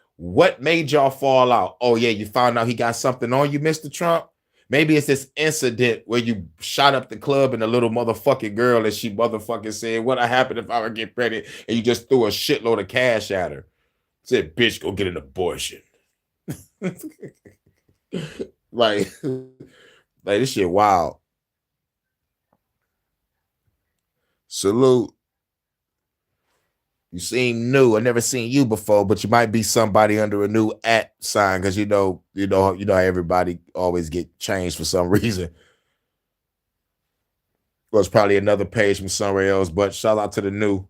made y'all fall out? Oh, yeah, you found out he got something on you, Mr. Trump? Maybe it's this incident where you shot up the club and the little motherfucking girl and she motherfucking said, what happened if I would get pregnant? And you just threw a shitload of cash at her. Said, bitch, go get an abortion. like this shit wild. Salute. You seem new. I never seen you before, but you might be somebody under a new @ sign because you know how everybody always get changed for some reason. Well, it's probably another page from somewhere else, but shout out to the new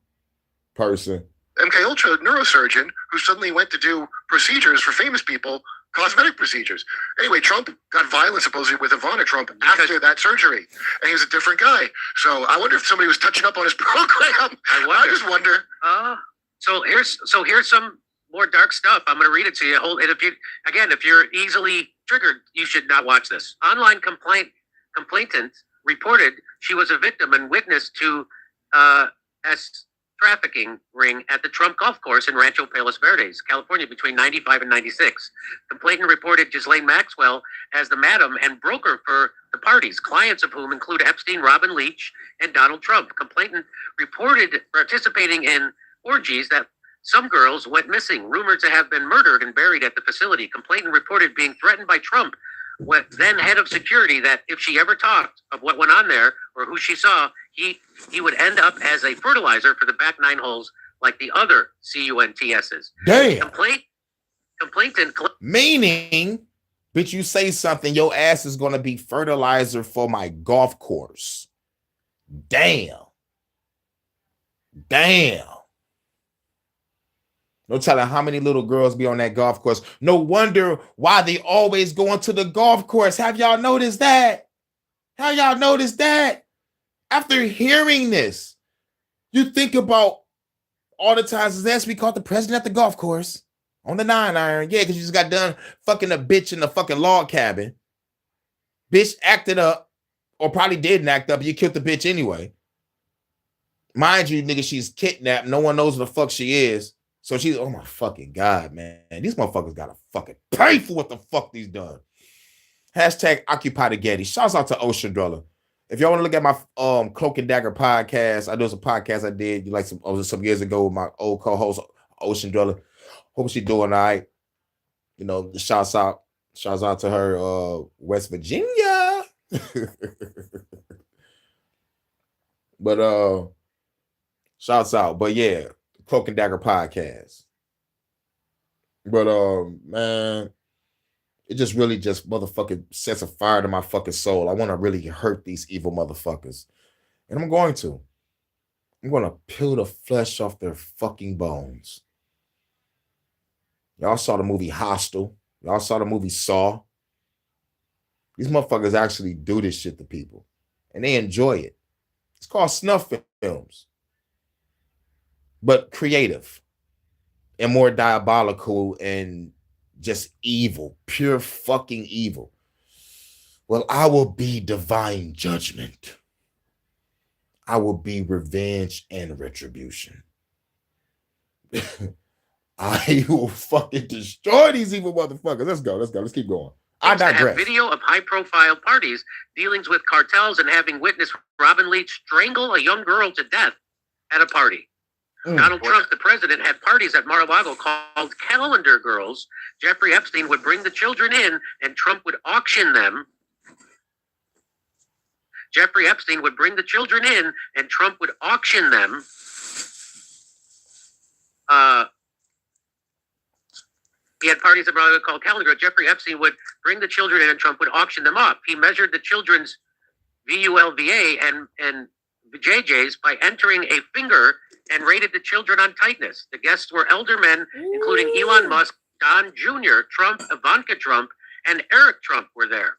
person. MK Ultra neurosurgeon who suddenly went to do procedures for famous people, cosmetic procedures. Anyway, Trump got violent supposedly with Ivana Trump after that surgery, and he was a different guy. So I wonder if somebody was touching up on his program. I just wonder. So here's some more dark stuff. I'm going to read it to you. If you're easily triggered, you should not watch this. Online complainant reported she was a victim and witness to trafficking ring at the Trump golf course in Rancho Palos Verdes, California, between 95 and 96. Complainant reported Ghislaine Maxwell as the madam and broker for the parties, clients of whom include Epstein, Robin Leach, and Donald Trump. Complainant reported participating in orgies that some girls went missing, rumored to have been murdered and buried at the facility. Complainant reported being threatened by Trump, then head of security, that if she ever talked of what went on there or who she saw, he would end up as a fertilizer for the back 9 holes like the other CUNTSs. Damn. Complainant. Meaning, bitch, you say something, your ass is going to be fertilizer for my golf course. Damn. No telling how many little girls be on that golf course. No wonder why they always going to the golf course. Have y'all noticed that? After hearing this, you think about all the times we caught the president at the golf course on the 9-iron. Yeah, because you just got done fucking a bitch in the fucking log cabin. Bitch acted up, or probably didn't act up. You killed the bitch anyway. Mind you, nigga, she's kidnapped. No one knows what the fuck she is. So she's, oh my fucking God, man. These motherfuckers gotta fucking pay for what the fuck these done. Hashtag Occupy the Getty. Shouts out to Ocean Dweller. If y'all want to look at my Cloak and Dagger podcast, I know it's a podcast I did like some years ago with my old co-host Ocean Dweller. Hope she's doing all right. You know, shouts out to her, West Virginia. But shouts out. But yeah, Cloak and Dagger podcast. But man, it just really just motherfucking sets a fire to my fucking soul. I want to really hurt these evil motherfuckers. And I'm going to peel the flesh off their fucking bones. Y'all saw the movie Hostel. Y'all saw the movie Saw. These motherfuckers actually do this shit to people. And they enjoy it. It's called snuff films. But creative. And more diabolical and just evil. Pure fucking evil. Well, I will be divine judgment. I will be revenge and retribution. I will fucking destroy these evil motherfuckers. Let's go. Let's keep going. I digress. Have video of high-profile parties, dealings with cartels, and having witnessed Robin Leach strangle a young girl to death at a party. Donald Trump, the president, had parties at Mar-a-Lago called Calendar Girls. Jeffrey Epstein would bring the children in, and Trump would auction them. Jeffrey Epstein would bring the children in, and Trump would auction them He had parties at Broadway called Calendar. Jeffrey Epstein would bring the children in and Trump would auction them off. He measured the children's VULVA and JJs by entering a finger and rated the children on tightness. The guests were elder men, including Elon Musk, Don Jr., Trump, Ivanka Trump, and Eric Trump were there.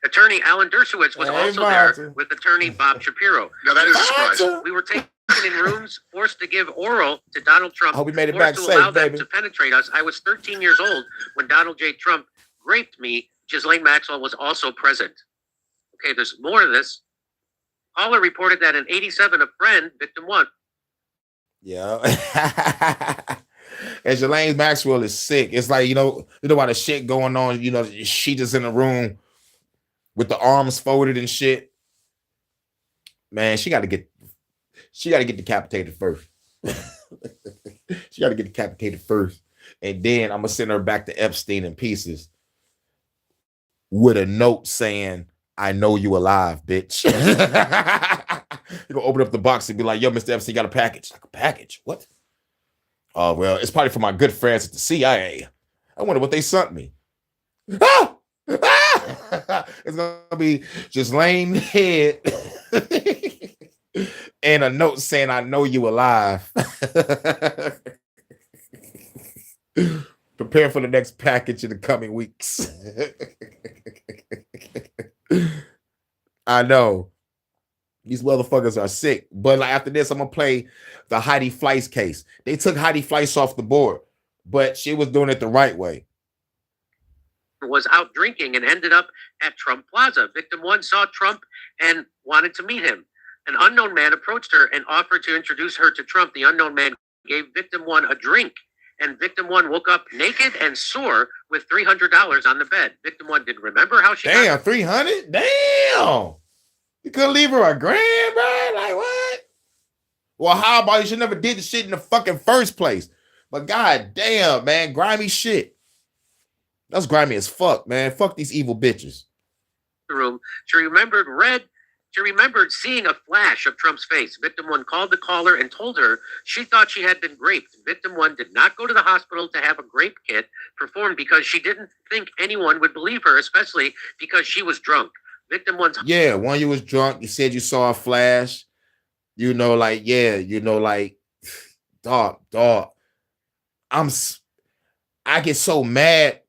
Attorney Alan Dershowitz was also there with attorney Bob Shapiro. Now that is a surprise. We were taken in rooms, forced to give oral to Donald Trump. I hope we made it forced back to safe, allow them baby. to penetrate us. I was 13 years old when Donald J. Trump raped me. Ghislaine Maxwell was also present. Okay, there's more of this. Caller reported that in 87, a friend, victim one. Yeah. And Ghislaine Maxwell is sick. It's like, you know why the shit going on, she just in the room with the arms folded and shit. Man, she got to get decapitated first. She got to get decapitated first. And then I'm going to send her back to Epstein in pieces with a note saying, I know you alive, bitch. You're going to open up the box and be like, yo, Mr. Epstein got a package. Like, a package? What? Oh, well, it's probably for my good friends at the CIA. I wonder what they sent me. Ah! Ah! It's going to be just laying head and a note saying, I know you alive. Prepare for the next package in the coming weeks. I know. These motherfuckers are sick. But like after this, I'm going to play the Heidi Fleiss case. They took Heidi Fleiss off the board, but she was doing it the right way. Was out drinking and ended up at Trump Plaza. Victim one saw Trump and wanted to meet him. An unknown man approached her and offered to introduce her to Trump. The unknown man gave victim one a drink, and victim one woke up naked and sore with $300 on the bed. Victim one didn't remember how she got $300? Damn. You couldn't leave her a grand, bro? Like, what? Well, how about you should never did the shit in the fucking first place? But god damn, man, grimy shit. That's grimy as fuck, man. Fuck these evil bitches. room. She remembered seeing a flash of Trump's face. Victim one called the caller and told her she thought she had been raped. Victim one did not go to the hospital to have a rape kit performed because she didn't think anyone would believe her, especially because she was drunk. Victim one's when you was drunk, you said you saw a flash. Dog. I get so mad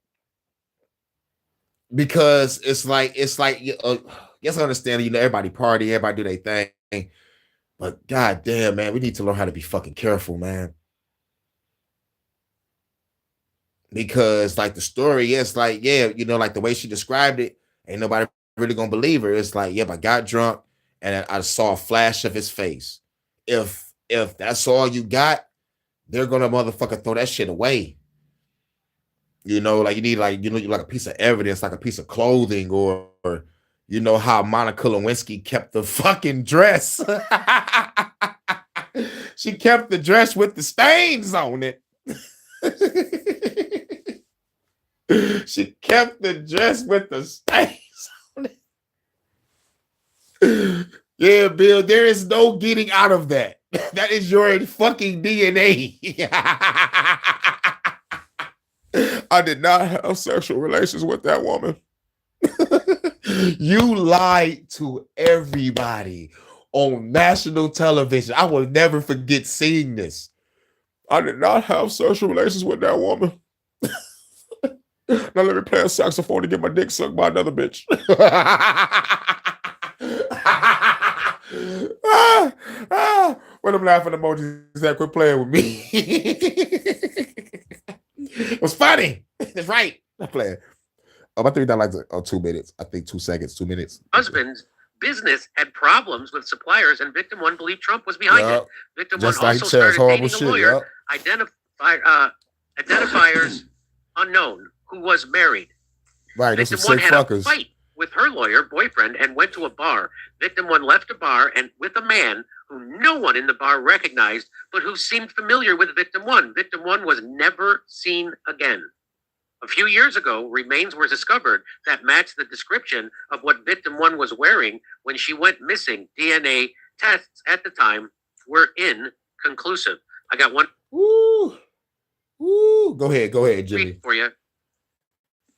because it's like yes, I understand, everybody party, everybody do their thing, but god damn, man, we need to learn how to be fucking careful, man. Because like the story is like, like the way she described it, ain't nobody really gonna believe her. It's like, I got drunk and I saw a flash of his face. If that's all you got, they're gonna motherfucker throw that shit away. You need like a piece of evidence, like a piece of clothing, or how Monica Lewinsky kept the fucking dress. She kept the dress with the stains on it. She kept the dress with the stains on it. Yeah, Bill, there is no getting out of that. That is your fucking DNA. I did not have sexual relations with that woman. You lied to everybody on national television. I will never forget seeing this. I did not have sexual relations with that woman. Now let me play a saxophone to get my dick sucked by another bitch. When I'm laughing emojis, that quit playing with me. It was funny. It's right. I'm playing. I think that like 2 minutes. I think 2 seconds, 2 minutes. husband's business had problems with suppliers, and victim one believed Trump was behind it. Victim Just one like also started horrible dating a lawyer, identifiers unknown, who was married. Right, this Victim is one sick had a fuckers. fight with her lawyer boyfriend and went to a bar. Victim one left a bar and with a man who no one in the bar recognized, but who seemed familiar with victim one. Victim one was never seen again. A few years ago, remains were discovered that matched the description of what victim one was wearing when she went missing. DNA tests at the time were inconclusive. I got one. Woo. Woo. Go ahead, Jimmy. For you.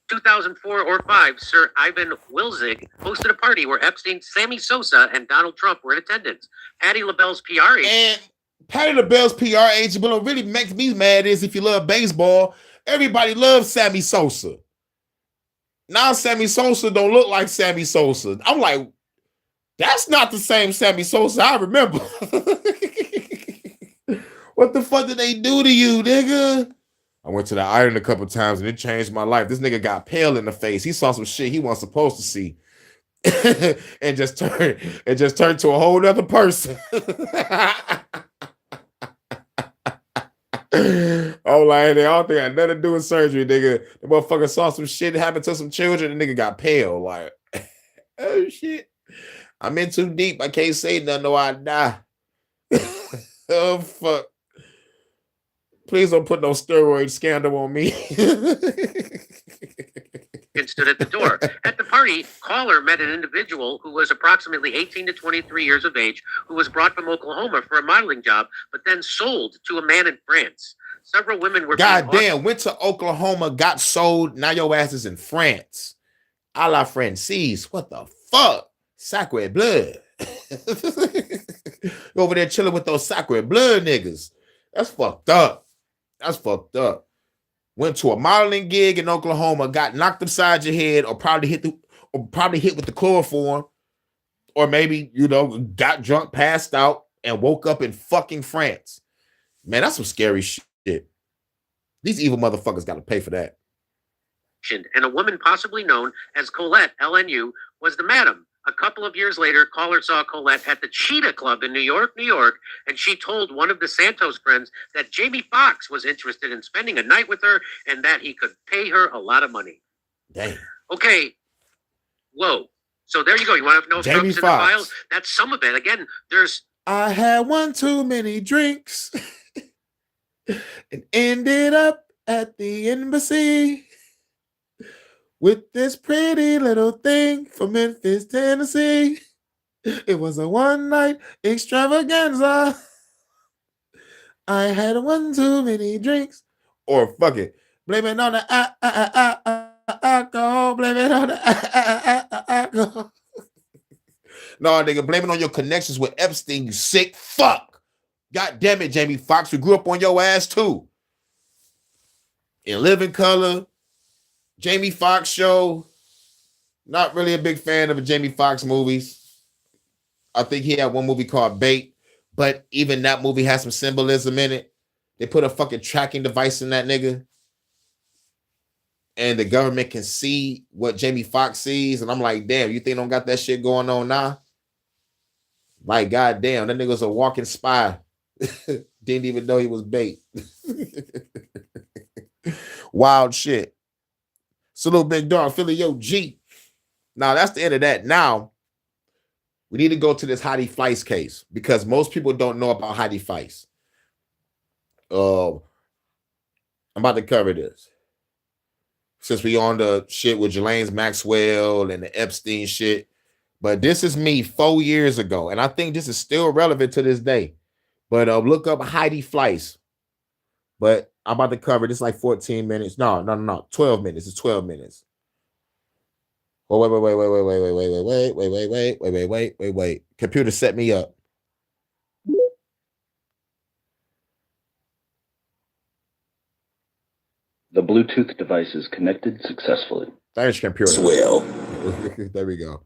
2004 or 5, Sir Ivan Wilzig hosted a party where Epstein, Sammy Sosa, and Donald Trump were in attendance. Patti LaBelle's PR agent. And Patti LaBelle's PR agent, but what really makes me mad is if you love baseball, everybody loves Sammy Sosa. Now Sammy Sosa don't look like Sammy Sosa. I'm like, that's not the same Sammy Sosa I remember. What the fuck did they do to you, nigga? I went to the iron a couple times and it changed my life. This nigga got pale in the face. He saw some shit he wasn't supposed to see. and just turned to a whole nother person. Oh, like they all think I had nothing to do with surgery, nigga. The motherfucker saw some shit happen to some children, the nigga got pale. Like, oh shit. I'm in too deep. I can't say nothing or I die. Oh fuck. Please don't put no steroid scandal on me. And stood at the door. At the party, caller met an individual who was approximately 18 to 23 years of age, who was brought from Oklahoma for a modeling job, but then sold to a man in France. Several women were goddamn, went to Oklahoma, got sold. Now your ass is in France. A la Francis. What the fuck? Sacre blood. Over there chilling with those sacre blood niggas. That's fucked up. That's fucked up. Went to a modeling gig in Oklahoma, got knocked upside your head, or probably hit with the chloroform, or maybe, got drunk, passed out, and woke up in fucking France. Man, that's some scary shit. These evil motherfuckers got to pay for that. And a woman possibly known as Colette, LNU, was the madam. A couple of years later, caller saw Colette at the Cheetah Club in New York, and she told one of the Santos friends that Jamie Foxx was interested in spending a night with her and that he could pay her a lot of money. Damn. Okay. Whoa. So there you go. You want to know if Trump's in the files? That's some of it. Again, I had one too many drinks and ended up at the embassy with this pretty little thing from Memphis, Tennessee. It was a one-night extravaganza. I had one too many drinks. Or fuck it. Blame it on the alcohol. Blame it on the alcohol. No, nigga, blame it on your connections with Epstein, you sick fuck. God damn it, Jamie Foxx. We grew up on your ass too. In Living Color, Jamie Foxx show. Not really a big fan of the Jamie Foxx movies. I think he had one movie called Bait, but even that movie has some symbolism in it. They put a fucking tracking device in that nigga, and the government can see what Jamie Foxx sees. And I'm like, damn, you think they don't got that shit going on now? Like, goddamn, that nigga's a walking spy. Didn't even know he was bait. Wild shit. Salute Big Dog, Philly, yo, G. Now, that's the end of that. Now, we need to go to this Heidi Fleiss case because most people don't know about Heidi Fleiss. I'm about to cover this. Since we on the shit with Ghislaine Maxwell and the Epstein shit. But this is me 4 years ago, and I think this is still relevant to this day. But look up Heidi Fleiss. But I'm about to cover this like 14 minutes. No, 12 minutes. It's 12 minutes. Oh, wait. Computer set me up. The Bluetooth device is connected successfully. Thanks, computer. Well, there we go.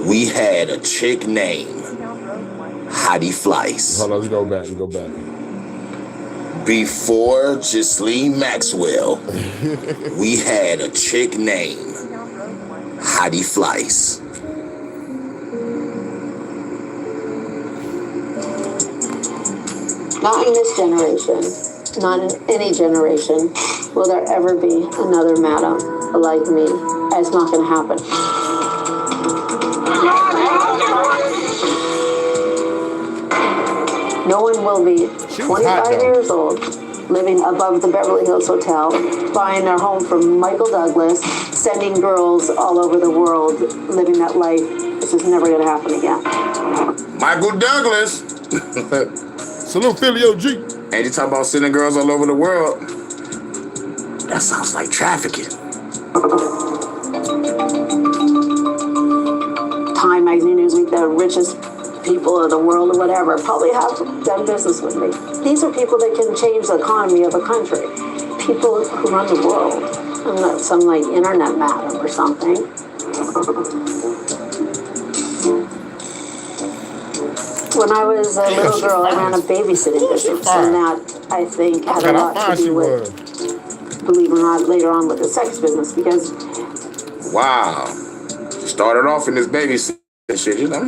We had a chick named Heidi Fleiss. Hold on, let's go back. Before Ghislaine Maxwell, we had a chick named Heidi Fleiss. Not in this generation, not in any generation, will there ever be another madam like me. It's not going to happen. No one will be 25 years old, living above the Beverly Hills Hotel, buying their home from Michael Douglas, sending girls all over the world, living that life. This is never going to happen again. Michael Douglas. Salute Philly OG. And you talk about sending girls all over the world. That sounds like trafficking. Time magazine, Newsweek, the richest people of the world or whatever, probably have done business with me. These are people that can change the economy of a country. People who run the world. I'm not some like internet madam or something. When I was a little girl, I ran a babysitting business, and that, I think, had a lot to do with, believe it or not, later on with the sex business, because... Wow. She started off in this babysitting shit. She's like,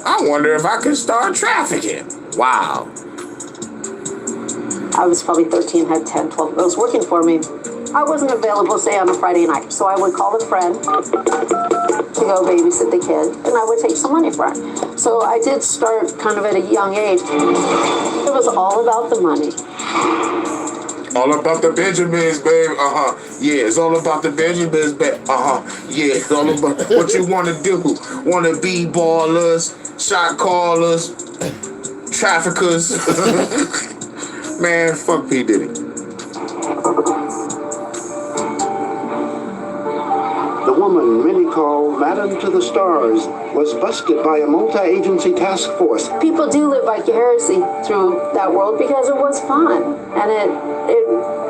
I wonder if I could start trafficking. Wow. I was probably 13, had 10, 12 girls working for me. I wasn't available, say, on a Friday night, so I would call a friend to go babysit the kid, and I would take some money for it. So I did start kind of at a young age. It was all about the money. All about the Benjamins, babe. Yeah, it's all about the Benjamins, babe. Yeah, it's all about what you want to do. Want to be ballers, shot callers, traffickers. Man, fuck P. Diddy. The woman Minnie called Madam to the Stars was busted by a multi-agency task force. People do live vicariously through that world because it was fun. And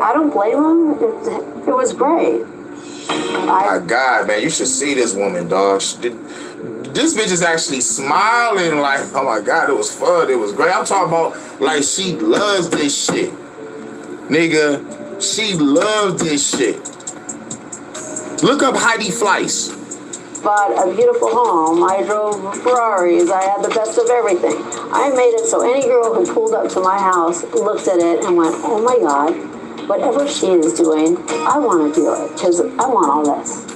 I don't blame them. It was great. My God, man, you should see this woman, dog. This bitch is actually smiling like, oh my God, it was fun. It was great. I'm talking about like she loves this shit. Nigga, she loves this shit. Look up Heidi Fleiss. Bought a beautiful home. I drove Ferraris. I had the best of everything. I made it so any girl who pulled up to my house looked at it and went, oh my God, whatever she is doing, I want to do it because I want all this.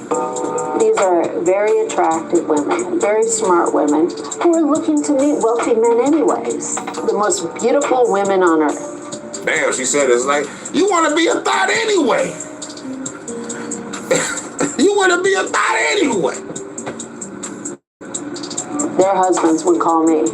These are very attractive women, very smart women who are looking to meet wealthy men anyways. The most beautiful women on earth. Damn, she said it's like, you want to be a thought anyway. You want to be a thought anyway. Their husbands would call me.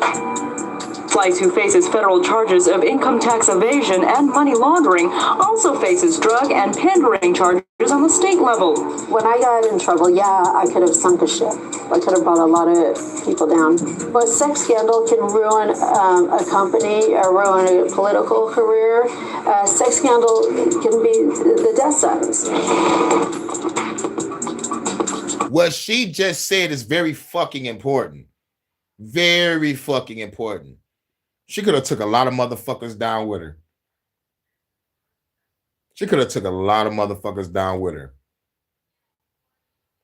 Fleiss, who faces federal charges of income tax evasion and money laundering, also faces drug and pandering charges on the state level. When I got in trouble, yeah, I could have sunk a ship. I could have brought a lot of people down. But sex scandal can ruin a company or ruin a political career. Sex scandal can be the death sentence. What she just said is very fucking important. Very fucking important. She could have took a lot of motherfuckers down with her. She could have took a lot of motherfuckers down with her.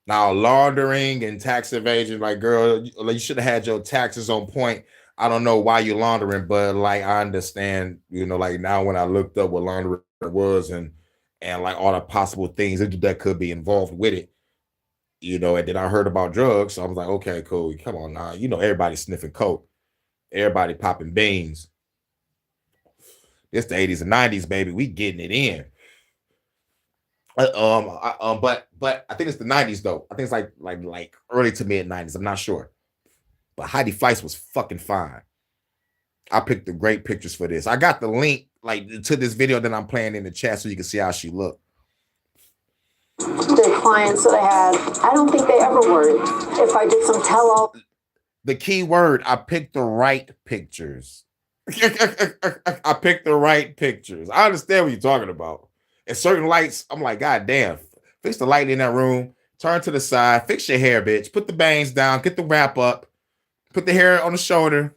Now, laundering and tax evasion, like, girl, you should have had your taxes on point. I don't know why you're laundering, but like, I understand, like now when I looked up what laundering was and like all the possible things that could be involved with it, and then I heard about drugs. So I was like, okay, cool. Come on now. Everybody sniffing coke. Everybody popping beans. It's the 80s and 90s, baby. We getting it in. But I think it's the 90s though. I think it's like early to mid 90s. I'm not sure. But Heidi Fleiss was fucking fine. I picked the great pictures for this. I got the link to this video that I'm playing in the chat so you can see how she looked. The clients that I had, I don't think they ever worried if I did some tell-all. The key word, I picked the right pictures. I picked the right pictures. I understand what you're talking about. And certain lights, I'm like, God damn, fix the light in that room, turn to the side, fix your hair, bitch. Put the bangs down, get the wrap up, put the hair on the shoulder.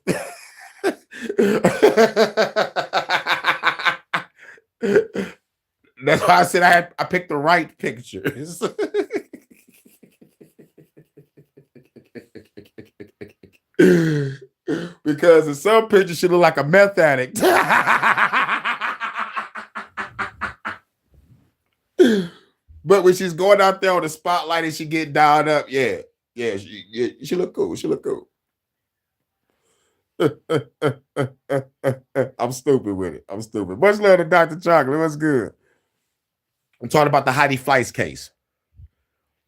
That's why I said I picked the right pictures. Because in some pictures she look like a meth addict. But when she's going out there on the spotlight and she get dialed up, she look cool. She look cool. I'm stupid with it. I'm stupid. Much love to Dr. Chocolate. What's good? I'm talking about the Heidi Fleiss case.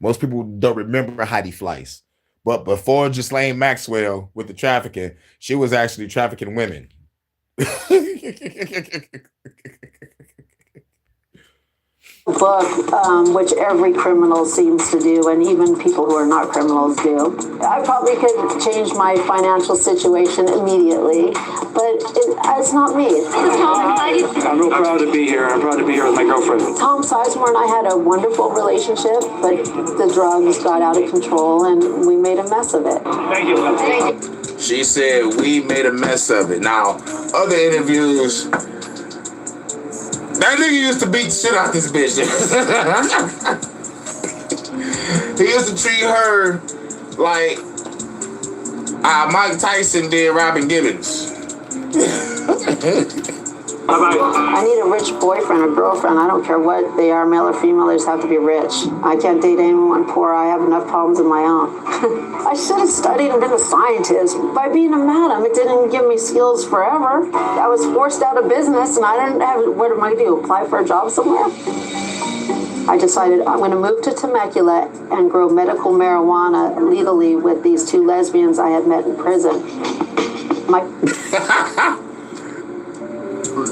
Most people don't remember Heidi Fleiss. But before Ghislaine Maxwell with the trafficking, she was actually trafficking women. book, which every criminal seems to do, and even people who are not criminals do. I probably could change my financial situation immediately, but it's not me. I'm real proud to be here. I'm proud to be here with my girlfriend. Tom Sizemore and I had a wonderful relationship, but the drugs got out of control, and we made a mess of it. Thank you. Thank you. She said we made a mess of it. Now, other interviews, that nigga used to beat the shit out this bitch. He used to treat her like Mike Tyson did Robin Gibbons. I need a rich boyfriend or girlfriend. I don't care what they are, male or female, they just have to be rich. I can't date anyone poor. I have enough problems of my own. I should have studied and been a scientist. By being a madam, it didn't give me skills forever. I was forced out of business and I didn't have, what am I going to do, apply for a job somewhere? I decided I'm going to move to Temecula and grow medical marijuana legally with these two lesbians I had met in prison.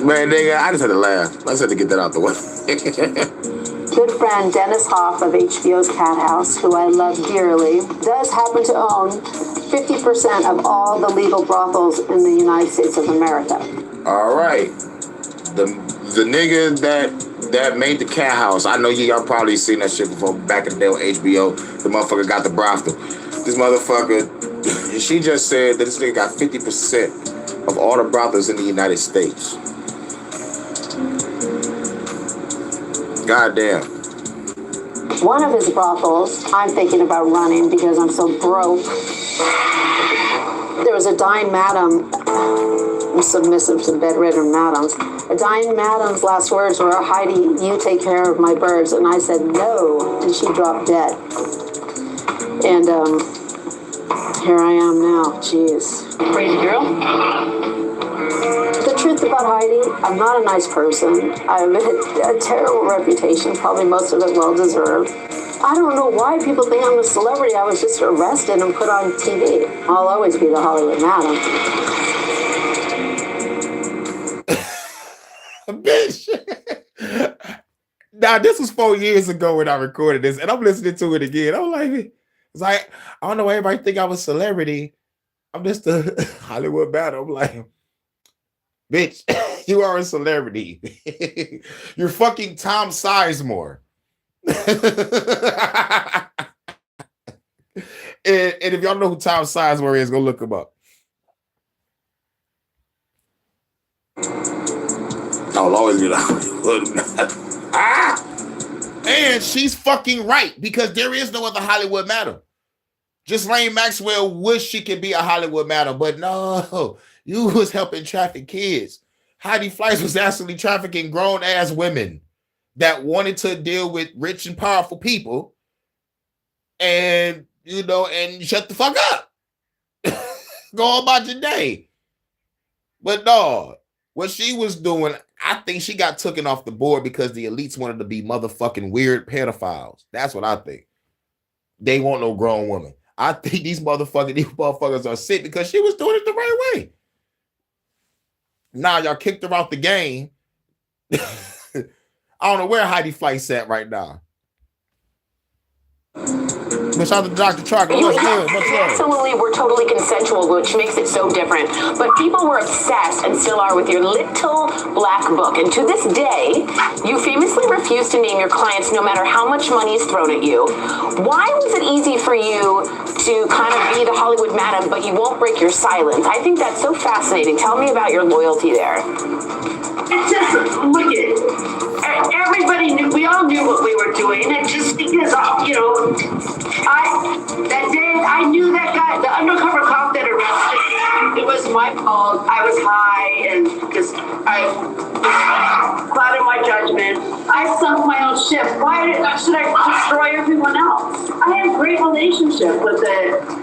Man, nigga, I just had to laugh. I just had to get that out the way. Good friend Dennis Hoff of HBO's Cat House, who I love dearly, does happen to own 50% of all the legal brothels in the United States of America. All right. The nigga that made the Cat House, I know y'all probably seen that shit before back in the day on HBO. The motherfucker got the brothel. This motherfucker, she just said that this nigga got 50% of all the brothels in the United States. Goddamn. One of his brothels I'm thinking about running because I'm so broke. There was a dying madam, I'm submissive to bedridden madams. A dying madam's last words were, Heidi, you take care of my birds. And I said, no. And she dropped dead. And here I am now. Jeez. Crazy girl? The truth about Heidi, I'm not a nice person. I have a terrible reputation, probably most of it well-deserved. I don't know why people think I'm a celebrity. I was just arrested and put on TV. I'll always be the Hollywood madam. Bitch. Now, this was 4 years ago when I recorded this, and I'm listening to it again. I'm like, it's like, I don't know why everybody think I'm a celebrity. I'm just a Hollywood madam. I'm like, bitch, you are a celebrity. You're fucking Tom Sizemore. and if y'all know who Tom Sizemore is, go look him up. I'll always be like, and she's fucking right, because there is no other Hollywood madam. Ghislaine Maxwell wish she could be a Hollywood madam, but no, you was helping traffic kids. Heidi Fleiss was actually trafficking grown-ass women that wanted to deal with rich and powerful people, and, you know, and shut the fuck up. Go about your day. But no, what she was doing, I think she got taken off the board because the elites wanted to be motherfucking weird pedophiles. That's what I think. They want no grown woman. I think these motherfuckers are sick because she was doing it the right way. Now y'all kicked her out the game. I don't know where Heidi Fleiss at right now. Shout out to Dr. Truck. Absolutely, we're totally consensual, which makes it so different. But people were obsessed, and still are, with your little black book. And to this day, you famously refuse to name your clients no matter how much money is thrown at you. Why was it easy for you to kind of be the Hollywood madam, but you won't break your silence? I think that's so fascinating. Tell me about your loyalty there. It's just, look at it. Everybody knew, we all knew what we were doing, and just because, you know, that day, I knew that guy, the undercover cop that arrested me. It was my fault. I was high, and just, I clouded my judgment. I sunk my own ship. Why should I destroy everyone else? I had a great relationship with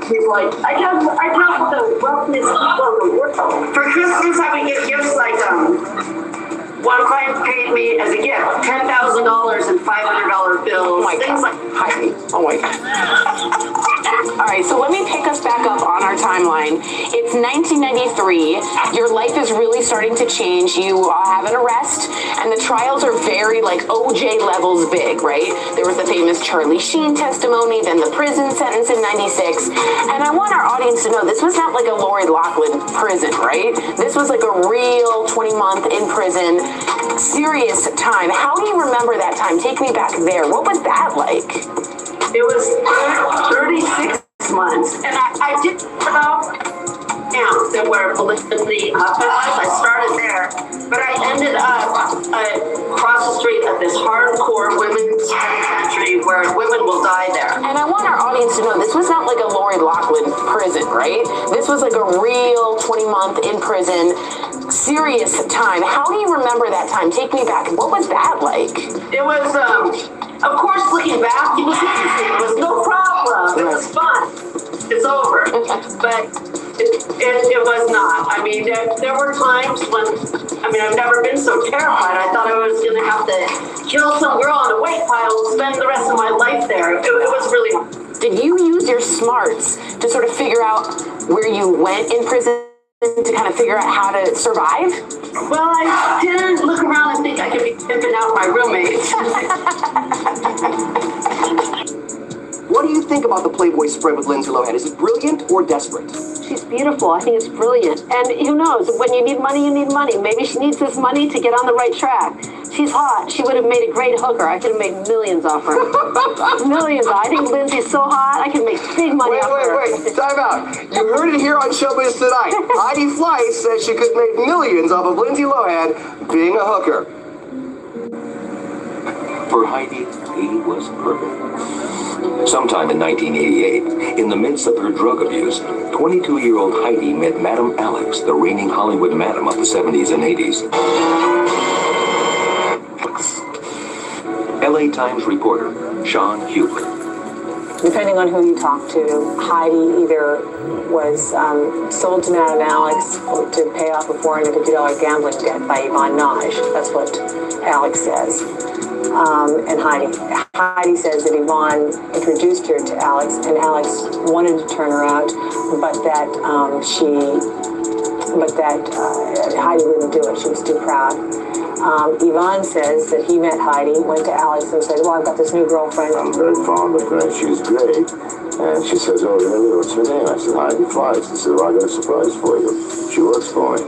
people like, I dealt with the wealthiest people in the world. For Christmas, I would get gifts like, one client paid me as a gift $10,000 and $500 bills. Oh my God. Things like Heidi. Oh my God. All right, so let me pick us back up on our timeline. It's 1993. Your life is really starting to change. You have an arrest, and the trials are very, like, OJ levels big, right? There was the famous Charlie Sheen testimony, then the prison sentence in 96. And I want our audience to know this was not like a Lori Loughlin prison, right? This was like a real 20-month in prison, serious time. How do you remember that time? Take me back there. What was that like? It was 36 months, and I did counts that were politically optimized. I started there, but I ended up across the street at this hardcore women's penitentiary where women will die there. And I want our audience to know this was not like a Lori Loughlin prison, right? This was like a real 20-month in prison, serious time. How do you remember that time? Take me back. What was that like? It was, of course, looking back, it was no problem. It was fun. It's over. But it was not. I mean, there were times when, I've never been so terrified. I thought I was going to have to kill some girl on a weight pile and spend the rest of my life there. It was really hard. Did you use your smarts to sort of figure out where you went in prison to kind of figure out how to survive? Well, I didn't look around and think I could be pimping out my roommates. What do you think about the Playboy spread with Lindsay Lohan? Is it brilliant or desperate? She's beautiful. I think it's brilliant. And who knows? When you need money, you need money. Maybe she needs this money to get on the right track. She's hot. She would have made a great hooker. I could have made millions off her. Millions. I think Lindsay's so hot, I can make big money off her. Wait. Time out. You heard it here on Showbiz Tonight. Heidi Fleiss says she could make millions off of Lindsay Lohan being a hooker. For Heidi, he was perfect. Sometime in 1988, in the midst of her drug abuse, 22-year-old Heidi met Madam Alex, the reigning Hollywood madam of the 70s and 80s. LA Times reporter Sean Hubler. Depending on who you talk to, Heidi either was sold to Madam Alex to pay off a $450 gambling debt by Yvonne Naj. That's what Alex says. And Heidi says that Yvonne introduced her to Alex, and Alex wanted to turn her out, but that Heidi wouldn't do it. She was too proud. Yvonne says that he met Heidi, went to Alex and said, well, I've got this new girlfriend. I'm very fond of her, and she's great. And she says, oh, really? What's her name? I said, Heidi Fleiss. She said, well, I got a surprise for you. She works for me.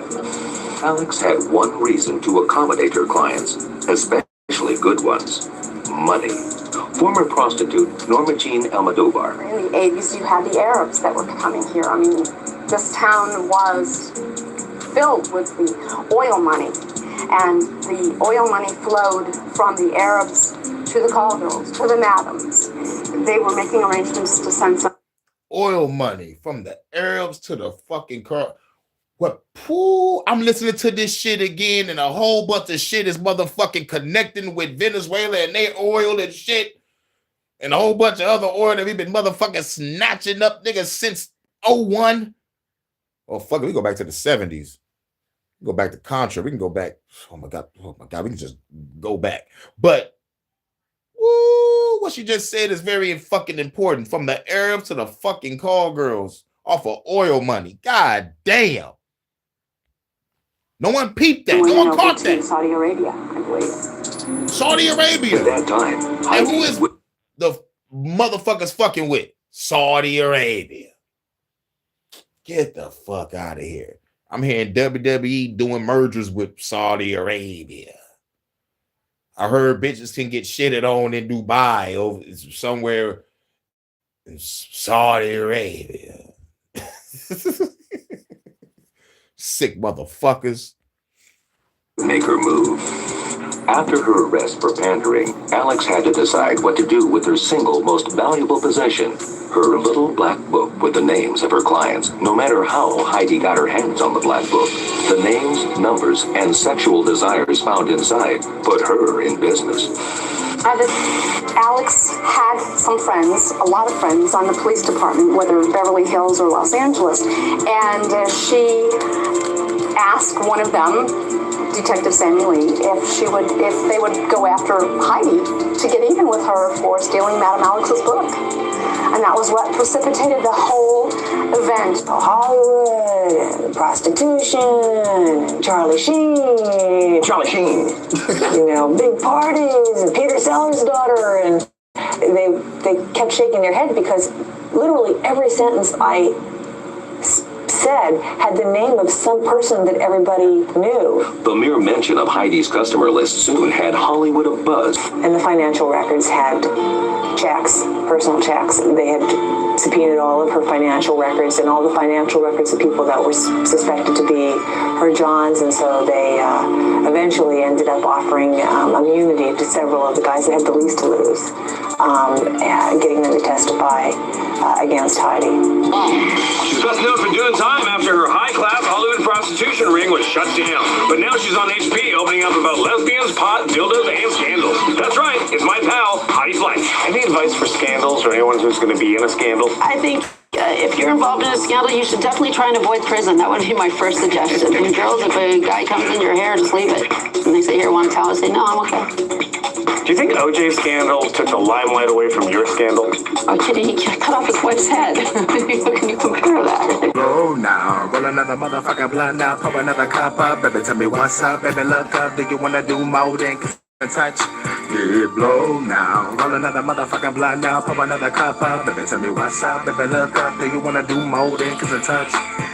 Alex had one reason to accommodate her clients, especially good ones: money. Former prostitute Norma Jean Almodovar. In the 80s, you had the Arabs that were coming here. I mean, this town was filled with the oil money. And the oil money flowed from the Arabs to the call girls, to the madams. They were making arrangements to send some oil money from the Arabs to the fucking car. What? Pooh, I'm listening to this shit again, and a whole bunch of shit is motherfucking connecting with Venezuela and their oil and shit, and a whole bunch of other oil that we've been motherfucking snatching up niggas since 01. Oh, fuck it, we go back to the 70s. Go back to Contra. We can go back. Oh my God. We can just go back. But what she just said is very fucking important. From the Arabs to the fucking call girls off of oil money. God damn. No one peeped that. No one caught that. Saudi Arabia, I believe. Saudi Arabia. At that time, and who is the motherfuckers fucking with? Saudi Arabia. Get the fuck out of here. I'm hearing WWE doing mergers with Saudi Arabia. I heard bitches can get shitted on in Dubai or somewhere in Saudi Arabia. Sick motherfuckers. Make her move. After her arrest for pandering, Alex had to decide what to do with her single most valuable possession, her little black book with the names of her clients. No matter how Heidi got her hands on the black book, the names, numbers, and sexual desires found inside put her in business. Alex had some friends, a lot of friends on the police department, whether Beverly Hills or Los Angeles, and she asked one of them Detective Sammy Lee if they would go after Heidi to get even with her for stealing Madame Alex's book. And that was what precipitated the whole event. Hollywood, prostitution, Charlie Sheen. You know, big parties, and Peter Sellers' daughter, and they kept shaking their head because literally every sentence I said had the name of some person that everybody knew. The mere mention of Heidi's customer list soon had Hollywood abuzz. And the financial records had checks, personal checks. They had subpoenaed all of her financial records and all the financial records of people that were suspected to be her Johns, and so they eventually ended up offering immunity to several of the guys that had the least to lose, getting them to testify against Heidi. She's best known for doing time after her high-class Hollywood prostitution ring was shut down. But now she's on HP opening up about lesbians, pot, dildos, and scandals. That's right, it's my pal, Heidi Fleiss. Any advice for scandals or anyone who's going to be in a scandal? I think if you're involved in a scandal, you should definitely try and avoid prison. That would be my first suggestion. And girls, if a guy comes in your hair, just leave it. And they say, here, want to towel? I say, no, I'm okay. Do you think OJ's scandal took the limelight away from your scandal? Oh, Kitty, he cut off his wife's head. How can you compare that? Roll now, roll another motherfucking blunt now, pop another cup up, baby, tell me what's up, baby, look up, do you wanna do more than kiss and touch? Yeah, blow now, roll another motherfucking blunt now, pop another cup up, baby, tell me what's up, baby, look up, do you wanna do more than kiss and touch?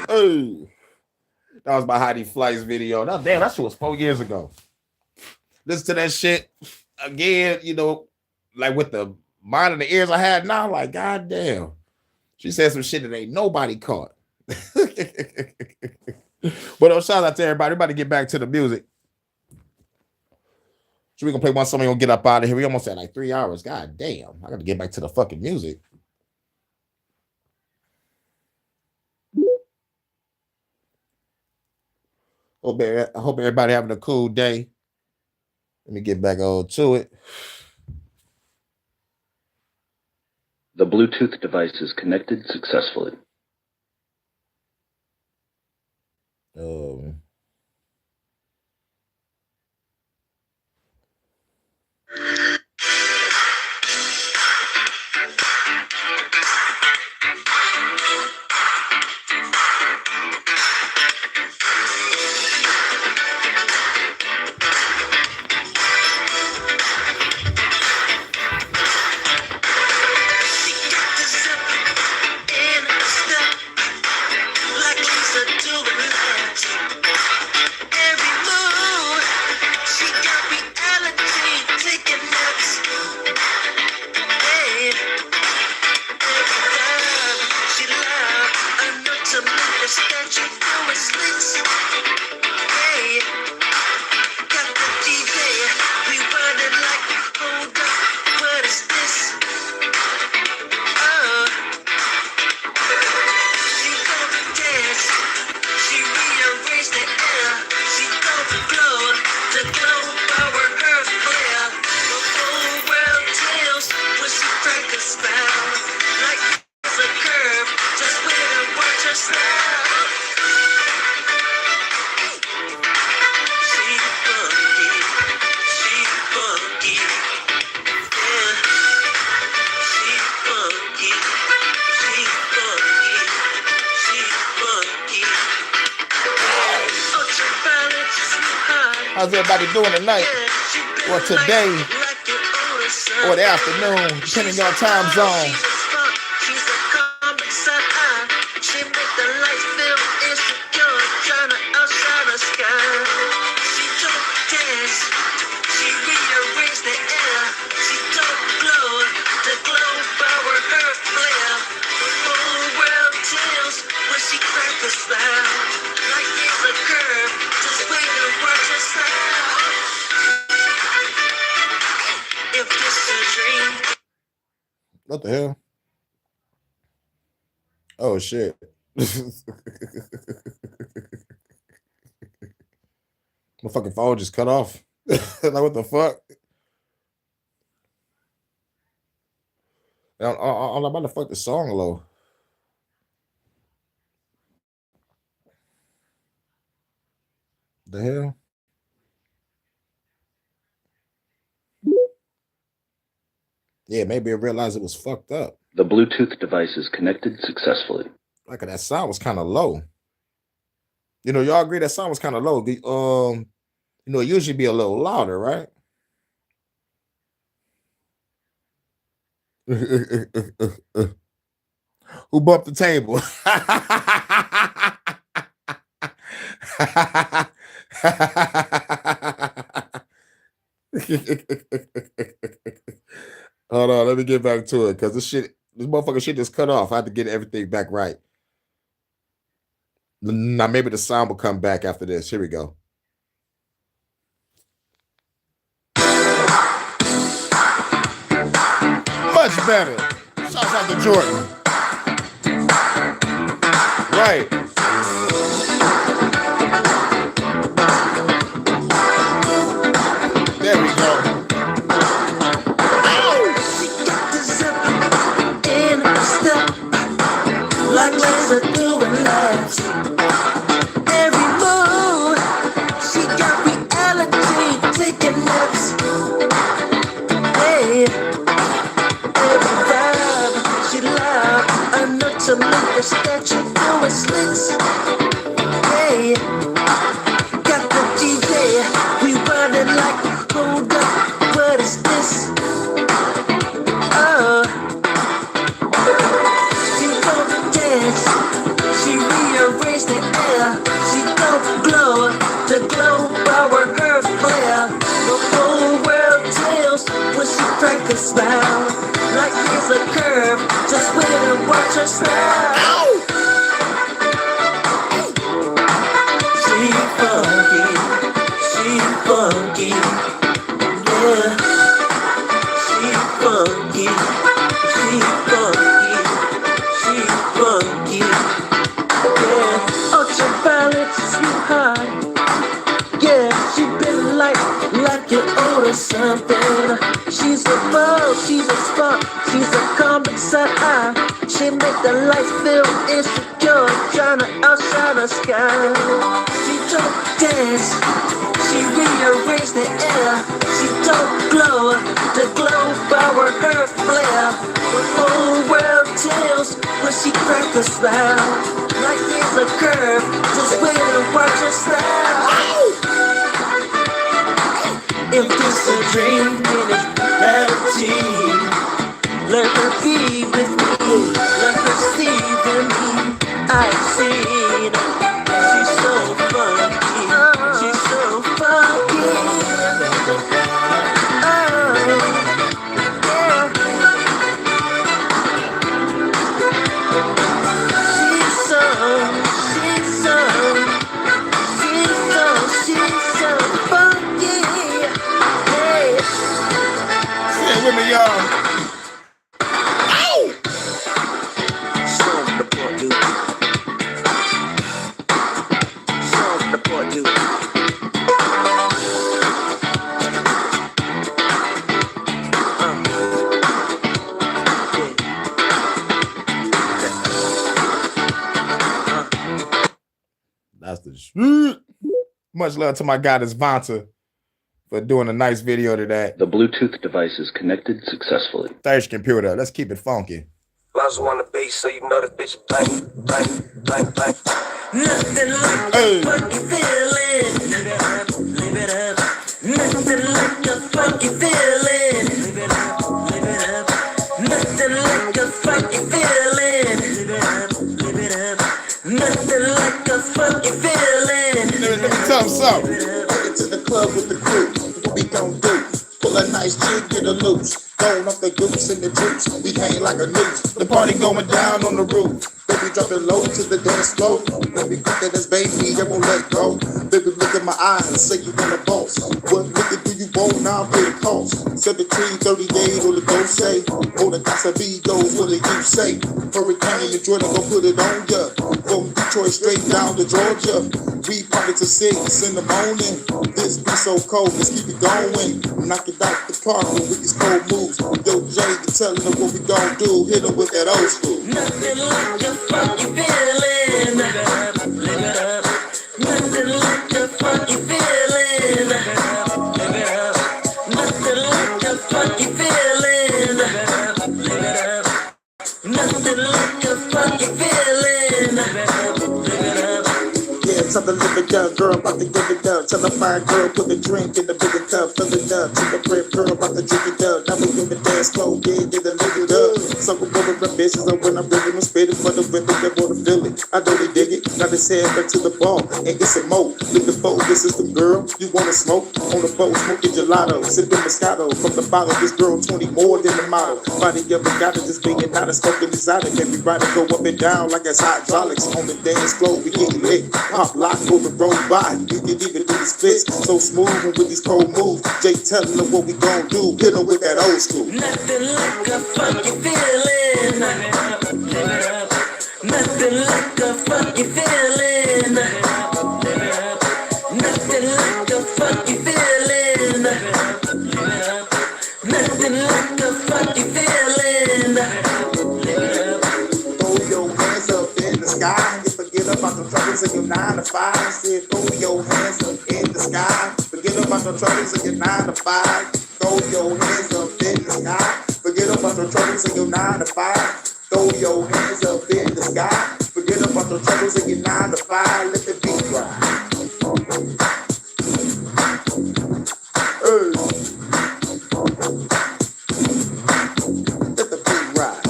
Hey, that was my Heidi Fleiss video. Now, damn, that shit was 4 years ago. Listen to that shit again, you know, like with the mind and the ears I had now, like, god damn. She said some shit that ain't nobody caught. But shout out to everybody. We're about to get back to the music. So we're gonna play one song. We're gonna get up out of here. We almost at like 3 hours. God damn. I gotta get back to the fucking music. I hope everybody having a cool day. Let me get back on to it. The Bluetooth device is connected successfully. How's everybody doing tonight? Or today? Or the afternoon, depending on time zone. What the hell? Oh shit. My fucking phone just cut off. Like what the fuck? I'm about to fuck the song low. The hell? Yeah, maybe it realized it was fucked up. The Bluetooth device is connected successfully. Like that sound was kind of low. You know, y'all agree that sound was kind of low. The you know, it usually be a little louder, right? Who bumped the table? Hold on, let me get back to it because this motherfucker shit just cut off. I had to get everything back right. Now maybe the sound will come back after this. Here we go. Much better. Shouts out to Jordan. Right. There we go. Like laser doing laps. Every move, she got reality taking naps. Hey, every vibe, she loud enough to make the statue doing slicks. Hey, got the DJ, we running like, hold up, what is this? She rearranged the air. She don't glow. The glow power her flare. The whole world tells when she cracked a smile. Like there's a curve. Just wait and watch her smile. She funky. She funky. Yeah. She funky. She funky. She funky. Ultraviolet, sweetheart. Yeah, she been like you owe her something. She's a buzz, she's a spark, she's a comic side. She make the lights feel insecure, trying to outshine the sky. She don't dance, she rearranged the air. She don't glow, the glow power her flare. The whole world tells when she cracked a smile. Like there's a curve, just wait and watch her style. If this a dream, then it's reality. Let her be with me, let her see in me. I've seen she's so funky, she's so funky. With me, y'all. That's the shit. Much love to my goddess Vanta for doing a nice video to that. The Bluetooth device is connected successfully. Third computer. Let's keep it funky. Lots on the bass, so you know this bitch bang, bang, bang, bang. Nothing like a funky feeling. Live it up. Nothing like a funky feeling. Live it up. Live it up. Nothing like a funky feeling. Live it up. Live it up. Nothing like a funky feeling. Let me tell him something. To the club with the crew, what we gon' do? Pull a nice jig, get a loose. Throwing up the goose and the juice, we hang like a noose. The party going down on the roof. Baby, drop it low to the dance floor. Baby, quick at this baby, I won't let go. Baby, look at my eyes and say you want a boss. What liquor do you want now? Pay the cost. 17, 38, or the go say. Oh, the Casamigos, what do you say? Hurricane and Jordan gon' put it on ya. From Detroit straight down to Georgia. We party to 6 in the morning. This be so cold, let's keep it going. Knock it out the park with these cold moves. Yo, Jay, you telling them what we gon' do. Hit them with that old school. Nothing like a funky feeling. Live it up, live it up. Nothing like a funky feeling. Live it up, live it up. Nothing like a funky feeling. Live it South the living young girl, about to give it up. Tell a fine girl, put the drink in the bigger cup, fill it up. Take a brave girl, about to drink it up. Now we give it dance flow, yeah, get it live it up. Sucker over ambitions, and when I'm ready, I'm spitting for the women that wanna feel it. I know they dig it. Now they say back to the bar and get some more. Look the phone, this is the girl you wanna smoke on the boat, smoking gelato, sipping Moscato from the bottle. This girl 20 more than the model. Body ever got it, just being not a smoking exotic. Everybody go up and down like it's hydraulics on the dance floor. We getting lit, pop lock on the road by. You can even do the splits so smooth and with these cold moves. Jay telling them what we gon' do. Hit them with that old school. Nothing like a funky feeling. Nothing like a funky feeling. Nothing like a funky feeling. Nothing like a funky feeling. Throw your hands up in the sky. You forget about the troubles in your 9 to 5. I said throw your hands up in the sky. Forget about the troubles in your 9 to 5. Throw your hands up in the sky. Forget about the troubles in your 9 to 5. Throw your hands up in the sky. Forget about the troubles in your 9 to 5. Let the beat ride. Let the beat ride.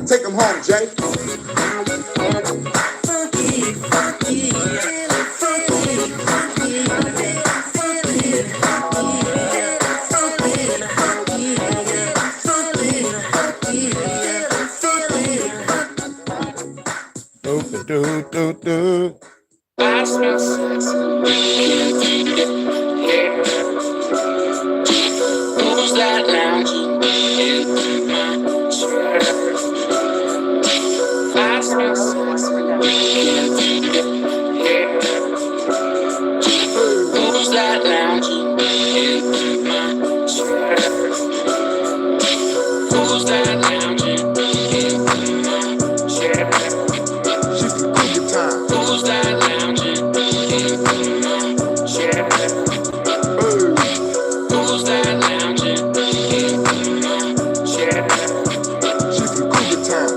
Take them home, Jay. Funky, funky, funky, Do. I smell sexy. Yeah. Who's that lounging in my chair? I smell sexy. Yeah. Who's that lounging in my chair? Who's that lounging in my chair? Who's that lounging in my chair? Who's that lounging in my chair?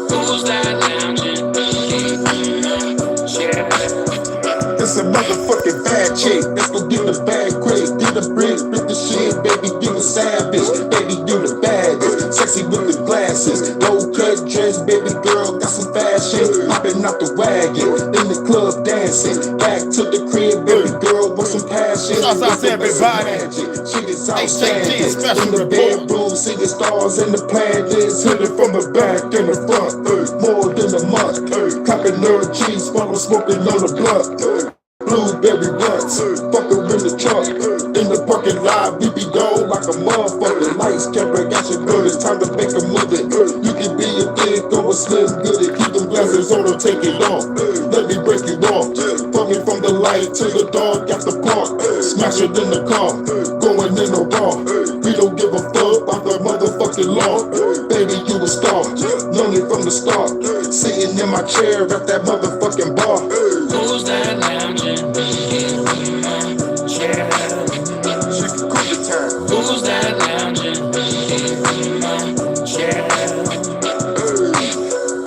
Who's that lounging in my chair? It's a motherfucking bad chick. Let's go get the bag quick. Get the bricks, rip the shit, baby, you a savage. Baby, you the baddest. Sexy with the glasses. Low cut dress, baby girl, got some fashion. Hopping out the wagon, in the club dancing. Back to the crib, baby girl, with some passion. Shouts out to everybody. She is outstanding. HHN Special In the Report. bedroom, seeing stars in the planets. Hit it from the back and the front. More than a month. Clapping her cheeks while I'm smoking on the blunt. Blueberry runs, fucker in the trunk. In the parking lot, we be gone like a motherfucker. Lights, camera, action, girl, it's time to make a movie. You can be a dick or a slim goodie. Keep them glasses on or take it off. Let me break it off. Put me from the light to the dog at the park. Smash it in the car, going in the raw. We don't give a fuck about the motherfucking law. Baby, you a star, lonely from the start. Sitting in my chair at that motherfucking bar. Who's that lounging in my chair? Who's that lounging in my chair?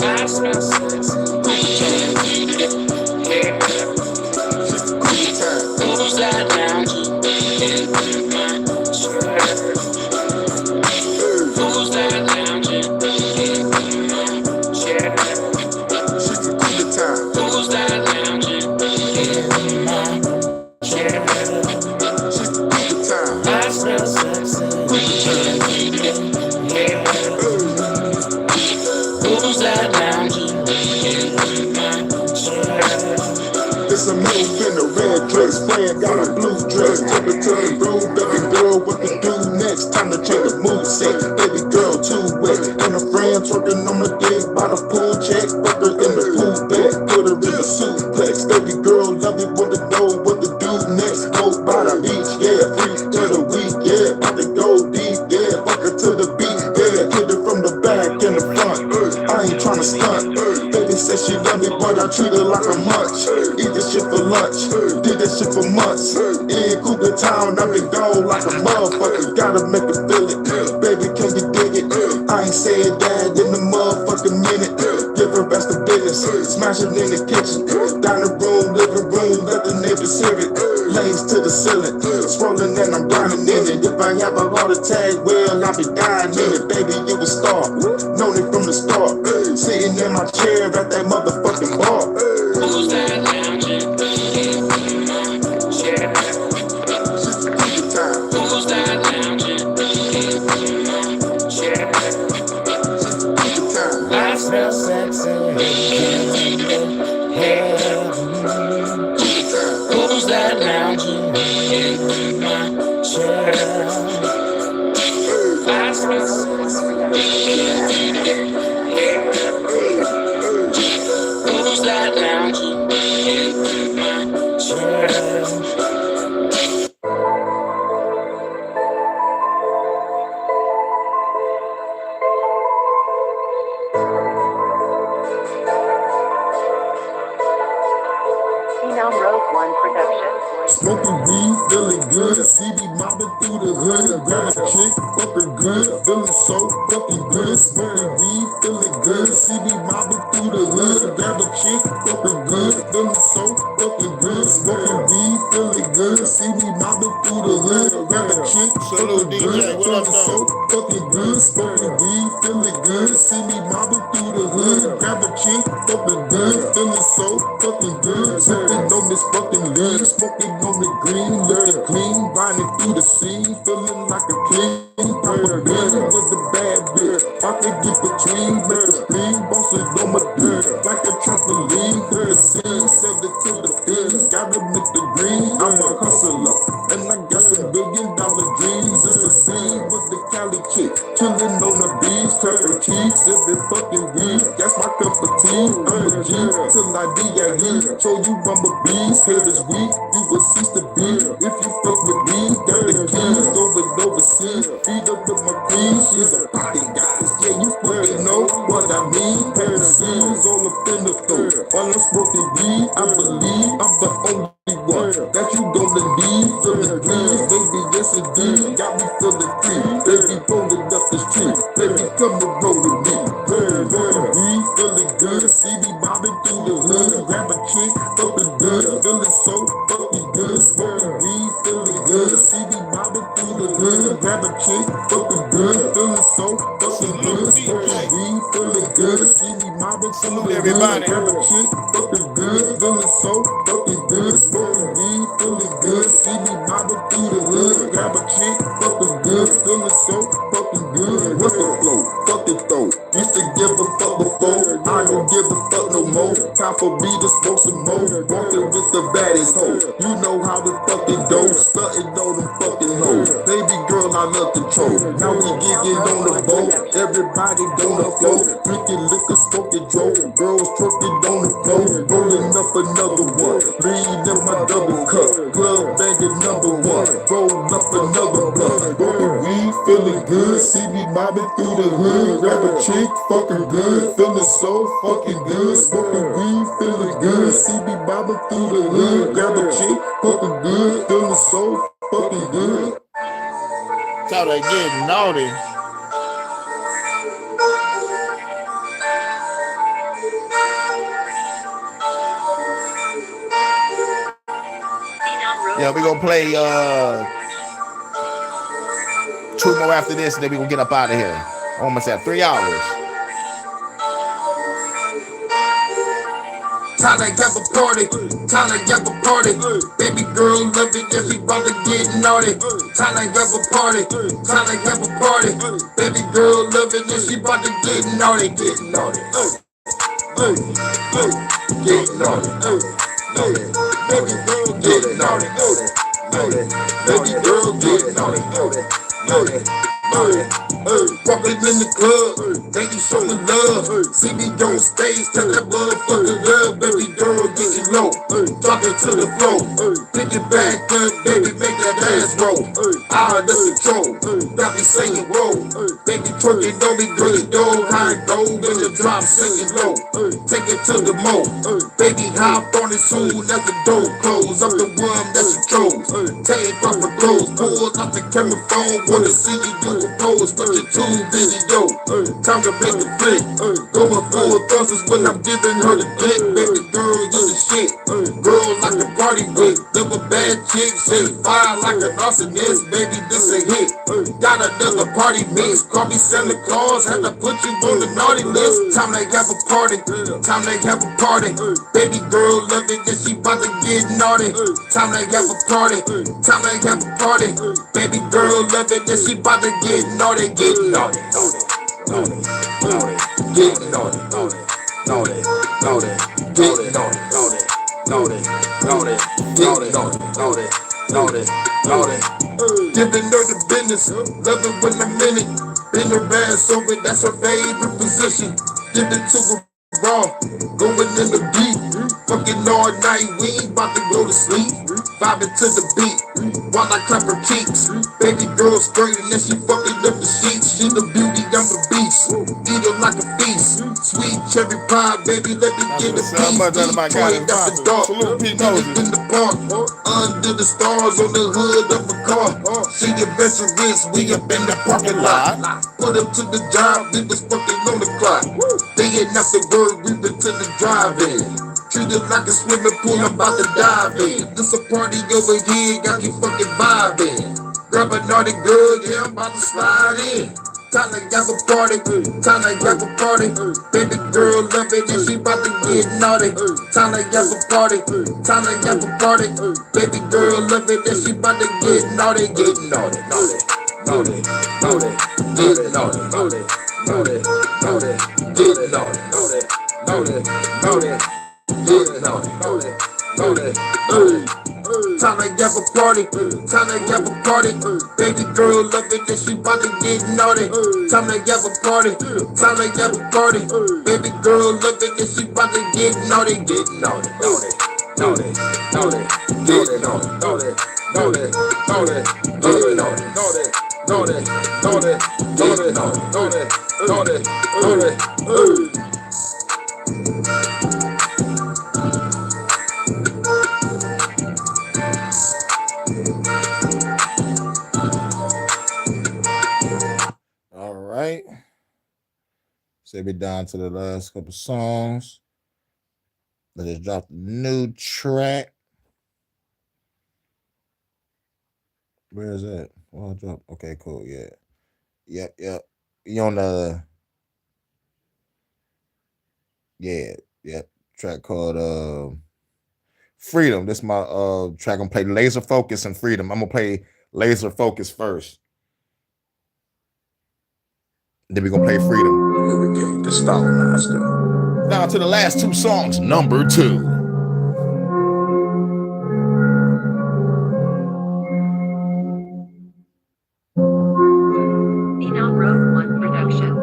I smell sexy. Yeah. Who's that lounging in my chair? Who's that lounging in my chair? Who's that lounging in my chair? I smell sexy. Yeah. Who's that lounging in my chair? It's a move in a red dress, playing got a blue dress. Take it to the room, baby girl, what to do next? Time to change the mood set, baby girl too wet. And a friend twerking on the dick by the pool check. Fuck her in the pool bed, put her in the suplex. Baby girl, love it, wanna know what to do next. Go by the beach, yeah, free to the week, yeah. About to go deep, yeah, fuck her to the beat, yeah. Hit it from the back and the front, I ain't tryna stunt. Baby said she love me, but I treat her like a munch. Eat this shit for lunch, did that shit for months. In Cougar Town, I've been gone like a motherfucker. Gotta make her feel it, baby, can you dig it? I ain't said that in the motherfucking minute. Give her best of business, smashing in the kitchen. Down the room, living room, let the neighbors hear it. Lanes to the ceiling, scrolling and I'm drowning in it. If I have a heart attack, well, I'll be dying in it. Baby, you a star, known it from the start. Sitting in my chair at that motherfucking bar. Who's that lounging in my chair? Who's that lounging in my chair? I smell sexy in the air. Who's that lounging in my chair? I smell sexy in the air. Who's that lounging in my chair? Smoking weed, feeling good. CB mobbing through the hood. Grab a chick, fucking good. Feeling so fucking good. Smoking weed, feeling good. CB mobbing through the hood. Grab a chick, fucking good. Feeling so fucking good. Smoking weed, feeling good. CB mobbing through the hood. Grab a chick, fucking good. Feeling so fucking good. Smoking weed, feeling good. CB mobbing through the hood. Grab a chick, fucking good. Feeling so fucking good. Sipping on this fucking lean. Smoking on the green, looking clean, riding through the scene, feeling like a king. I'm a bean with a bad bitch. I can get between, make a spleen, bosses on my dick, like a trampoline. Hit the scene, send it to the fiends, gotta make the green. I'm a hustler, and I got some $1 billion dreams. It's the scene with the Cali chick, chilling on the beach, turning cheeks, sipping fucking weed. That's my cup of tea. I'm a G till I D.I.E. Show you I'm a beast, haters weak. You will cease to be if you fuck with me. Got the keys going overseas. Feed up with my queen, she's a party goddess. Yeah, you fucking know what I mean. Parasites all up in the throat. While I'm smoking weed, I believe I'm the only one that you gonna need. Feeling green, baby, yes indeed. Got me feeling free. Baby, rolling up the street. Baby, come and roll with me. Weed, feeling good. See me bobbing through the hood. Grab a chick, fucking good. Feeling so fucking good. Smoking weed, feeling good. See me bobbing through the hood. Grab a chick, fucking good. Feeling so fucking good. Smoking weed, feeling good. See me bobbing through the hood. Grab a chick, fucking good. Feeling so fucking good. Smoking weed, feeling good. See me bobbing through the hood. Grab a chick, fucking good. Feeling so fucking good. What's the flow? Fuck it though. Used to give a fuck before. I don't give a fuck no more. Time for me to smoke some more. Walking with the baddest hoe. You know how to fucking go. Stunting on them fucking hoes. Baby girl, I love control. Now we getting on the boat. Everybody on the floor. Drinking liquor, smoking dope. Girls trucking on the floor. Rolling up another one. Lean in my double cup. Club banging #1. Roll up another blunt. Smoking weed, feeling good. See me mobbing through the hood. Grab a chick, fucking good. Feeling so fucking good. Smoking weed, feeling good. See me mobbing through the hood. Grab a chick, fucking good. Feeling so fucking good. How they getting naughty. Yeah, we gonna play 2 more after this, and then we gonna get up out of here. Almost at 3 hours. Time to have a party, time to have a party. Baby girl love it if we about to get naughty. Time to have a party, time to have a party. Baby girl love it if she about to get naughty, get naughty. Get naughty. Baby girl get naughty. Baby girl get naughty. Walking in the club, baby showing love. See me on stage, tell that motherfucker love. Baby girl getting low, dropping to the floor. Pick it back up, baby, make that ass roll. Out of control, got me saying roll. Baby, twerking on me, girl, you know how it go. When the drop singing low, take it to the mo. Baby, hop on it soon as the door close. I'm the one that you chose. Take off my clothes, pull out the camera phone. Wanna see you do a pose, but you're too busy, yo. Time to make a flick. Going full thrusters when I'm giving her the dick. Baby girl, you the shit. Girl like a party with. Live a bad chick, say fire like an arsonist. Baby, this a hit. Got another party mix. Call me Santa Claus, had to put you on the naughty list. Time they have a party. Time they have a party. Baby girl love it, then she bout to get naughty. Time they have a party. Time they have a party. Baby girl love it, then she bout to get naughty. Get naughty, naughty, naughty, get naughty, naughty, naughty, naughty, get naughty, naughty, naughty, naughty, get naughty, naughty, naughty, naughty. Giving her the business, love it when I'm in it. Bend her ass over, that's her favorite position. Give it to her raw, going in the deep. Fucking all night, we ain't about to go to sleep. Vibing to the beat, while I clap her cheeks. Baby girl skirting and she fucking up the sheets. She the beauty, I'm the beast. Eat her like a feast. Sweet cherry pie, baby, let me get a piece. Toy after dark, in the park. Under the stars on the hood of a car. She adventurous, we up in the parking lot. Put up to the job, then was fucking on the clock. Day and after work, we been to the drive-in. Treat it like a swimming pool, I'm about to dive in. This a party over here, got you fucking vibing. Grab a naughty girl, yeah, I'm about to slide in. Time to have a party, time to have a party. Baby girl love it, and she about to get naughty. Time to have a party, time to have a party. Baby girl love it, and she about to get naughty. Get naughty, naughty, naughty, naughty, get naughty, naughty, naughty, naughty, get naughty, naughty, naughty, naughty. Time to have a party, time to have a party. Baby girl love it, and she bout to get naughty. Time to have a party, time to have a party. Baby girl love it, and she bout to get naughty. Get naughty, naughty, naughty, naughty, get naughty, naughty, naughty, naughty, get naughty, naughty, naughty, naughty, get naughty, naughty, naughty, naughty. Right. So we down to the last couple songs. Let's just drop the new track. Where is that? Well, drop. Okay, cool. Yeah. Yep. You on the track called Freedom. This is my track. I'm gonna play Laser Focus and Freedom. I'm gonna play Laser Focus first. Then we're gonna play Freedom. Here we go, the Star Master. Now to the last two songs, number 2. Female Road 1 Productions.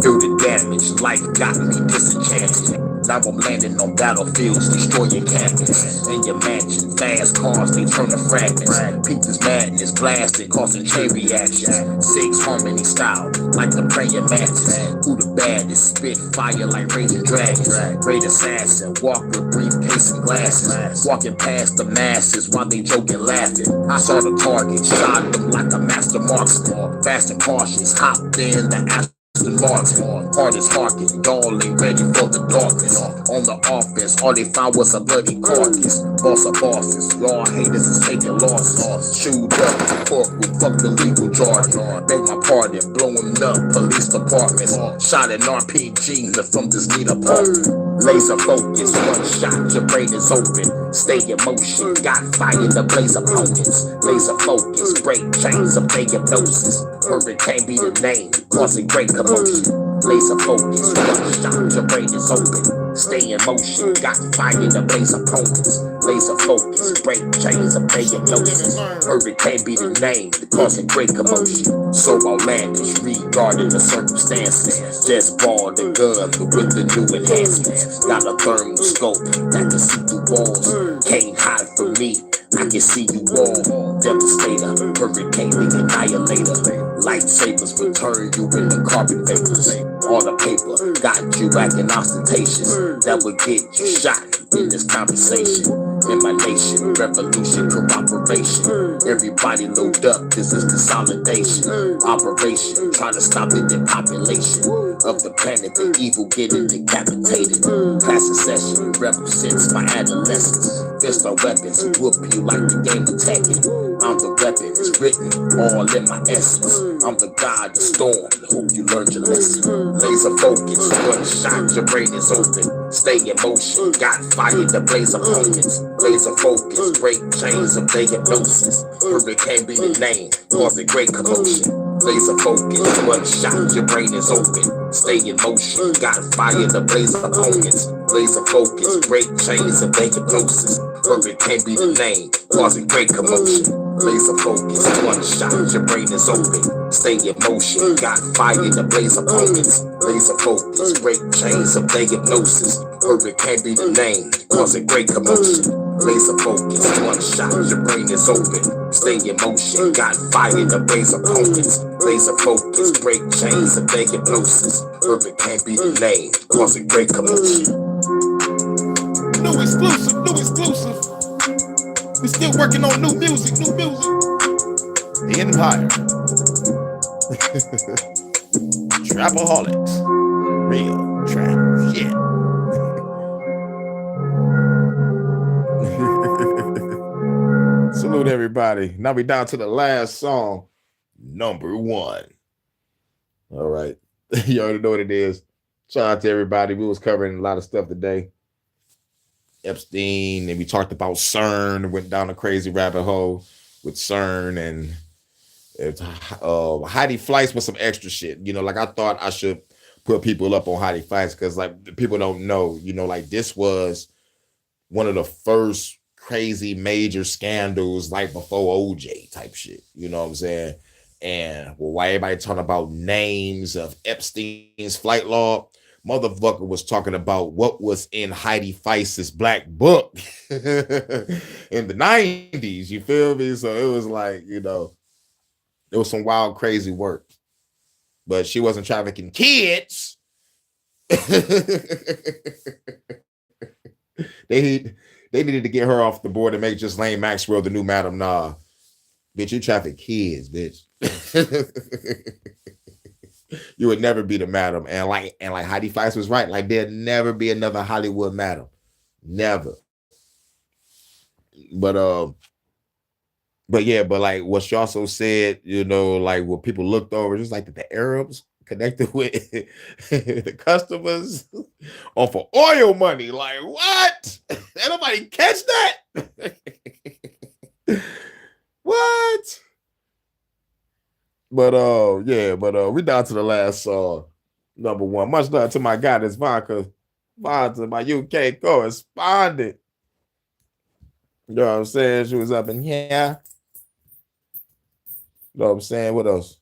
Feel the damage, life got me disenchanted. Now I'm landing on battlefields, destroying cannons. In your mansion, fast cars, they turn to fragments. People's madness, blasted, causing chain reactions. 6 harmony style, like the praying mantis. Who the baddest, spit fire like raging dragons. Great assassin, walk with briefcase and glasses. Walking past the masses while they joking, laughing. I saw the target, shot them like a master marksman. Fast and cautious, hopped in the heart is harking, y'all ain't ready for the darkness. On the offense, all they found was a bloody carcass. Boss of bosses, y'all haters is taking losses. Chewed up the courtroom, fuck the legal jargon. Beg my pardon, blowing up police departments. Shot an RPG from this neat apartment. Laser focus, one shot, your brain is open. Stay in motion, got fire to blaze opponents. Laser focus, break chains of diagnosis. Hurricane be the name, causing great commotion. Laser focus, one shot, your brain is open. Stay in motion, got fire in the blaze opponents. Laser focus, break chains of diagnosis. Hurricane be the name, causing great commotion. So outlandish, regarding the circumstances. Just ball the gun with the new enhancements. Got a thermal scope that can see through walls. Can't hide from me, I can see you all. Devastator, hurricane the annihilator. Lightsabers will turn you into carbon vapors. All the paper got you acting ostentatious. That would get you shot in this conversation. Emanation, revolution, cooperation. Everybody load up, this is consolidation. Operation, trying to stop the depopulation of the planet, the evil getting decapitated. Class succession, rebel since my adolescence. Fist on weapons, whoop you like the game of Tekken. I'm the weapon, it's written all in my essence. I'm the god, the storm, hope you learned your lesson. Laser focus, one shot, your brain is open. Stay in motion, got fire to blaze opponents. Laser focus, break chains of diagnosis. Hurricane be the name, causing great commotion. Laser focus, one shot, your brain is open. Stay in motion, got fire to blaze opponents. Laser focus, break chains of diagnosis. Hurricane be the name, causing great commotion. Laser focus, one shot, your brain is open. Stay in motion, got fire to blaze opponents. Laser focus, break chains of diagnosis. Hurricane be the name, causing great commotion. Laser focus, one shot, your brain is open. Stay in motion, got fire to blaze opponents. Laser focus, break chains of diagnosis. Hurricane be the name, causing great commotion. New exclusive, new exclusive. We still working on new music, new music. The Empire. Trapaholics. Real trap shit. Salute everybody. Now we down to the last song, number 1. All right. You already know what it is. Shout out to everybody. We was covering a lot of stuff today. Epstein, and we talked about CERN, went down a crazy rabbit hole with CERN, and Heidi Fleiss with some extra shit. You know, like I thought I should put people up on Heidi Fleiss because like people don't know, you know, like this was one of the first crazy major scandals like before OJ type shit. You know what I'm saying? And well, why everybody talking about names of Epstein's flight log? Motherfucker was talking about what was in Heidi Feist's black book in the 90s. You feel me? So it was like, you know, it was some wild, crazy work. But she wasn't trafficking kids. They needed to get her off the board and make just Lane Maxwell the new Madam Nah. Bitch, you traffic kids, bitch. You would never be the madam. And like Heidi Fleiss was right. Like there'd never be another Hollywood madam. Never. But yeah, but like what she also said, you know, like what people looked over, just like the Arabs connected with the customers off of oil money. Like what? Ain't nobody catch that? What? But yeah, but we down to the last song, number 1. Much love to my guy, this Vodka, my UK correspondent. You know what I'm saying? She was up in here. You know what I'm saying? What else?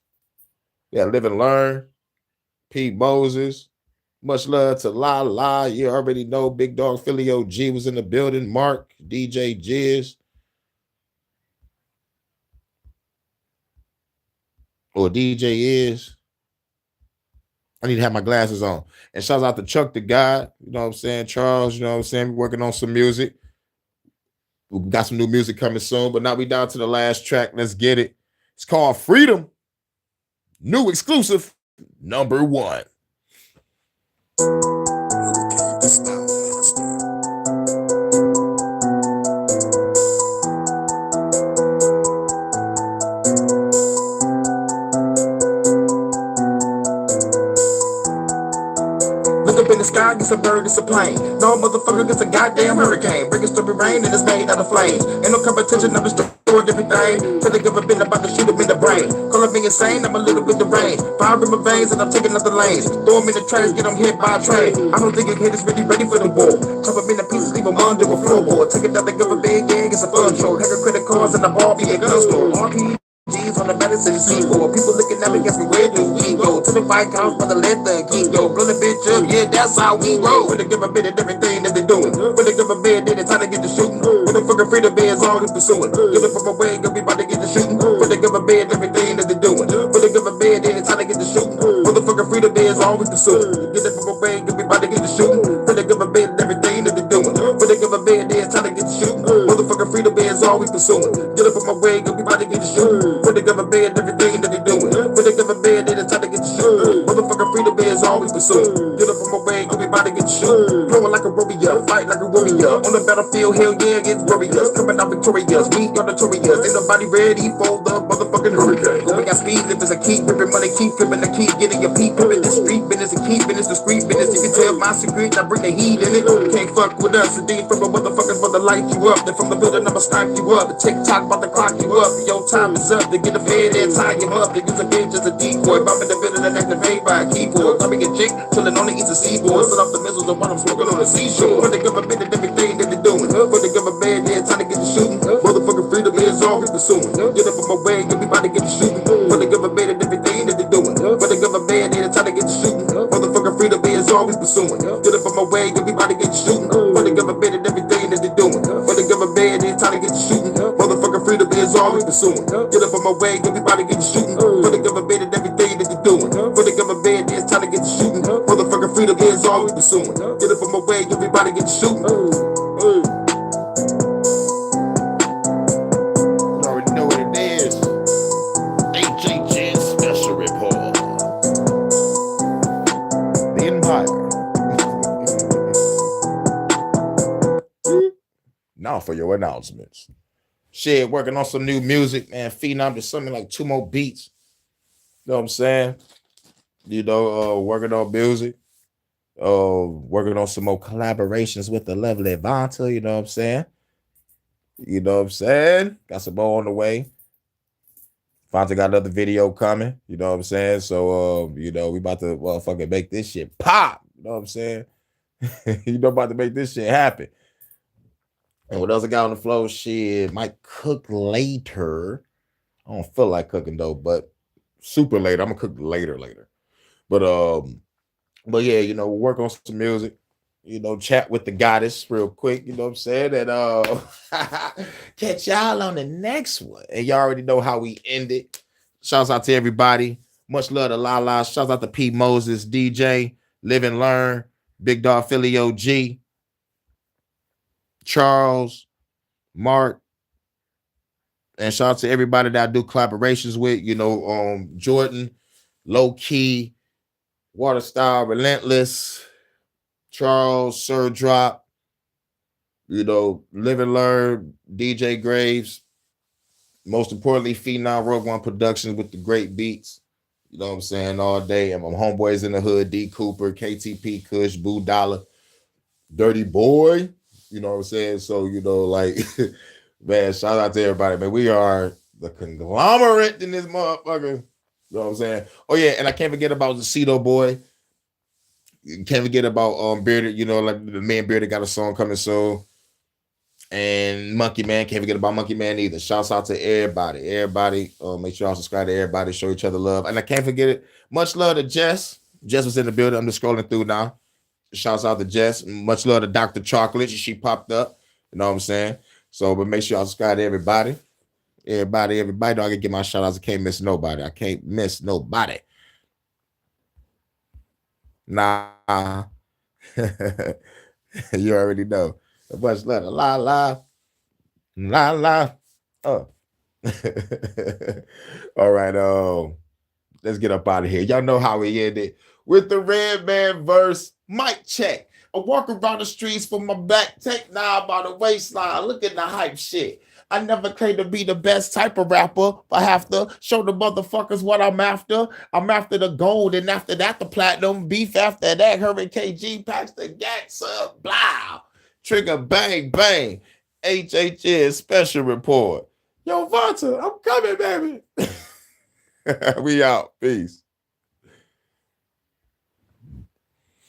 Yeah, Live and Learn. Pete Moses. Much love to La La. You already know Big Dog Philly OG was in the building. Mark, DJ Jizz. Or DJ is. I need to have my glasses on. And shout out to Chuck the guy. You know what I'm saying? Charles, you know what I'm saying? We're working on some music. We got some new music coming soon. But now we down to the last track. Let's get it. It's called Freedom. New exclusive, number 1. In the sky, gets a bird, it's a plane. No motherfucker gets a goddamn hurricane. Bring us to be rain and it's made out of flames. Ain't no competition, never stored everything. Till they give a bit about the shoot up in the brain. brain. Call up me insane, I'm a little bit deranged. Fire in my veins and I'm taking other lanes. Throw them in the trash, get them hit by a train. I don't think a kid is really ready for the war. Chop them into pieces, leave them under a floorboard. Take another government gang, it's a fun show. Hack a credit cards in the bar, be a gun store. RPGs on the medicine seaboard. People looking at me, guess me, where do we go? To the White House, brother, let the key go. Blow the bitch up, yeah, that's how we roll. For the government and everything that they doing. For the government, then it's time to get the shooting. For the fucking freedom is all we pursuing. Get it from away, gonna be about to get the shooting. For the government and everything that they doing. For the government, then it's time to get the shooting. For the fucking freedom is all we pursuing. Get it from away, gonna be about to get the shooting. For the government and everything that they doing. For the government, then it's time to get the shooting. Motherfucking freedom is all we pursuing. Get it from away, gonna be about to get the shooting. For the government, everything that they doing. For the government, then it's time to get the shooting. Motherfucking freedom is all we pursuing. Get it from away, gonna be about to get the shooting. Flowing like a warrior, fight like a warrior. On the battlefield, hell yeah, it's warriors. Coming out victorious, we are notorious. Ain't nobody ready for the motherfucking hurricane. We got speed limits, I keep ripping money, keep flipping, I keep getting your peep pimping. This street business, and keep business, the street business. You can tell my secret, I bring the heat in it. Can't fuck with us, indeed from the motherfuckers for the light you up. Then from the building, I'ma snipe you up. The TikTok about to clock you up. Your time is up to get the fed and tie you up. They use a bitch as a decoy. Bump in the building and activate by a keyboard. Let me get chick, chillin' on the eastern seaboard. Set off the missiles and while I'm smoking on the seashore. For the government and everything that they doing. For the government, yeah, time to get the shooting. Motherfucking freedom is all we pursuing. Get up on my way, get me about to get the shooting. For the government and everything that they doing. For the government, yeah, time to get the shooting. Motherfucking freedom is all we pursuing. Get up on my way, get me about to get the shooting. For the government and everything that they doing. For the government, yeah, time to get the shooting. Motherfucking freedom is all we pursuing. Get up on my way, get me about to get the shooting. For the government and everything that they doing. For the government, yeah, time to get the shooting. Motherfucking freedom is all we pursuing. Get up on my way, get me about to get the shooting. You already know what it is. HHN Special Report. The Empire. Now for your announcements. Shit, working on some new music, man. Phenom, just something like 2 more beats. You know what I'm saying? You know, working on music. Working on some more collaborations with the lovely Vanta, you know what I'm saying? You know what I'm saying? Got some more on the way. Vanta got another video coming, you know what I'm saying? So, you know, we about to fucking make this shit pop, you know what I'm saying? You know, about to make this shit happen. And what else I got on the floor? Shit, might cook later. I don't feel like cooking though, but super later. I'm gonna cook later. But yeah, you know, we'll work on some music, you know, chat with the goddess real quick, you know what I'm saying? And catch y'all on the next one. And y'all already know how we end it. Shouts out to everybody. Much love to Lala. Shouts out to P. Moses, DJ, Live and Learn, Big Dog Philly OG, Charles, Mark, and shout out to everybody that I do collaborations with, you know, Jordan, Low Key, Water Style, Relentless, Charles, Sir Drop, you know, Live and Learn, DJ Graves, most importantly, Phenom Rogue One Productions with the great beats, you know what I'm saying, all day. And my homeboys in the hood, D Cooper, KTP, Kush, Boo Dollar, Dirty Boy, you know what I'm saying? So, you know, like, man, shout out to everybody, man. We are the conglomerate in this motherfucker. You know what I'm saying? Oh, yeah, and I can't forget about the Cedo Boy. You can't forget about Bearded, you know, like the man Bearded got a song coming soon. And Monkey Man, can't forget about Monkey Man either. Shouts out to everybody. Make sure y'all subscribe to everybody, show each other love. And I can't forget it. Much love to Jess. Jess was in the building. I'm just scrolling through now. Shouts out to Jess. Much love to Dr. Chocolate. She popped up. You know what I'm saying? So, but make sure y'all subscribe to everybody. Everybody. Don't I can get my shout outs. I can't miss nobody. Nah. You already know. Much love to la. Oh. All right. Let's get up out of here. Y'all know how we ended with the Red Man verse. Mic check. I walk around the streets for my back, take now by the waistline. Look at the hype shit. I never claimed to be the best type of rapper, but I have to show the motherfuckers what I'm after. I'm after the gold, and after that, the platinum. Beef after that, Hurricane G packs the gats up. Blah. Trigger bang, bang. HHN Special Report. Yo, Vanta, I'm coming, baby. We out. Peace.